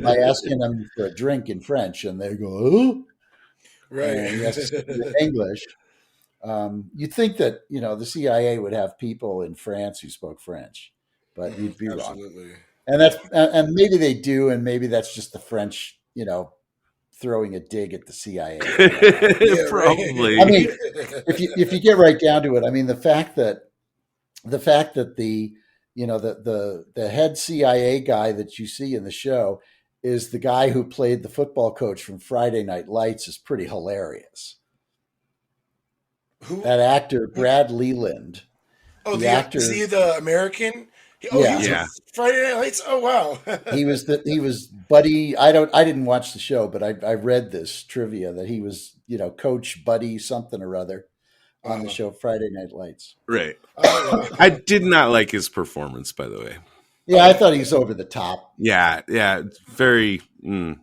Speaker 3: by asking them for a drink in French. And they go, oh.
Speaker 2: Right.
Speaker 3: And he has to speak in English. You'd think that, the CIA would have people in France who spoke French, but you'd be
Speaker 2: Absolutely.
Speaker 3: wrong. And maybe they do, and maybe that's just the French, throwing a dig at the CIA.
Speaker 2: Yeah,
Speaker 1: Probably.
Speaker 2: right.
Speaker 3: I mean, if you get right down to it, I mean, the fact that the head CIA guy that you see in the show is the guy who played the football coach from Friday Night Lights is pretty hilarious.
Speaker 2: Who?
Speaker 3: That actor, Brad Leland.
Speaker 2: Oh,
Speaker 3: the actor.
Speaker 2: Is he the American? He was
Speaker 1: Yeah.
Speaker 2: on Friday Night Lights. Oh, wow.
Speaker 3: He was Buddy. I didn't watch the show, but I read this trivia that he was, Coach Buddy something or other on the show Friday Night Lights.
Speaker 1: Right.
Speaker 2: Oh,
Speaker 1: I did not like his performance, by the way.
Speaker 3: Yeah, I thought he was over the top.
Speaker 1: Yeah. Very. It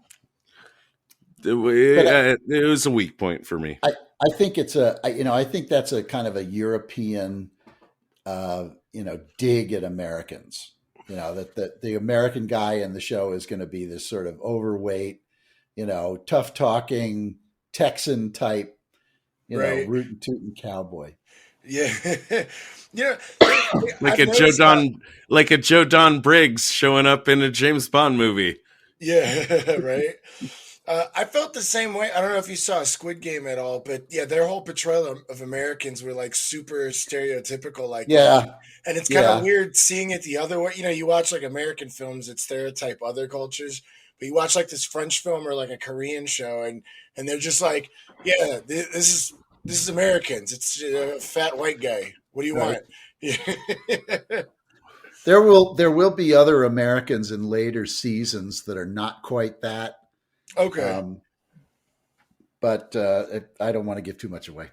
Speaker 1: was a weak point for me.
Speaker 3: I think it's I think that's a kind of a European, dig at Americans. That the American guy in the show is going to be this sort of overweight, tough talking Texan type,
Speaker 2: Right.
Speaker 3: rootin' tootin' cowboy.
Speaker 2: Yeah. you know,
Speaker 1: Like
Speaker 2: I've
Speaker 1: a Joe
Speaker 2: noticed.
Speaker 1: Don, like a Joe Don Briggs showing up in a James Bond movie.
Speaker 2: Yeah. Right. I felt the same way. I don't know if you saw Squid Game at all, but yeah, their whole portrayal of Americans were like super stereotypical like that.
Speaker 3: Yeah,
Speaker 2: And it's kind of
Speaker 3: yeah.
Speaker 2: weird seeing it the other way. You watch like American films that stereotype other cultures, but you watch like this French film or like a Korean show, and they're just like, yeah, this is Americans. It's a fat white guy. What do you
Speaker 3: Right.
Speaker 2: want? Yeah.
Speaker 3: There will be other Americans in later seasons that are not quite that.
Speaker 2: Okay.
Speaker 3: Um, but I don't want to give too much away.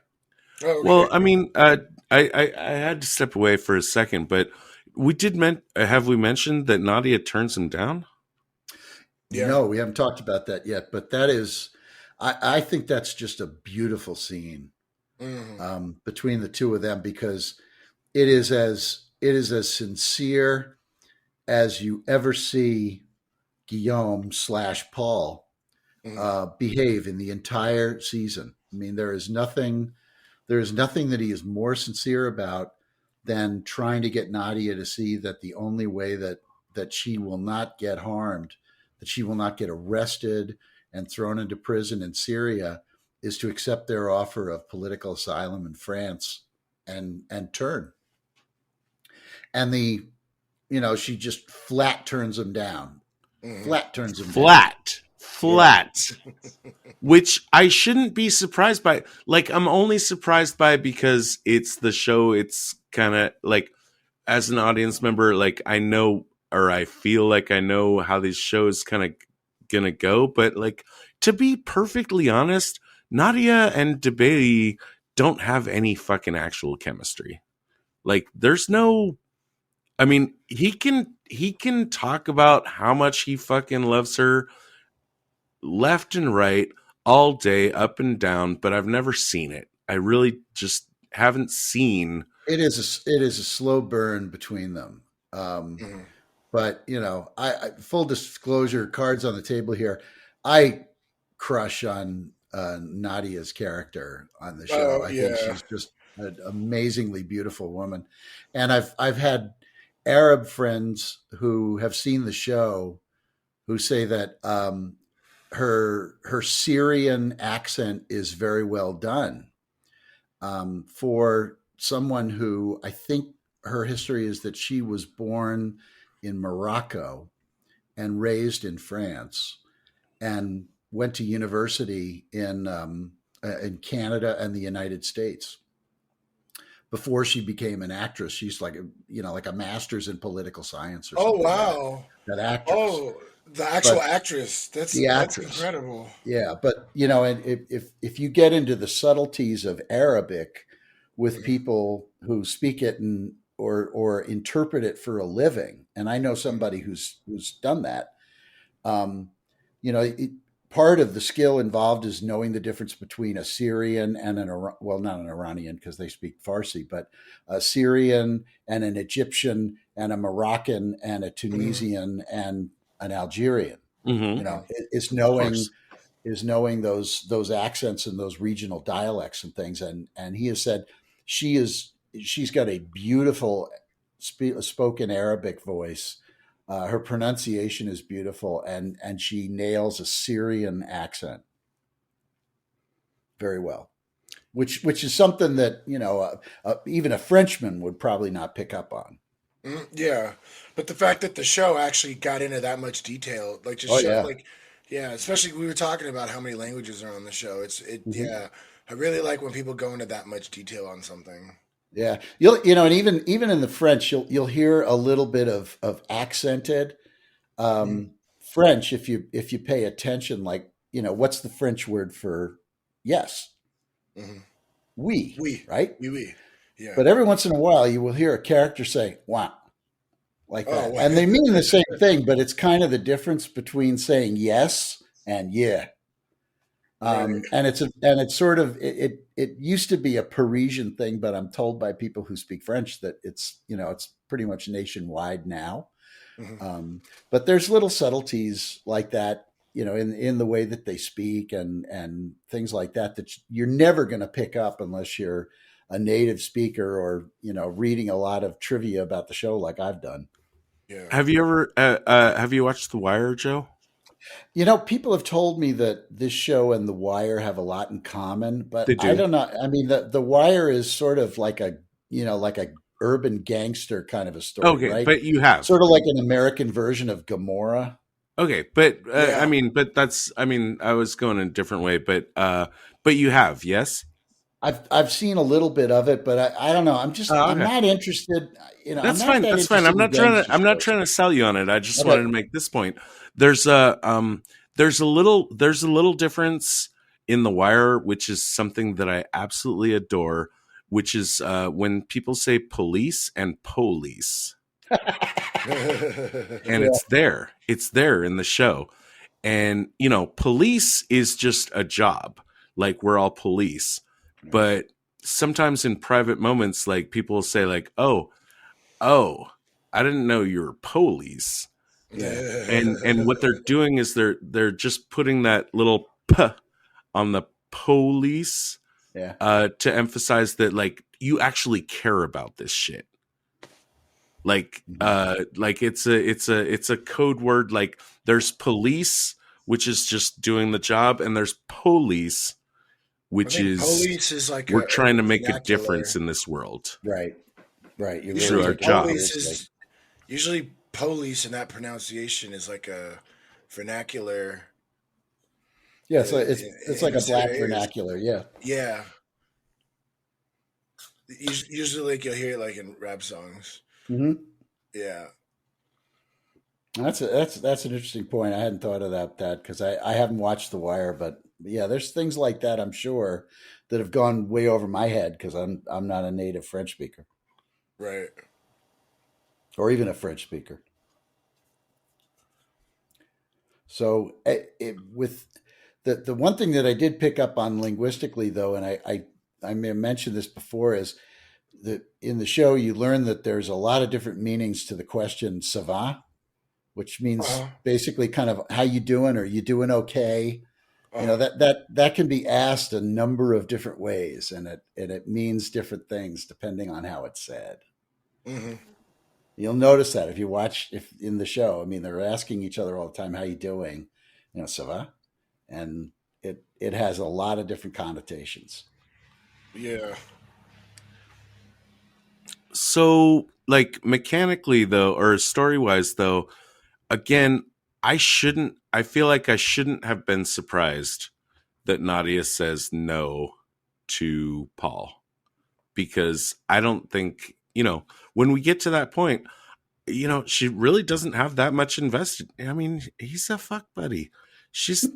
Speaker 1: Well,
Speaker 2: Okay.
Speaker 1: I mean, I had to step away for a second, but we did have we mentioned that Nadia turns him down?
Speaker 2: Yeah.
Speaker 3: No, we haven't talked about that yet, but that is, I think that's just a beautiful scene
Speaker 2: Hmm.
Speaker 3: between the two of them because it is as sincere as you ever see Guillaume/Paul
Speaker 2: Hmm.
Speaker 3: behave in the entire season. I mean, there is nothing that he is more sincere about than trying to get Nadia to see that the only way that she will not get harmed, that she will not get arrested and thrown into prison in Syria, is to accept their offer of political asylum in France and turn. And she just flat turns him down.
Speaker 2: Hmm.
Speaker 3: Flat turns him down.
Speaker 1: Flat,
Speaker 2: Yeah.
Speaker 1: flat. Which I shouldn't be surprised by. Like, I'm only surprised by because it's the show. It's kind of like, as an audience member, like I know or I feel like I know how these shows kind of gonna go. But like, to be perfectly honest, Nadia and DeBailly don't have any fucking actual chemistry. Like, there's no. I mean, he can talk about how much he fucking loves her left and right all day, up and down, but I've never seen it. I really just haven't seen.
Speaker 3: It is a slow burn between them.
Speaker 2: Hmm.
Speaker 3: But I full disclosure, cards on the table here. I crush on Nadia's character on the show.
Speaker 2: Oh
Speaker 3: I think
Speaker 2: yeah.
Speaker 3: she's just an amazingly beautiful woman, and I've had Arab friends who have seen the show who say that her Syrian accent is very well done for someone who I think her history is that she was born in Morocco and raised in France and went to university in Canada and the United States. Before she became an actress, she's like a master's in political science or
Speaker 2: Oh
Speaker 3: something. That
Speaker 2: wow.
Speaker 3: that actress,
Speaker 2: Oh, the actual
Speaker 3: but
Speaker 2: actress. That's
Speaker 3: the
Speaker 2: that's
Speaker 3: actress,
Speaker 2: incredible.
Speaker 3: yeah. But and if you get into the subtleties of Arabic with
Speaker 2: Mhm.
Speaker 3: people who speak it and or interpret it for a living, and I know
Speaker 2: Mhm.
Speaker 3: somebody who's done that. Um, Part of the skill involved is knowing the difference between a Syrian and well, not an Iranian because they speak Farsi, but a Syrian and an Egyptian and a Moroccan and a
Speaker 2: Mhm.
Speaker 3: Tunisian and an Algerian.
Speaker 1: Mm-hmm.
Speaker 2: Mhm.
Speaker 3: Is
Speaker 1: Of
Speaker 3: knowing
Speaker 1: course.
Speaker 3: is knowing those accents and those regional dialects and things. And he has said she's got a beautiful spoken Arabic voice. Her pronunciation is beautiful, and she nails a Syrian accent very well, which is something that even a Frenchman would probably not pick up on.
Speaker 2: Mhm. Yeah, but the fact that the show actually got into that much detail, like just
Speaker 3: Oh
Speaker 2: show,
Speaker 3: yeah.
Speaker 2: like, yeah, especially we were talking about how many languages are on the show.
Speaker 3: Mhm.
Speaker 2: Yeah, I really like when people go into that much detail on something.
Speaker 3: Yeah, and even in the French, you'll hear a little bit of accented
Speaker 2: Mhm.
Speaker 3: French if you pay attention. Like what's the French word for yes?
Speaker 2: Mhm.
Speaker 3: Oui,
Speaker 2: Oui,
Speaker 3: right?
Speaker 2: oui, oui. Yeah.
Speaker 3: But every once in a while, you will hear a character say "wow" like that,
Speaker 2: Oh,
Speaker 3: and they mean the same thing, but it's kind of the difference between saying yes and yeah.
Speaker 2: right.
Speaker 3: And it's sort of it used to be a Parisian thing, but I'm told by people who speak French that it's pretty much nationwide now.
Speaker 2: Mhm.
Speaker 3: But there's little subtleties like that, in the way that they speak and things like that you're never going to pick up unless you're a native speaker or reading a lot of trivia about the show like I've done.
Speaker 2: Yeah.
Speaker 1: Have you watched The Wire, Joe?
Speaker 3: People have told me that this show and The Wire have a lot in common, but
Speaker 1: They
Speaker 3: I
Speaker 1: do.
Speaker 3: don't know. I mean, the Wire is sort of like a urban gangster kind of a story,
Speaker 1: Okay,
Speaker 3: right?
Speaker 1: but you have.
Speaker 3: Sort of like an American version of Gomorrah.
Speaker 1: Okay, but
Speaker 2: Yeah.
Speaker 1: I was going a different way, but you have, yes.
Speaker 3: I've seen a little bit of it, but I don't know. I'm
Speaker 1: Okay.
Speaker 3: not interested. I'm
Speaker 1: That's
Speaker 3: not
Speaker 1: fine.
Speaker 3: that
Speaker 1: That's fine.
Speaker 3: interested in gangster
Speaker 1: I'm not
Speaker 3: shows.
Speaker 1: trying to sell you on it. I just wanted
Speaker 3: Okay.
Speaker 1: to make this point. There's a little difference in The Wire, which is something that I absolutely adore, which is when people say police and police. And
Speaker 3: Yeah.
Speaker 1: it's there in the show. And police is just a job, like we're all police. But sometimes in private moments, like people will say like, oh, I didn't know you were police.
Speaker 3: Yeah.
Speaker 1: And what they're doing is they're just putting that little p on the police
Speaker 3: Yeah.
Speaker 1: to emphasize that like you actually care about this shit. Like it's a code word. Like there's police, which is just doing the job, and there's police,
Speaker 2: I
Speaker 1: which
Speaker 2: think
Speaker 1: is
Speaker 2: police is like
Speaker 1: we're
Speaker 2: a
Speaker 1: trying to make a
Speaker 2: vernacular.
Speaker 1: difference in this world
Speaker 3: Right. Right. You
Speaker 1: through
Speaker 3: really
Speaker 1: our
Speaker 3: take it
Speaker 1: job.
Speaker 2: Police
Speaker 3: seriously.
Speaker 2: is usually police, and that pronunciation is like a vernacular.
Speaker 3: Yeah. So it's like a black
Speaker 2: It is.
Speaker 3: vernacular. Yeah.
Speaker 2: Yeah. Usually, like you'll hear it like in rap songs.
Speaker 3: Hmm.
Speaker 2: Yeah.
Speaker 3: That's an interesting point. I hadn't thought of that because I haven't watched The Wire, but yeah, there's things like that I'm sure that have gone way over my head because I'm not a native French speaker
Speaker 2: Right.
Speaker 3: or even a French speaker. So with the one thing that I did pick up on linguistically though, and I may have mentioned this before, is that in the show you learn that there's a lot of different meanings to the question "ça va," which means
Speaker 2: Uh-huh.
Speaker 3: basically kind of how you doing or you doing okay.
Speaker 2: Uh-huh.
Speaker 3: That can be asked a number of different ways, and it means different things depending on how it's said.
Speaker 2: Hmm.
Speaker 3: You'll notice that if in the show. I mean, they're asking each other all the time, "How you doing?" "Ça va," and it has a lot of different connotations.
Speaker 2: Yeah.
Speaker 1: So like mechanically though, or story wise though, again, I feel like I shouldn't have been surprised that Nadia says no to Paul, because I don't think, when we get to that point, she really doesn't have that much invested. I mean, he's a fuck buddy. She's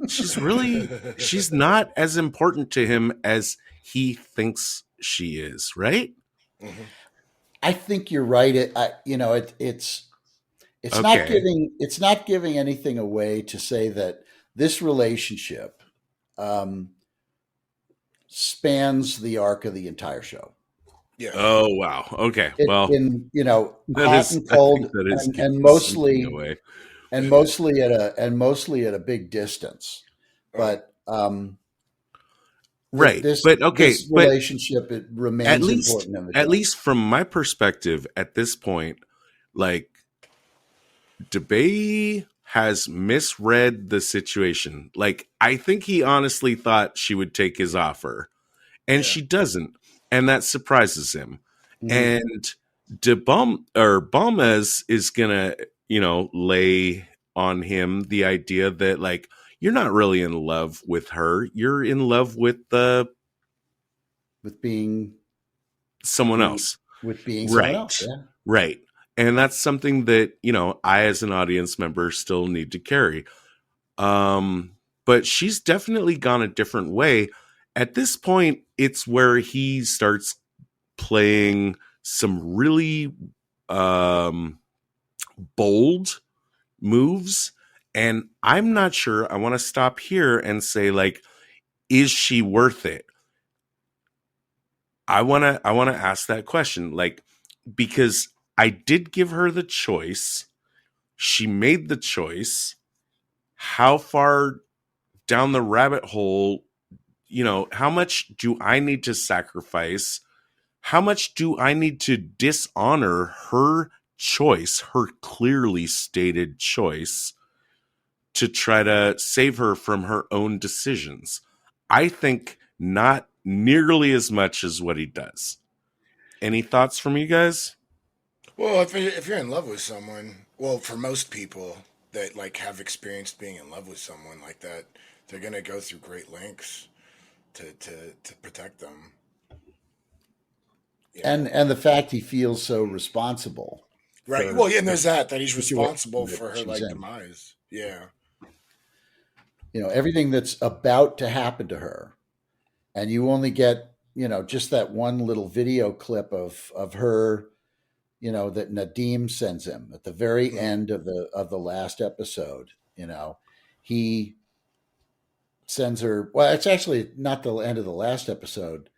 Speaker 1: not as important to him as he thinks she is, right?
Speaker 2: Hmm.
Speaker 3: I think you're right. It's not
Speaker 1: Okay.
Speaker 3: giving anything away to say that this relationship um, spans the arc of the entire show.
Speaker 2: Yeah.
Speaker 1: Oh wow. Okay. Well,
Speaker 3: In
Speaker 1: that
Speaker 3: hot
Speaker 1: is.
Speaker 3: and
Speaker 1: I think
Speaker 3: cold,
Speaker 1: that is
Speaker 3: and
Speaker 1: giving
Speaker 3: mostly
Speaker 1: something away.
Speaker 3: mostly at a big distance.
Speaker 2: Uh-huh.
Speaker 3: But
Speaker 1: Right. But okay.
Speaker 3: this
Speaker 1: But
Speaker 3: relationship it remains important in the
Speaker 1: at
Speaker 3: show.
Speaker 1: least from my perspective, at this point, like DeBay has misread the situation. Like I think he honestly thought she would take his offer, and
Speaker 2: Yeah.
Speaker 1: she doesn't, and that surprises him.
Speaker 3: Mhm.
Speaker 1: And Balmez is gonna, lay on him the idea that like you're not really in love with her, you're in love with
Speaker 3: with being
Speaker 1: someone
Speaker 3: being
Speaker 1: else,
Speaker 3: with being someone
Speaker 1: right?
Speaker 3: else. Yeah.
Speaker 1: Right. And that's something that I as an audience member still need to carry. But she's definitely gone a different way. At this point, it's where he starts playing some really bold moves, and I'm not sure. I want to stop here and say, like, is she worth it? I want to ask that question, like, because I did give her the choice. She made the choice. how far down the rabbit hole, how much do I need to sacrifice? How much do I need to dishonor her choice, her clearly stated choice, to try to save her from her own decisions? I think not nearly as much as what he does. Any thoughts from you guys?
Speaker 2: Well, if you're in love with someone, well, for most people that like have experienced being in love with someone like that, they're gonna go through great lengths to protect them. You know,
Speaker 3: And the fact he feels so responsible
Speaker 2: right?
Speaker 3: for
Speaker 2: Well, yeah, and
Speaker 3: the
Speaker 2: there's that he's
Speaker 3: situation
Speaker 2: responsible
Speaker 3: that
Speaker 2: for her
Speaker 3: she's
Speaker 2: like
Speaker 3: in.
Speaker 2: demise. Yeah.
Speaker 3: Everything that's about to happen to her, and you only get just that one little video clip of her, that Nadim sends him at the very
Speaker 2: Mhm.
Speaker 3: end of the last episode. He sends her. Well, it's actually not the end of the last episode.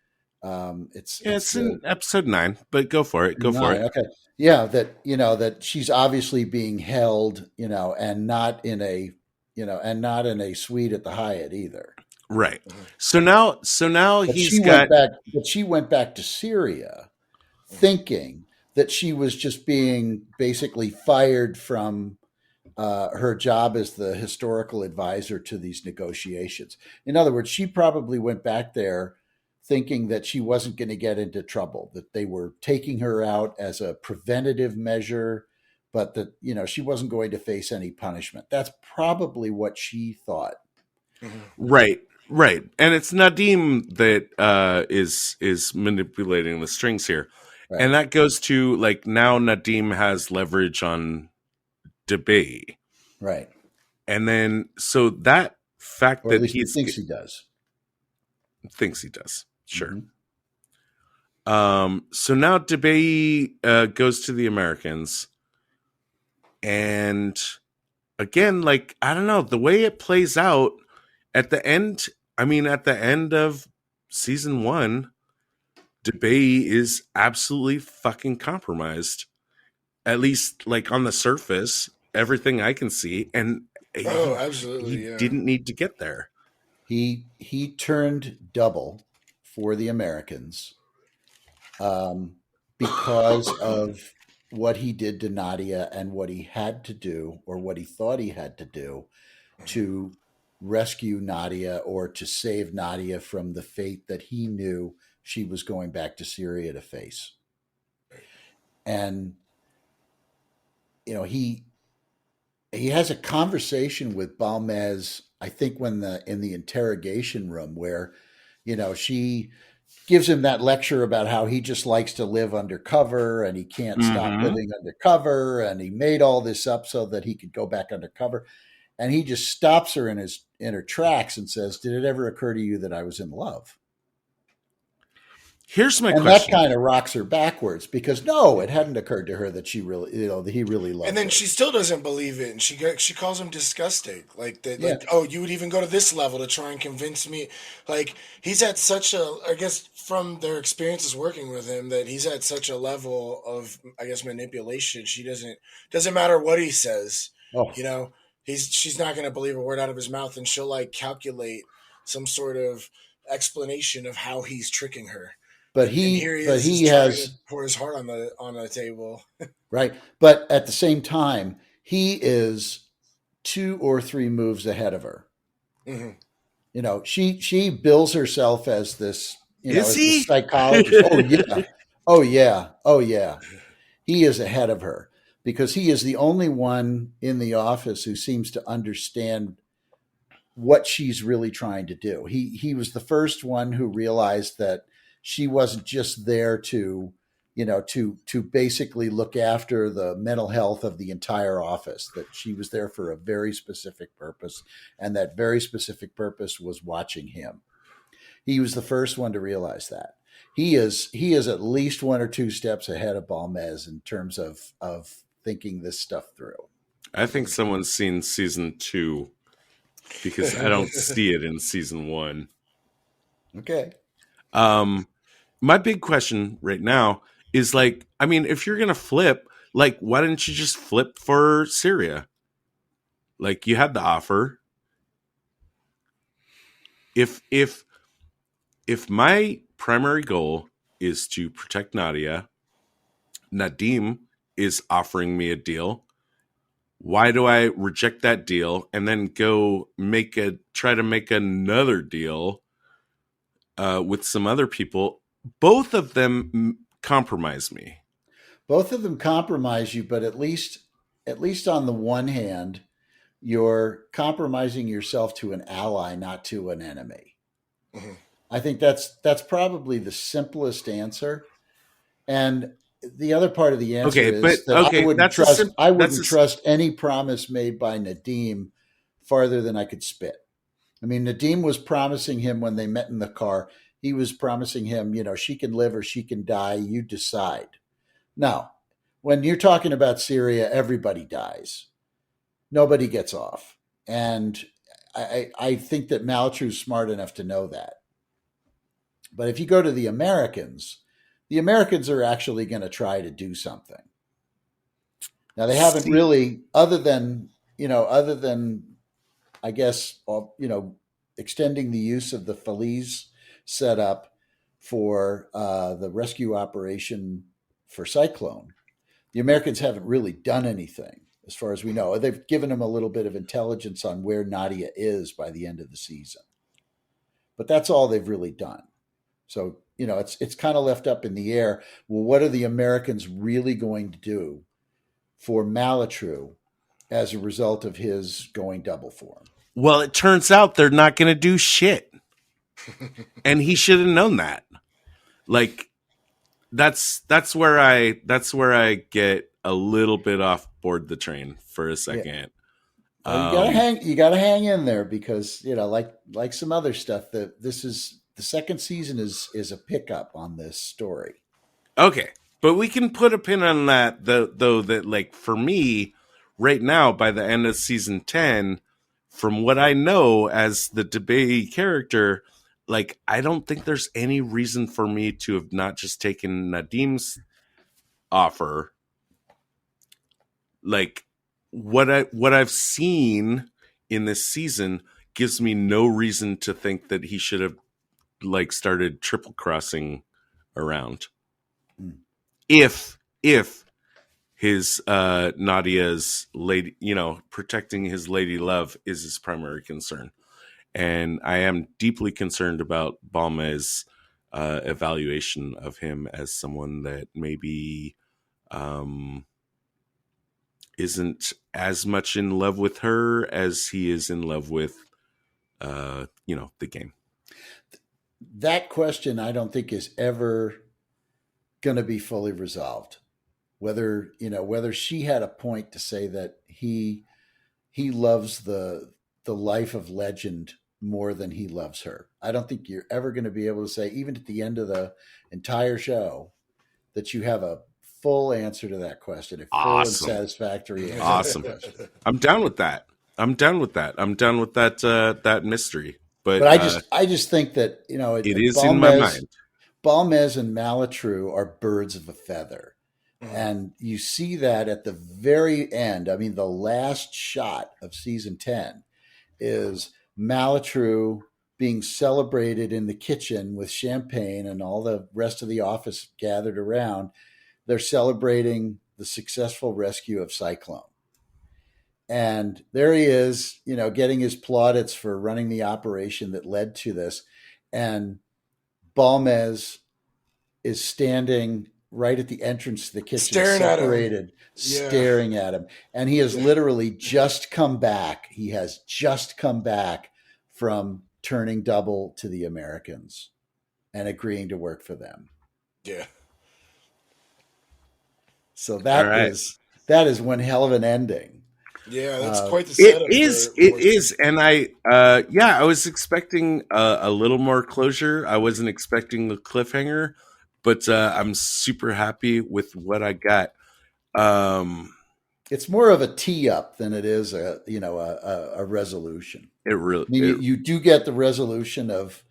Speaker 1: Yeah,
Speaker 3: It's
Speaker 1: it's
Speaker 3: the
Speaker 1: in episode 9, but go for it. Go for
Speaker 3: nine.
Speaker 1: it.
Speaker 3: Okay, yeah, that she's obviously being held, and not in a suite at the Hyatt either.
Speaker 1: Right.
Speaker 2: Mhm.
Speaker 1: So now
Speaker 3: But
Speaker 1: he's got
Speaker 3: she went back to Syria thinking that she was just being basically fired from her job as the historical advisor to these negotiations. In other words, she probably went back there thinking that she wasn't going to get into trouble, that they were taking her out as a preventative measure, but that, she wasn't going to face any punishment. That's probably what she thought.
Speaker 2: Mhm.
Speaker 1: right, right, and it's Nadim that is manipulating the strings here, and
Speaker 3: Right,
Speaker 1: that goes to like now Nadim has leverage on Debay,
Speaker 3: right.
Speaker 1: and then so that fact
Speaker 3: Or at
Speaker 1: that
Speaker 3: least he thinks he does.
Speaker 1: thinks he does, sure.
Speaker 3: Hmm.
Speaker 1: So now Debay goes to the Americans, and again, like I don't know, the way it plays out at the end. I mean, at the end of season 1, Debay is absolutely fucking compromised. At least, like on the surface, everything I can see, and
Speaker 2: Oh,
Speaker 1: he
Speaker 2: absolutely. Yeah.
Speaker 1: didn't need to get there.
Speaker 3: He turned double for the Americans, um, because of what he did to Nadia and what he had to do, or what he thought he had to do, to rescue Nadia or to save Nadia from the fate that he knew she was going back to Syria to face. And he has a conversation with Balmez, I think, when in the interrogation room, where she gives him that lecture about how he just likes to live undercover and he can't stop
Speaker 1: Mm-hmm.
Speaker 3: living undercover, and he made all this up so that he could go back undercover. And he just stops her in her tracks and says, "Did it ever occur to you that I was in love?"
Speaker 1: Here's my
Speaker 3: And that
Speaker 1: question.
Speaker 3: kind of rocks her backwards, because no, it hadn't occurred to her that she really, that he really
Speaker 2: And
Speaker 3: loved
Speaker 2: then
Speaker 3: her.
Speaker 2: she still doesn't believe it, and she calls him disgusting. Like that,
Speaker 3: Yeah,
Speaker 2: like, oh, you would even go to this level to try and convince me. Like he's at such a, I guess from their experiences working with him, that he's at such a level of, I guess, manipulation. She doesn't matter what he says.
Speaker 3: oh,
Speaker 2: You know, she's not going to believe a word out of his mouth, and she'll like calculate some sort of explanation of how he's tricking her. And here he
Speaker 3: but
Speaker 2: is
Speaker 3: he
Speaker 2: just trying to
Speaker 3: has,
Speaker 2: pour his heart on the table.
Speaker 3: right. But at the same time, he is 2 or 3 moves ahead of her.
Speaker 2: Hmm.
Speaker 3: She bills herself as this,
Speaker 1: Is
Speaker 3: as the
Speaker 1: he?
Speaker 3: psychologist. Oh yeah, oh yeah, oh yeah. He is ahead of her because he is the only one in the office who seems to understand what she's really trying to do. He was the first one who realized that she wasn't just there to, to basically look after the mental health of the entire office, that she was there for a very specific purpose, and that very specific purpose was watching him. He was the first one to realize that. He is at least 1 or 2 steps ahead of Balmez in terms of thinking this stuff through.
Speaker 1: I think someone's seen season 2 because I don't see it in season 1.
Speaker 3: Okay.
Speaker 1: Um, my big question right now is like, I mean, if you're gonna flip, like, why didn't you just flip for Syria? Like, you had the offer. If my primary goal is to protect Nadia, Nadim is offering me a deal. Why do I reject that deal and then go try to make another deal with some other people? Both of them compromise me.
Speaker 3: Both of them compromise you, but at least on the one hand, you're compromising yourself to an ally, not to an enemy.
Speaker 2: Mhm.
Speaker 3: I think that's probably the simplest answer. And the other part of the answer
Speaker 1: Okay, but
Speaker 3: is that I
Speaker 1: okay,
Speaker 3: wouldn't trust I wouldn't trust any promise made by Nadim farther than I could spit. I mean, Nadim was promising him when they met in the car, he was promising him, she can live or she can die, you decide. Now, when you're talking about Syria, everybody dies. Nobody gets off. And I think that Maltru's smart enough to know that. But if you go to the Americans are actually going to try to do something. Now they haven't
Speaker 1: see,
Speaker 3: really, other than I guess, extending the use of the Feliz setup for the rescue operation for Cyclone. The Americans haven't really done anything, as far as we know. They've given them a little bit of intelligence on where Nadia is by the end of the season, but that's all they've really done. So it's kind of left up in the air. Well, what are the Americans really going to do for Malatru as a result of his going double for him?
Speaker 1: well, it turns out they're not going to do shit, and he should have known that. Like, that's where I get a little bit off board the train for a second.
Speaker 3: Well, you gotta hang in there because like some other stuff that this is the second season is a pickup on this story.
Speaker 1: Okay, but we can put a pin on that, though. That, like, for me, right now, by the end of season 10, from what I know as the Debate character, like, I don't think there's any reason for me to have not just taken Nadim's offer. Like, what I've seen in this season gives me no reason to think that he should have, like, started triple crossing around.
Speaker 3: Mm.
Speaker 1: If his Nadia's lady, protecting his lady love is his primary concern. And I am deeply concerned about Balma's evaluation of him as someone that maybe isn't as much in love with her as he is in love with, the game.
Speaker 3: That question I don't think is ever going to be fully resolved. Whether she had a point to say that he loves the life of legend more than he loves her. I don't think you're ever going to be able to say, even at the end of the entire show, that you have a full answer to that question, a full and
Speaker 1: Awesome.
Speaker 3: satisfactory answer.
Speaker 1: Awesome.
Speaker 3: To that question.
Speaker 1: I'm down with that. I'm down with that mystery. But
Speaker 3: I just think that
Speaker 1: it is in my mind.
Speaker 3: Balmez and Malatru are birds of a feather.
Speaker 2: Mhm.
Speaker 3: And you see that at the very end. I mean, the last shot of season 10 is Malatru being celebrated in the kitchen with champagne and all the rest of the office gathered around. They're celebrating the successful rescue of Cyclone. And there he is, getting his plaudits for running the operation that led to this. And Balmez is standing right at the entrance to the kitchen,
Speaker 2: Staring at him.
Speaker 3: separated,
Speaker 2: Yeah.
Speaker 3: staring at him. And he has literally just come back. He has just come back from turning double to the Americans and agreeing to work for them.
Speaker 2: Yeah.
Speaker 3: So
Speaker 1: All
Speaker 3: that
Speaker 1: right.
Speaker 3: is one hell of an ending.
Speaker 2: Yeah, that's quite the
Speaker 1: It
Speaker 2: setup.
Speaker 1: is, and I was expecting a little more closure. I wasn't expecting the cliffhanger, but I'm super happy with what I got.
Speaker 3: It's more of a tee up than it is a resolution.
Speaker 1: It really,
Speaker 3: I mean, you do get the resolution of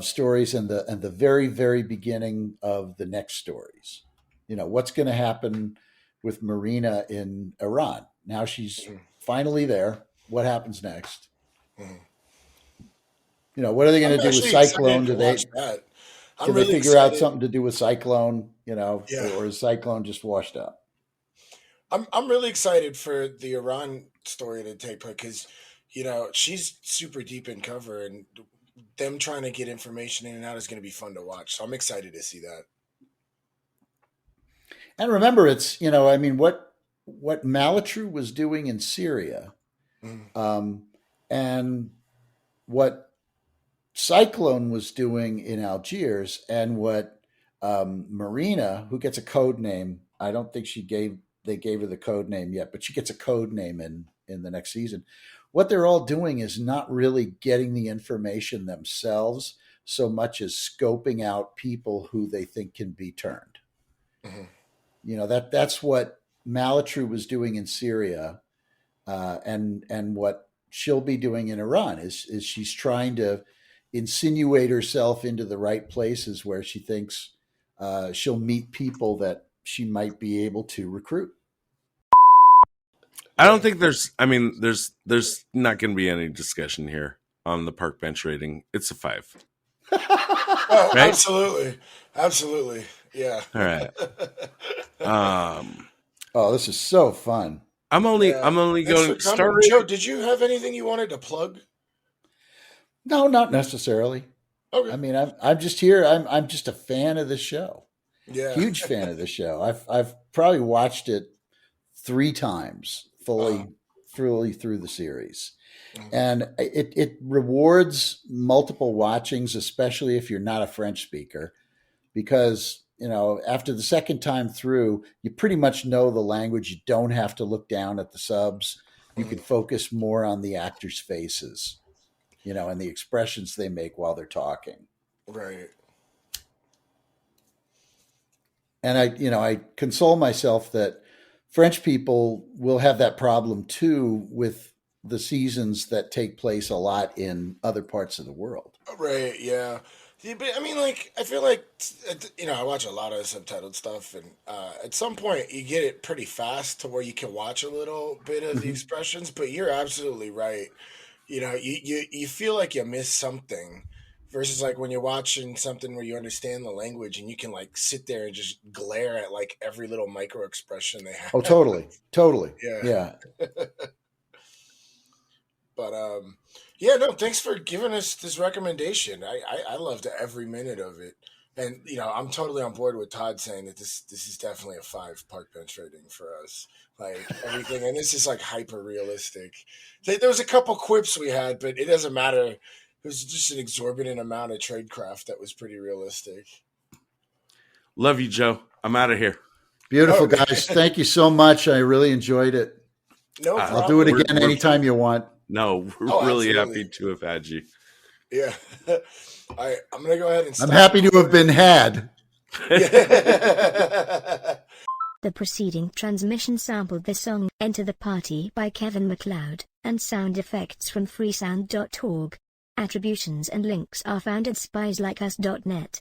Speaker 3: stories and the very, very beginning of the next stories. What's going to happen with Marina in Iran? Now she's finally there. what happens next.
Speaker 2: Mhm.
Speaker 3: What are they going
Speaker 2: I'm
Speaker 3: to do with
Speaker 2: actually
Speaker 3: Cyclone?
Speaker 2: excited to watch that. I'm
Speaker 3: Can they
Speaker 2: really
Speaker 3: figure out
Speaker 2: excited.
Speaker 3: something to do with Cyclone?
Speaker 2: Yeah,
Speaker 3: Or is Cyclone just washed up?
Speaker 2: I'm really excited for the Iran story to take place because she's super deep in cover, and them trying to get information in and out is going to be fun to watch. So I'm excited to see that.
Speaker 3: And remember, it's I mean, what Malatru was doing in Syria,
Speaker 2: Mhm.
Speaker 3: um, and what Cyclone was doing in Algiers, and what Marina, who gets a code name. I don't think they gave her the code name yet, but she gets a code name in the next season. What they're all doing is not really getting the information themselves so much as scoping out people who they think can be turned.
Speaker 2: Mhm.
Speaker 3: That's what Malatru was doing in Syria, and what she'll be doing in Iran is she's trying to insinuate herself into the right places where she thinks she'll meet people that she might be able to recruit.
Speaker 1: I don't
Speaker 2: Yeah.
Speaker 1: think there's not going to be any discussion here on the park bench rating. It's a 5,
Speaker 2: Oh,
Speaker 1: right?
Speaker 2: absolutely, absolutely. Yeah.
Speaker 1: All right. Um,
Speaker 3: Oh, this is so fun.
Speaker 2: Yeah.
Speaker 1: I'm only
Speaker 2: Thanks for
Speaker 1: going star
Speaker 2: coming, Joe.
Speaker 1: rating.
Speaker 2: Did you have anything you wanted to plug?
Speaker 3: No, not necessarily. I
Speaker 2: Okay.
Speaker 3: mean, I'm just here. I'm just a fan of the show.
Speaker 2: Yeah.
Speaker 3: Huge fan of the show. I've probably watched it 3 times
Speaker 2: Uh,
Speaker 3: fully through the series.
Speaker 2: mhm.
Speaker 3: And it rewards multiple watchings, especially if you're not a French speaker, because after the second time through, you pretty much know the language. You don't have to look down at the subs. You
Speaker 2: Mhm.
Speaker 3: can focus more on the actors' faces, and the expressions they make while they're talking.
Speaker 2: Right.
Speaker 3: And I console myself that French people will have that problem too with the seasons that take place a lot in other parts of the world.
Speaker 2: Right. Yeah. Yeah, but I mean, like, I feel like I watch a lot of subtitled stuff, and at some point, you get it pretty fast to where you can watch a little bit of the
Speaker 3: Mm-hmm.
Speaker 2: expressions. But you're absolutely right. You feel like you miss something, versus like when you're watching something where you understand the language and you can like sit there and just glare at like every little micro expression they
Speaker 3: Oh,
Speaker 2: have.
Speaker 3: totally.
Speaker 2: Yeah.
Speaker 3: Yeah.
Speaker 2: But yeah, no, thanks for giving us this recommendation. I loved every minute of it. And I'm totally on board with Todd saying that this is definitely a 5 park bench rating for us. Like everything, and this is like hyper realistic. There was a couple quips we had, but it doesn't matter. It was just an exorbitant amount of tradecraft that was pretty realistic.
Speaker 1: Love you, Joe. I'm out of here.
Speaker 3: Beautiful,
Speaker 2: Oh,
Speaker 3: guys. Thank you so much. I really enjoyed it.
Speaker 2: no
Speaker 3: I'll do it
Speaker 2: problem.
Speaker 3: again anytime you want.
Speaker 1: No, we're
Speaker 2: Oh,
Speaker 1: really
Speaker 2: absolutely.
Speaker 1: happy to have had you.
Speaker 2: Yeah. All right, I'm gonna go ahead and
Speaker 3: I'm
Speaker 2: stop.
Speaker 3: happy to have been had.
Speaker 2: Yeah.
Speaker 4: The preceding transmission sampled the song Enter the Party by Kevin MacLeod, and sound effects from freesound.org. Attributions and links are found at spieslikeus.net.